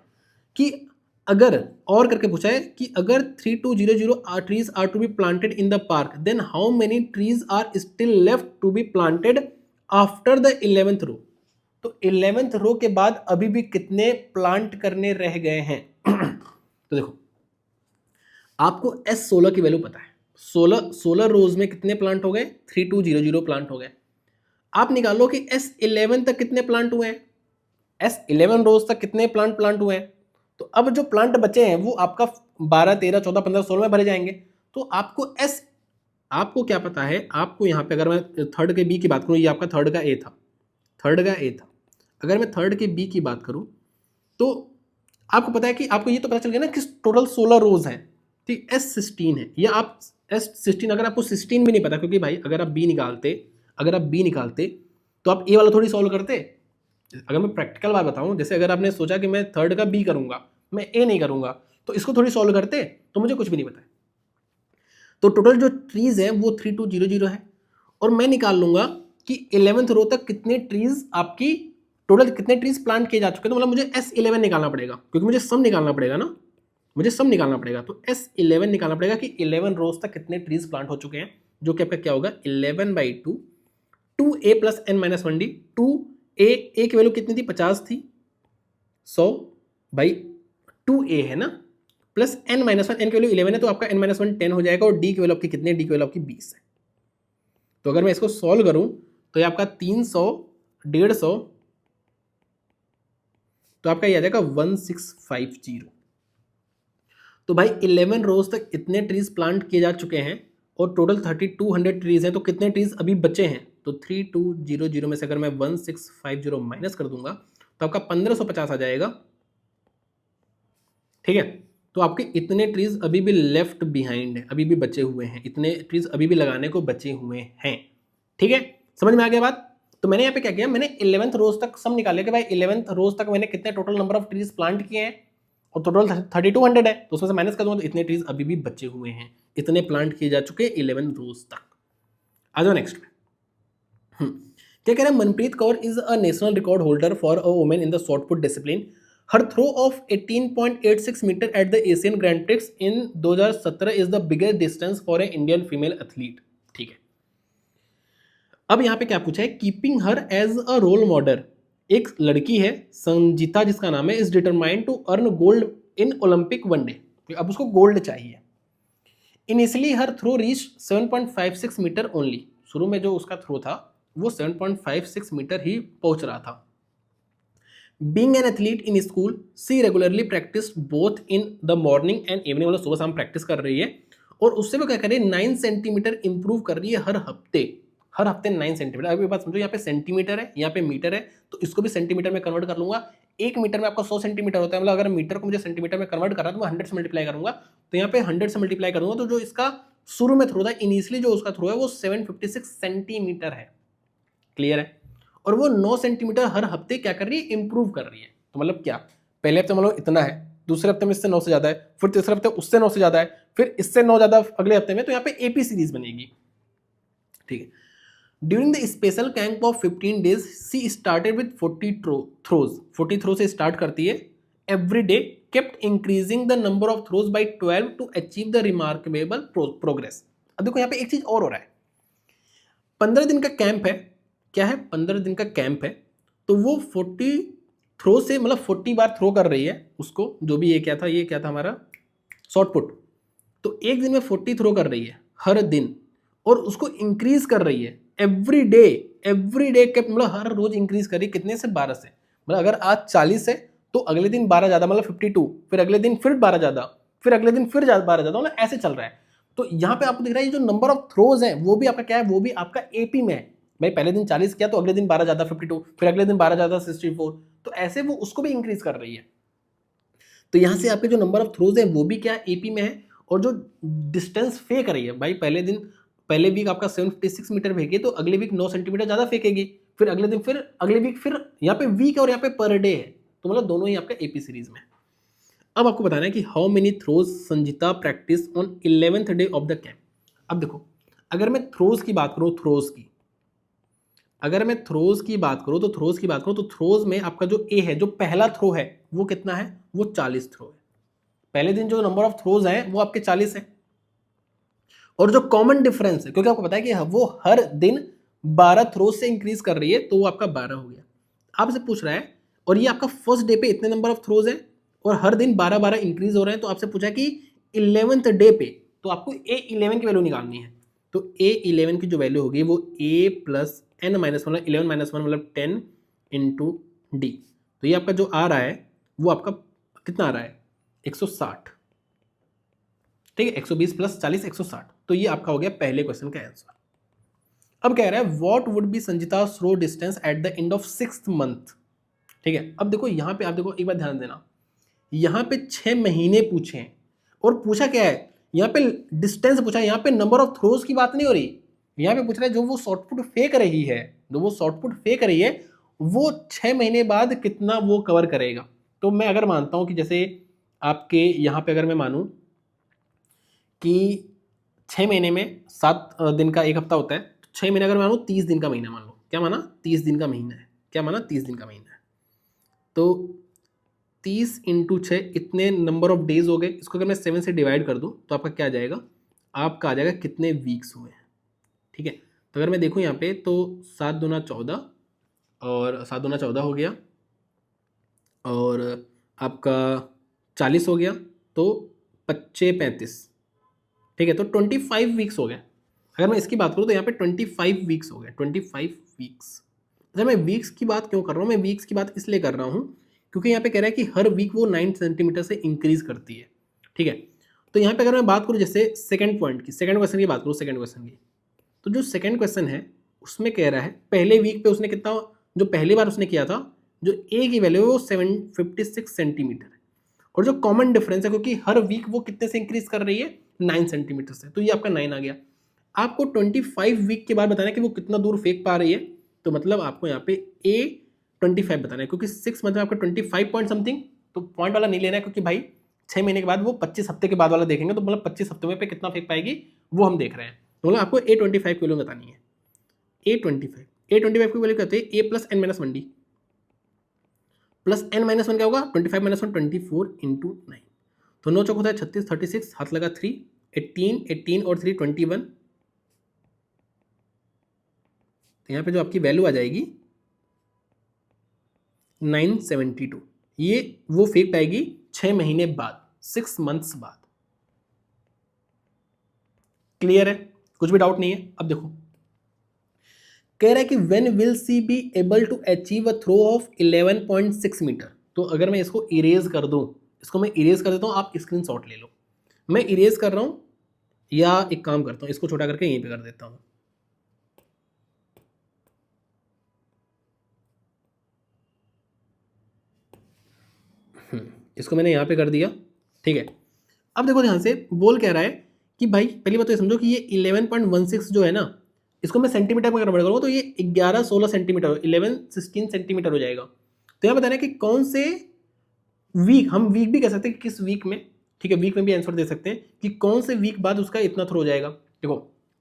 कि अगर और करके पूछा है कि अगर 3200 trees are to be planted in the park, then how many trees are still left to be planted after the 11th row? तो 11th रो के बाद अभी भी कितने प्लांट करने रह गए हैं? तो देखो, आपको S16 की वैल्यू पता है, 16 रोज में कितने प्लांट हो गए? 3200 प्लांट हो गए। आप निकालो कि S11 तक कितने प्लांट हुए हैं, S11 रोज तक कितने प्लांट हुए हैं। तो अब जो प्लांट बचे हैं वो आपका 12 13 14 15 16 में भरे जाएंगे। तो आपको क्या पता है, आपको यहाँ पे अगर मैं थर्ड के बी की बात करूँ, ये आपका थर्ड का ए था, अगर मैं थर्ड के बी की बात करूँ तो आपको पता है कि आपको ये तो पता चल गया ना कि टोटल 16 रोज हैं। ठीक, S16 है, या आप S16, अगर आपको 16 भी नहीं पता, क्योंकि भाई अगर आप बी निकालते तो आप ए वाला थोड़ी सॉल्व करते। अगर मैं प्रैक्टिकल बात बताऊं, जैसे अगर आपने सोचा कि मैं थर्ड का बी करूंगा, मैं ए नहीं करूंगा, तो इसको थोड़ी सॉल्व करते, तो मुझे कुछ भी नहीं पता है। तो टोटल जो ट्रीज है वो 3200 है और मैं निकाल लूंगा कि 11th रो तक कितने ट्रीज आपकी टोटल कितने ट्रीज प्लांट किए जा चुके हैं। तो मतलब मुझे S11 निकालना पड़ेगा, क्योंकि मुझे सम निकालना पड़ेगा ना, तो S11 निकालना पड़ेगा कि 11 रोज तक कितने ट्रीज प्लांट हो चुके हैं, जो कि आपका क्या होगा 11/2 2a + n-1d 2a की वैल्यू कितनी थी? 50 थी, 100 भाई 2a है ना, प्लस n-1, n की वैल्यू 11 है तो आपका n-1 10 हो जाएगा और d की वैल्यू आपकी कितनी है? d की वैल्यू आपकी 20 है। तो अगर मैं इसको सॉल्व करूं तो ये आपका 300 150, तो आपका ये आ जाएगा 1650। तो भाई 11 रोज तक इतने ट्रीज प्लांट किए जा चुके हैं और टोटल 3200 ट्रीज हैं, तो कितने ट्रीज अभी बचे हैं? तो 3200 में से अगर मैं 1650 माइनस कर दूंगा तो आपका 1550 आ जाएगा। ठीक है, तो आपके इतने ट्रीज अभी भी लेफ्ट बिहाइंड है, अभी भी बचे हुए हैं, इतने ट्रीज अभी भी लगाने को बचे हुए हैं। ठीक है, समझ में आ गया बात। तो मैंने यहाँ पे क्या किया, मैंने 11th रोज तक सम निकाले कि भाई 11th रोज तक मैंने कितने total number of trees plant किए हैं, और टोटल 3200 है, तो उसमें से माइनस कर दूंगा तो इतने ट्रीज अभी भी बचे हुए हैं, इतने प्लांट किए जा चुके हैं 11th रोज तक। आ जाओ नेक्स्ट में। क्या कह रहा है, Manpreet Kaur is a national record holder for a women in the shot put discipline. Her throw of 18.86 metre at the Asian Grand Prix in 2017 is the biggest distance for a Indian female athlete. ठीक है, अब यहां पे क्या पूछा है, keeping her as a role model. एक लड़की है संजीता जिसका नाम है, is determined to earn gold in Olympic one day. अब उसको गोल्ड चाहिए। इनिशियली हर थ्रो रीच 7.56 मीटर ओनली। शुरू में जो उसका थ्रो था वो 7.56 मीटर ही पहुंच रहा था। Being an athlete in school she regularly practice both in the morning and evening, मतलब सुबह शाम प्रैक्टिस कर रही है, और उससे वो क्या कर रही है 9 सेंटीमीटर इंप्रूव कर रही है हर हफ्ते। हर हफ्ते 9 सेंटीमीटर। अभी बात समझो, यहाँ पे सेंटीमीटर है, यहाँ पे मीटर है, तो इसको भी सेंटीमीटर में कन्वर्ट कर लूंगा। एक मीटर में आपका 100 सेंटीमीटर होता है, मतलब अगर मीटर को मुझे सेंटीमीटर में कन्वर्ट कर रहा है तो मैं 100 से मल्टीप्लाई करूंगा, तो यहाँ पे 100 से मल्टीप्लाई करूंगा, तो जो इसका शुरू में थ्रो था, इनिशियली जो उसका थ्रो है वो 756 सेंटीमीटर है। क्लियर है, और वो 9 सेंटीमीटर हर हफ्ते क्या कर रही है, इंप्रूव कर रही है। तो मतलब क्या, पहले हफ्ते मतलब इतना है, दूसरे हफ्ते में इससे 9 से ज्यादा है, फिर तीसरे हफ्ते उससे 9 से ज्यादा है, फिर इससे 9 ज्यादा अगले हफ्ते में, तो यहाँ पे एपी सीरीज बनेगी। ठीक है, during the special camp of 15 days she started with 40 throws. 40 throw से स्टार्ट करती है every day, kept increasing the number of throws by 12 to achieve the remarkable progress. अब देखो यहाँ पे एक चीज और हो रहा है, 15 दिन का कैंप है। क्या है, 15 दिन का कैंप है, तो वो 40 थ्रो से मतलब 40 बार थ्रो कर रही है उसको, जो भी ये क्या था हमारा शॉर्ट पुट, तो एक दिन में 40 थ्रो कर रही है हर दिन, और उसको इंक्रीज कर रही है एवरी डे के, मतलब हर रोज इंक्रीज कर रही है, कितने से 12 से, मतलब अगर आज 40 है तो अगले दिन 12 ज्यादा, मतलब 52, फिर अगले दिन फिर 12 ज्यादा, फिर अगले दिन फिर 12 ज्यादा, मतलब ऐसे चल रहा है। तो यहाँ पे आपको दिख रहा है ये जो नंबर ऑफ थ्रोज है वो भी आपका क्या है, वो भी आपका एपी में है। भाई पहले दिन 40 किया तो अगले दिन 12 ज्यादा 52, फिर अगले दिन 12 ज्यादा 64, तो ऐसे वो उसको भी इंक्रीज कर रही है। तो यहाँ से आपके जो नंबर ऑफ थ्रोज है वो भी क्या एपी में है, और जो डिस्टेंस फेंक रही है, भाई पहले वीक आपका 756 मीटर फेंके तो अगले वीक 9 सेंटीमीटर ज्यादा फेंकेगी, फिर अगले दिन फिर अगले वीक फिर यहाँ पे वीक और यहाँ पे पर डे है, तो मतलब दोनों ही आपका एपी सीरीज में। अब आपको बताना है कि how many throws Sanjita practice on 11th day of the camp. अब देखो, अगर मैं थ्रोज की बात करूँ, तो थ्रोज में आपका जो ए है, जो पहला थ्रो है वो कितना है, वो 40 थ्रो है। पहले दिन जो नंबर ऑफ थ्रोज है वो आपके 40 है, और जो कॉमन डिफरेंस है, क्योंकि आपको पता है कि वो हर दिन 12 थ्रोज से इंक्रीज कर रही है, तो वो आपका 12 हो गया। आपसे पूछ रहा है, और ये आपका फर्स्ट डे पे इतने नंबर ऑफ थ्रोज है और हर दिन 12 इंक्रीज हो रहे हैं, तो आपसे पूछा कि 11th डे पे, तो आपको A11 की वैल्यू निकालनी है। तो A11 की जो वैल्यू होगी वो A plus N minus 1, 11 minus 1 मतलब 10 इंटू डी। तो ये आपका जो आ रहा है वो आपका कितना आ रहा है, 160। ठीक है, 120 प्लस 40 160, तो ये आपका हो गया पहले क्वेश्चन का आंसर। अब कह रहा है what would be Sanjita throw distance at the end of 6th month. ठीक है, अब देखो यहाँ पे आप देखो, एक बार ध्यान देना, यहाँ पे 6 महीने पूछे हैं, और पूछा क्या है, यहाँ पे डिस्टेंस पूछा है, यहाँ पे नंबर ऑफ थ्रोज की बात नहीं हो रही, यहाँ पे पूछ रहा है जो वो शॉर्टपुट फेंक रही है, वो 6 महीने बाद कितना वो कवर करेगा। तो मैं अगर मानता हूं कि जैसे आपके यहाँ पे अगर मैं मानूं कि 6 महीने में 7 दिन का एक हफ्ता होता है, तो 6 महीने अगर मानो 30 दिन का महीना मान लो, क्या माना 30 दिन का महीना है, क्या माना 30 दिन का महीना है, तो 30 इंटू 6 इतने नंबर ऑफ डेज हो गए। इसको अगर मैं 7 से डिवाइड कर दूं तो आपका क्या आ जाएगा, आपका आ जाएगा कितने वीक्स हुए हैं। ठीक है, तो अगर मैं देखूं यहाँ पे तो 7 दूना 14, और 7 दूना 14 हो गया, और आपका 40 हो गया, तो 25 35, ठीक है, तो 25 वीक्स हो गए। अगर मैं इसकी बात करूँ तो यहाँ पे 25 वीक्स हो गए, 25 वीक्स। अच्छा, मैं वीक्स की बात क्यों कर रहा हूँ, मैं वीक्स की बात इसलिए कर रहा हूँ क्योंकि यहाँ पे कह रहा है कि हर वीक वो 9 सेंटीमीटर से इंक्रीज करती है। ठीक है, तो यहाँ पे अगर मैं बात करूँ जैसे सेकंड क्वेश्चन की बात करूँ, तो जो सेकंड क्वेश्चन है उसमें कह रहा है पहले वीक पे उसने कितना, जो पहली बार उसने किया था, जो ए की वैल्यू है वो 756 सेंटीमीटर है, और जो कॉमन डिफरेंस है क्योंकि हर वीक वो कितने से इंक्रीज कर रही है 9 सेंटीमीटर से, तो ये आपका 9 आ गया। आपको 25 वीक के बाद बताना है कि वो कितना दूर फेंक पा रही है, तो मतलब आपको यहाँ पे ए 25 बताना है, क्योंकि 6 मंथ में आपका 25 पॉइंट समथिंग, तो पॉइंट वाला नहीं लेना है क्योंकि भाई 6 महीने के बाद वो 25 हफ्ते के बाद वाला देखेंगे, तो मतलब 25 हफ्ते में पे कितना फेंक पाएगी वो हम देख रहे हैं, तो मतलब आपको A25 की वैल्यू बतानी है। A25 की वैल्यू कहते हैं A plus n minus 1D plus n minus 1 क्या होगा 25 माइनस 1 24 इंटू 9, तो 9 चौक होता है 36, 36 हाथ लगा 3 18 और 3 21, तो यहाँ पे जो आपकी वैल्यू आ जाएगी 972, ये वो फेंक पाएगी 6 महीने बाद, 6 मंथ्स बाद। क्लियर है, कुछ भी डाउट नहीं है। अब देखो कह रहा है कि when will she be able to achieve a throw of 11.6 metre, तो अगर मैं इसको इरेज कर दूं, इसको मैं इरेज कर देता हूं, आप स्क्रीनशॉट ले लो, मैं इरेज कर रहा हूं, या एक काम करता हूं इसको छोटा करके यहीं पे कर देता हूं, इसको मैंने यहां पे कर दिया, ठीक है। अब देखो ध्यान से, बोल कह रहा है कि भाई पहली बात तो ये समझो कि ये 11.16 जो है ना, इसको मैं सेंटीमीटर में कन्वर्ट करूँगा तो ये 11-16 सेंटीमीटर, 11-16 सेंटीमीटर हो जाएगा। तो यहाँ बताना है कि कौन से वीक, हम वीक भी कह सकते हैं कि किस वीक में, ठीक है, वीक में भी आंसर दे सकते हैं कि कौन से वीक बाद उसका इतना थ्रो हो जाएगा। देखो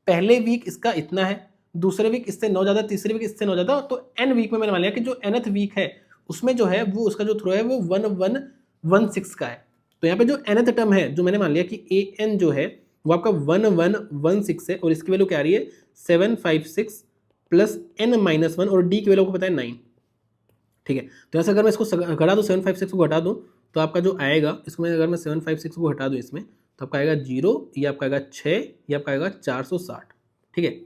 पहले वीक इसका इतना है, दूसरे वीक इससे 9 ज़्यादा, तीसरे वीक इससे 9 ज़्यादा, तो एन वीक में मैंने मान लिया कि जो एनथ वीक है उसमें जो है वो उसका जो थ्रो है वो 1116 का है। तो यहाँ पे जो nth टर्म है, जो मैंने मान लिया कि ए एन जो है वो आपका 1116 है, और इसकी वैल्यू क्या आ रही है 756 प्लस n माइनस 1, और डी की वैल्यू को पता है 9, ठीक है। तो ऐसा अगर मैं इसको घटा दूँ 756 को घटा दूँ, तो आपका जो आएगा, इसको मैं अगर मैं 756 को हटा दूँ इसमें, तो आपका आएगा 0, ये आपका आएगा 6, ये आपका आएगा 460, ठीक है।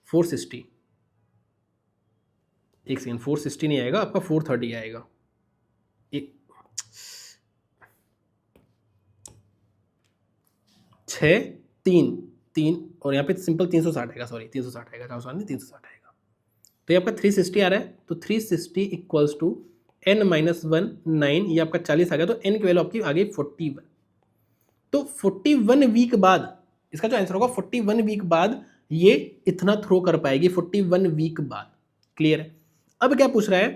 460, एक सेकेंड, 460 नहीं आएगा आपका, 430 आएगा, एक 6 3 3, और यहाँ पे सिंपल 360 आएगा, सॉरी 360 आएगा, 460 नहीं 360 आएगा, तो ये आपका 360 आ रहा है, तो 360 इक्वल्स टू n माइनस 1 9, ये आपका 40 आ गया, तो n की वैल्यू आपकी आ गई 41, तो 41 वीक बाद इसका जो आंसर होगा 41 वीक बाद ये इतना थ्रो कर पाएगी, 41 वीक बाद। क्लियर है। अब क्या पूछ रहा है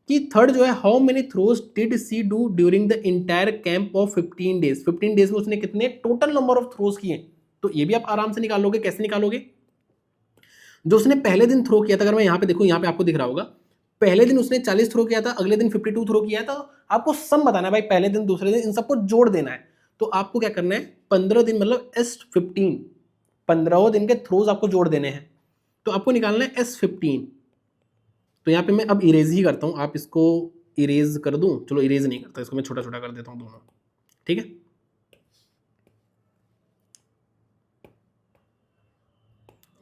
कि थर्ड जो है, how many throws did she do during the entire camp of 15 days, 15 days में उसने कितने टोटल नंबर ऑफ थ्रोज किए, तो ये भी आप आराम से निकालोगे। कैसे निकालोगे, जो उसने पहले दिन थ्रो किया था, अगर मैं यहाँ पे देखूँ, यहाँ पे आपको दिख रहा होगा, पहले दिन उसने 40 थ्रो किया था, अगले दिन 52 थ्रो किया था, आपको सम बताना है भाई, पहले दिन दूसरे दिन इन सबको जोड़ देना है। तो आपको क्या करना है, 15 दिन मतलब S15, 15 दिन के थ्रोज आपको जोड़ देने हैं, तो आपको निकालना है S15। तो यहाँ पे मैं अब इरेज ही करता हूँ, आप इसको इरेज कर दूं, चलो इरेज नहीं करता, इसको मैं छोटा छोटा कर देता हूँ दोनों, ठीक है।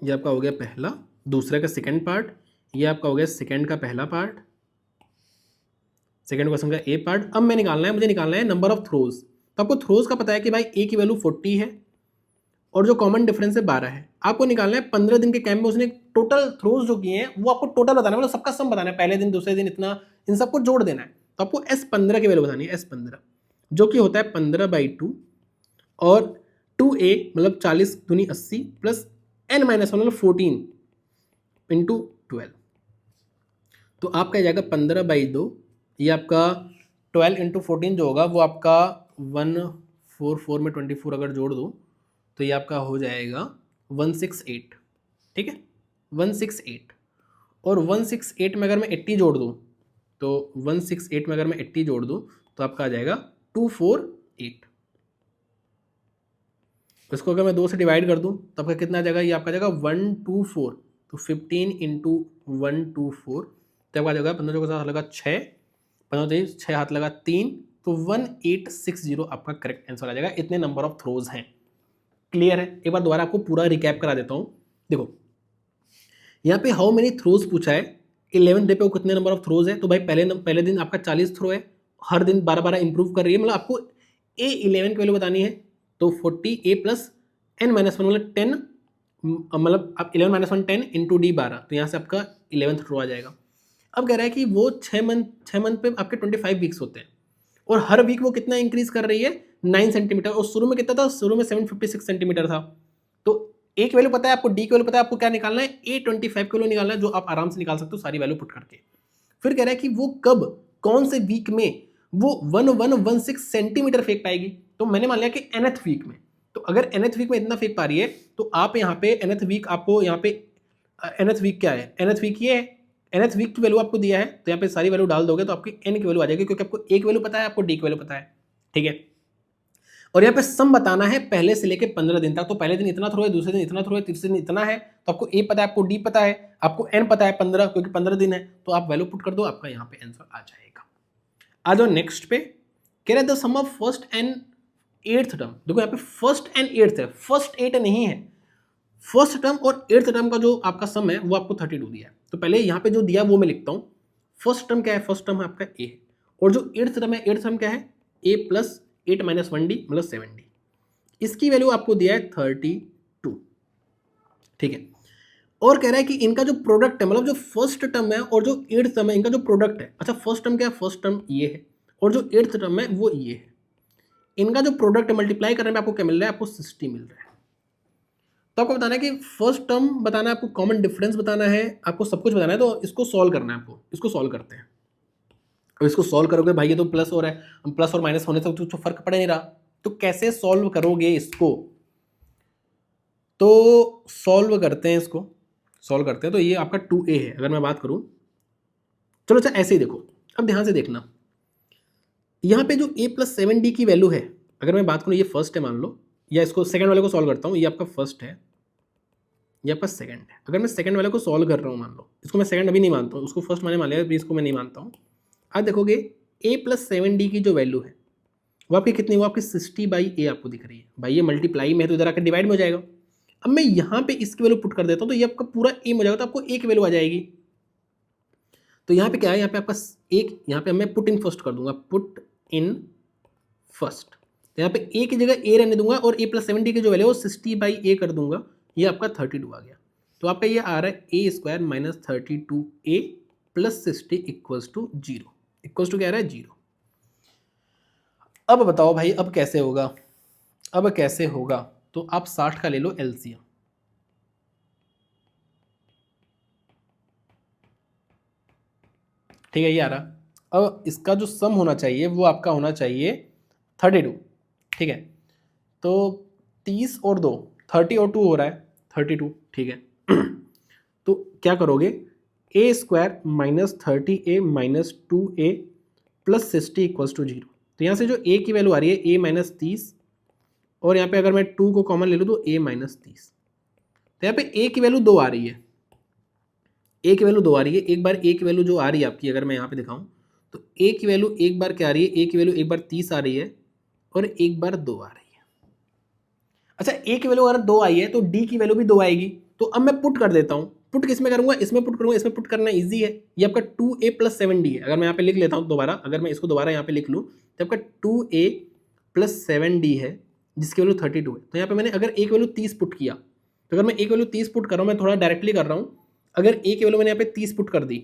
ये आपका हो गया पहला, दूसरे का सेकंड पार्ट, ये आपका हो गया सेकंड का पहला पार्ट, सेकंड क्वेश्चन का ए पार्ट। अब मैं निकालना है, मुझे निकालना है नंबर ऑफ थ्रोज। तो आपको थ्रोज का पता है कि भाई ए की वैल्यू 40 है, और जो कॉमन डिफरेंस है 12 है। आपको निकालना है 15 दिन के कैंप में उसने टोटल थ्रोज जो किए हैं वो आपको टोटल बताना है, मतलब सबका सम बताना है, पहले दिन दूसरे दिन इतना, इन सबको जोड़ देना है। तो आपको S15 की वैल्यू बतानी है, S15 जो कि होता है 15/2, और 2a मतलब 40 दूनी 80 प्लस n माइनस 1 मतलब 14 इंटू 12, तो आपका जाएगा 15/2, ये आपका 12 इंटू 14 जो होगा वो आपका 144 में 24 अगर जोड़ दो तो ये आपका हो जाएगा 168, ठीक है 168। और 168 में अगर मैं 80 जोड़ दूँ, तो 168 में अगर मैं 80 जोड़ दूँ तो आपका आ जाएगा 248। इसको अगर मैं 2 से डिवाइड कर दूँ तो आपका कितना आ जाएगा, ये आपका जाएगा 124, तो 15 इंटू 124, तो आपका जाएगा 15 का हाथ लगा 6, 15 6 हाथ लगा 3, तो 1860 आपका करेक्ट आंसर आ जाएगा। इतने नंबर ऑफ थ्रोज हैं। क्लियर है। एक बार दोबारा आपको पूरा रिकैप करा देता हूँ। देखो यहाँ पे हाउ मेनी थ्रोज पूछा है, 11 डे पे वो कितने नंबर ऑफ थ्रोज है, तो भाई पहले दिन आपका 40 थ्रो है, हर दिन 12-12 इंप्रूव कर रही है, मतलब आपको A11 की वैल्यू बतानी है, तो 40 A प्लस n माइनस 1 मतलब 10 मतलब आप 11 माइनस 1 10 इंटू डी 12, तो यहाँ से आपका 11th रो आ जाएगा। अब कह रहा है कि वो 6 मंथ पे आपके 25 वीक्स होते हैं और हर वीक वो कितना इंक्रीज कर रही है 9 सेंटीमीटर, और शुरू में कितना था, शुरू में 756 सेंटीमीटर था। तो एक वैल्यू पता है आपको, डी की वैल्यू पता है आपको, क्या निकालना है, A25 की वैल्यू निकालना है, जो आप आराम से निकाल सकते हो सारी वैल्यू पुट करके। फिर कह रहा है कि वो कब, कौन से वीक में वो 1116 सेंटीमीटर फेंक पाएगी। तो मैंने मान लिया कि nth वीक में, तो अगर nth वीक में इतना फेंक पा रही है तो आप यहाँ पे nth वीक, आपको यहाँ पे nth वीक क्या है, nth वीक ये है, nth वीक की वैल्यू आपको दिया है, तो यहाँ पे सारी वैल्यू डाल दोगे तो आपकी n की वैल्यू आ जाएगी, क्योंकि आपको एक वैल्यू पता है, आपको डी की वैल्यू पता है, ठीक है। और यहाँ पे सम बताना है पहले से लेके 15 दिन तक, तो पहले दिन इतना थ्रो है, दूसरे दिन इतना थ्रो है, तीसरे दिन इतना है, तो आपको ए पता है, आपको डी पता है, आपको एन पता है 15, क्योंकि 15 दिन है, तो आप वैल्यू पुट कर दो, आपका यहाँ पे आंसर आ जाएगा। आ जाओ नेक्स्ट पे, कह रहे the sum of first and 8th term. देखो यहाँ पे फर्स्ट एंड 8th है, फर्स्ट 8 नहीं है, फर्स्ट टर्म और 8th टर्म का जो आपका सम है वो आपको 32 दिया है। तो पहले यहाँ पे जो दिया वो मैं लिखता हूँ। फर्स्ट टर्म क्या है, फर्स्ट टर्म है आपका ए, और जो 8th टर्म है, 8th टर्म क्या है, a प्लस 8 माइनस 1d मतलब 7d, इसकी वैल्यू आपको दिया है 32, ठीक है। और कह रहा है कि इनका जो प्रोडक्ट है, मतलब जो फर्स्ट टर्म है और जो 8th टर्म है, इनका जो प्रोडक्ट है, अच्छा फर्स्ट टर्म क्या है, फर्स्ट टर्म ये है, और जो 8th टर्म है वो ये है, इनका जो प्रोडक्ट है मल्टीप्लाई करने में आपको क्या मिल रहा है, आपको 60 मिल रहा है। तो आपको बताना है कि फर्स्ट टर्म बताना है, आपको कॉमन डिफरेंस बताना है, आपको सब कुछ बताना है, तो इसको सॉल्व करना है आपको। इसको सॉल्व करते हैं, अब इसको सॉल्व करोगे भाई, ये तो प्लस हो रहा है, प्लस और माइनस होने से तो फर्क पड़ नहीं रहा, तो कैसे सॉल्व करोगे इसको। तो सॉल्व करते हैं, इसको सॉल्व करते हैं। तो ये आपका 2a है अगर मैं बात करूं, चलो अच्छा ऐसे ही देखो, अब ध्यान से देखना, यहाँ पे जो a प्लस 7d की वैल्यू है, अगर मैं बात करूं, ये फर्स्ट है मान लो, या इसको सेकंड वाले को सॉल्व करता हूँ, ये आपका फर्स्ट है, ये आपका सेकंड है। अगर मैं सेकंड वाले को सॉल्व कर रहा हूँ, मान लो इसको मैं सेकंड अभी नहीं मानता हूँ, उसको फर्स्ट मैंने मान लिया, इसको मैं नहीं मानता हूँ। आज देखोगे a प्लस 7d की जो वैल्यू है वो आपकी कितनी, वो आपकी 60/a आपको दिख रही है। भाई ये मल्टीप्लाई में है तो इधर आकर डिवाइड में हो जाएगा। अब मैं यहाँ पे इसकी वैल्यू पुट कर देता हूँ, तो ये आपका पूरा a हो जाएगा, तो आपको a की वैल्यू आ जाएगी। तो यहाँ पे क्या है, यहाँ पे आपका एक, यहाँ पे मैं पुट इन फर्स्ट कर दूंगा, पुट इन फर्स्ट, तो यहाँ पे a की जगह a रहने दूंगा, और a प्लस 7d की जो वैल्यू है वो 60/a कर दूंगा, ये आपका 32 आ गया। तो आपका ये आ रहा है a square minus 32a plus 60 equals to 0, equals to क्या आ रहा है 0। अब बताओ भाई, अब कैसे होगा, अब कैसे होगा, तो आप 60 का ले लो एलसीएम, ठीक है, ये आ रहा। अब इसका जो सम होना चाहिए वो आपका होना चाहिए 32, ठीक है। तो 30 और 2, 30 और 2 हो रहा है 32, ठीक है। तो क्या करोगे, a square minus 30a minus 2a plus 60 equals to 0। तो यहाँ से जो a की वैल्यू आ रही है a माइनस 30, और यहाँ पे अगर मैं 2 को कॉमन ले लूँ तो a माइनस 30, तो यहाँ पे a की वैल्यू 2 आ रही है, a की वैल्यू 2 आ रही है। एक बार a की वैल्यू जो आ रही है आपकी, अगर मैं यहाँ पे दिखाऊँ तो a की वैल्यू एक बार क्या आ रही है, a की वैल्यू एक बार 30 आ रही है और एक बार 2 आ रही है। अच्छा a की वैल्यू अगर 2 आई है तो d की वैल्यू भी 2 आएगी। तो अब मैं पुट कर देता हूँ, पुट किस में करूँगा, इसमें पुट करूँगा, इसमें पुट करना ईजी है। ये आपका 2a प्लस 7d है। अगर मैं यहाँ पे लिख लेता हूँ दोबारा, अगर मैं इसको दोबारा यहाँ पे लिख लूँ तो आपका 2a प्लस 7d है, जिसकी वैल्यू 32 है। तो यहाँ पे मैंने अगर a की वैल्यू 30 पुट किया, तो अगर मैं a की वैल्यू 30 पुट कर रहा हूँ, मैं थोड़ा डायरेक्टली कर रहा हूँ, अगर a की वैल्यू मैंने यहाँ पे 30 पुट कर दी,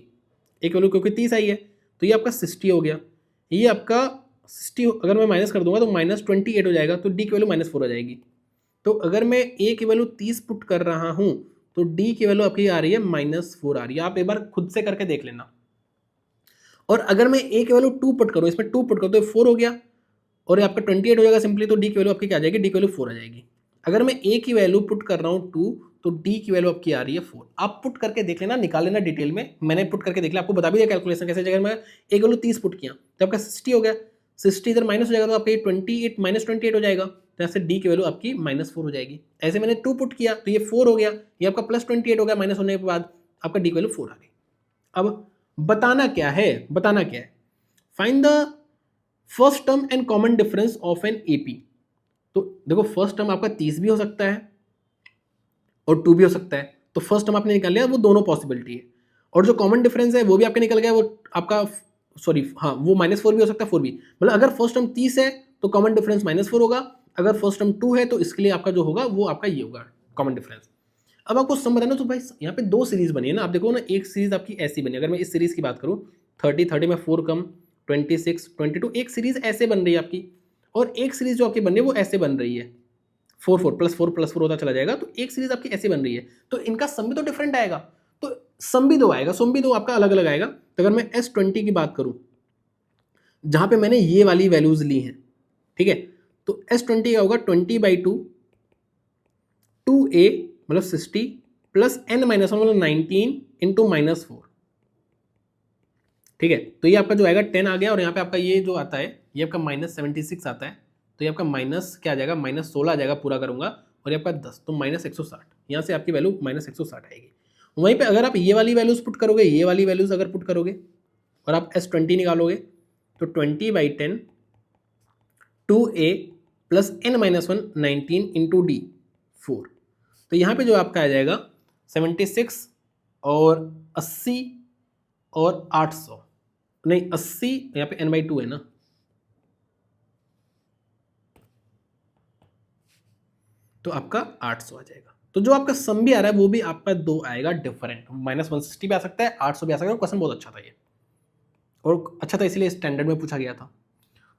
a की वैल्यू क्योंकि 30 आई है, तो ये आपका 60 हो गया। ये आपका 60 अगर मैं माइनस कर दूंगा तो माइनस 28 हो जाएगा, तो d की वैल्यू माइनस 4 हो जाएगी। तो अगर मैं a की वैल्यू 30 पुट कर रहा हूँ तो d की वैल्यू आपकी आ रही है माइनस 4 आ रही है। आप एक बार खुद से करके देख लेना। और अगर मैं a की वैल्यू 2 पुट करूँ, इसमें 2 पुट करूँ तो 4 हो गया, और ये आपका 28 हो जाएगा सिंपली। तो d की वैल्यू आपकी क्या आ जाएगी, d की वैल्यू 4 आ जाएगी। अगर मैं a की वैल्यू पुट कर रहा हूँ 2, तो d की वैल्यू आपकी आ रही है 4। आप पुट करके देख लेना, निकाल लेना डिटेल में, मैंने पुट करके देख लिया, आपको बता भी दिया कैलकुलेशन कैसे। अगर मैं a की वैल्यू 30 पुट किया तो आपका 60 हो गया, 60 इधर माइनस हो जाएगा तो आपका 28 माइनस 28 हो जाएगा, तो ऐसे d की वैल्यू आपकी माइनस 4 हो जाएगी। ऐसे मैंने 2 पुट किया तो ये 4 हो गया, ये आपका प्लस 28 हो गया, माइनस होने के बाद आपका d की वैल्यू 4 आ गई। अब बताना क्या है, बताना क्या है, find the first term and common difference of an AP. तो देखो फर्स्ट टर्म आपका 30 भी हो सकता है और 2 भी हो सकता है। तो फर्स्ट टर्म आपने निकाल लिया, वो दोनों पॉसिबिलिटी है। और जो कॉमन डिफरेंस है वो भी आपके निकल गया, वो आपका सॉरी हाँ वो -4 भी हो सकता है, 4 भी। मतलब अगर फर्स्ट टर्म 30 है तो कॉमन डिफरेंस -4 होगा, अगर फर्स्ट टर्म 2 है तो इसके लिए आपका जो होगा वो आपका ये होगा कॉमन डिफरेंस। अब आपको सम बताना, तो भाई यहाँ पे दो सीरीज बनी है ना, आप देखो ना, एक सीरीज आपकी ऐसी बनी, अगर मैं इस सीरीज की बात करूँ 30 में 4 कम 26 22, एक सीरीज ऐसे बन रही है आपकी, और एक सीरीज जो आपकी बन रही है वो ऐसे बन रही है, 4 4 +4 +4 होता चला जाएगा, तो एक सीरीज आपकी ऐसी बन रही है, तो इनका सम भी तो डिफरेंट आएगा, तो सम भी दो आएगा, सम भी दो आपका अलग अलग आएगा। तो अगर मैं S20 की बात करूँ जहाँ पे मैंने ये वाली वैल्यूज ली हैं, ठीक है, तो S20 का होगा 20/2 2a मतलब 60 प्लस n माइनस वन मतलब 19 इंटू -4, ठीक है। तो ये आपका जो आएगा 10 आ गया, और यहाँ पे आपका ये जो आता है ये आपका -76 आता है, तो ये आपका माइनस क्या आ जाएगा, -16 आ जाएगा पूरा करूंगा, और ये आपका 10, तो -160, यहाँ से आपकी वैल्यू -160 आएगी। वहीं पे अगर आप ये वाली वैल्यूज पुट करोगे, ये वाली वैल्यूज अगर पुट करोगे और आप S20 निकालोगे, तो 20/10 2a plus n minus one 19 into d 4, तो यहाँ पे जो आपका आ जाएगा 76 और 80 और 800, नहीं 80, यहाँ पे n/2 है ना, तो आपका 800 आ जाएगा। तो जो आपका सम भी आ रहा है वो भी आपका दो आएगा डिफरेंट, -160 भी आ सकता है, 800 भी आ सकता है। क्वेश्चन बहुत अच्छा था ये, और अच्छा था इसलिए स्टैंडर्ड में पूछा गया था।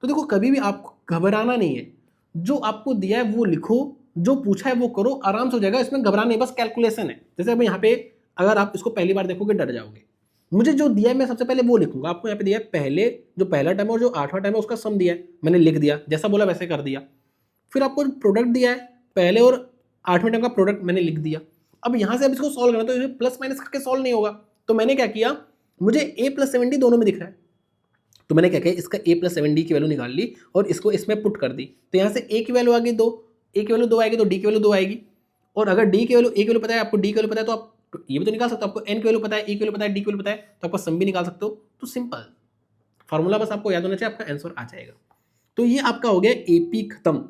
तो देखो कभी भी आपको घबराना नहीं है, जो आपको दिया है वो लिखो, जो पूछा है वो करो, आराम से हो जाएगा, इसमें घबराना नहीं, बस कैलकुलेशन है। जैसे अब यहाँ पे अगर आप इसको पहली बार देखोगे डर जाओगे, मुझे जो दिया है मैं सबसे पहले वो लिखूंगा। आपको यहाँ पे दिया है पहले जो पहला टर्म और जो 8वां टर्म है उसका सम दिया है, मैंने लिख दिया, जैसा बोला वैसे कर दिया। फिर आपको प्रोडक्ट दिया है, पहले और 8वें टर्म का प्रोडक्ट मैंने लिख दिया। अब यहाँ से अब इसको सॉल्व करना, तो ये प्लस माइनस करके सॉल्व नहीं होगा, तो मैंने क्या किया, मुझे a + 70 दोनों में दिख रहा है, तो मैंने क्या किया, इसका a + 7d की वैल्यू निकाल ली और इसको इसमें पुट कर दी। तो यहाँ से a की वैल्यू आ गई 2, a की वैल्यू 2 आएगी तो d की वैल्यू 2 आएगी, और अगर d की वैल्यू a की वैल्यू पता है, आपको d की वैल्यू पता है, तो आप ये भी तो निकाल सकते हो, आपको n की वैल्यू पता है, e की वैल्यू पता है, d की वैल्यू पता है, तो आपका सम भी निकाल सकते हो। तो सिंपल फॉर्मूला बस आपको याद होना चाहिए, आपका आंसर आ जाएगा। तो ये आपका हो गया AP खत्म,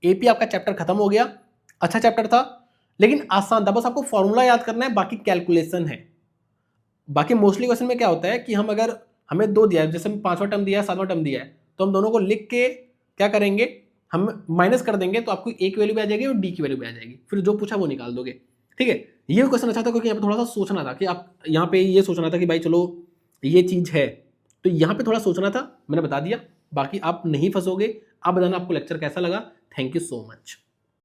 AP आपका चैप्टर खत्म हो गया। अच्छा चैप्टर था लेकिन आसान था, बस आपको फॉर्मूला याद करना है, बाकी कैलकुलेशन है। बाकी मोस्टली क्वेश्चन में क्या होता है कि हम अगर हमें दो दिया है, जैसे 5वां टर्म दिया है 7वां टर्म दिया है, तो हम दोनों को लिख के क्या करेंगे, हम माइनस कर देंगे, तो आपको a की वैल्यू भी आ जाएगी और d की वैल्यू भी आ जाएगी, फिर जो पूछा वो निकाल दोगे। ठीक है, ये क्वेश्चन अच्छा था क्योंकि यहाँ पे थोड़ा सा सोचना था कि आप यहाँ पे ये सोचना था कि भाई चलो ये चीज़ है, तो यहाँ पे थोड़ा सोचना था, मैंने बता दिया। बाकी आप नहीं फंसोगे। आप बताना आपको लेक्चर कैसा लगा। Thank you so much.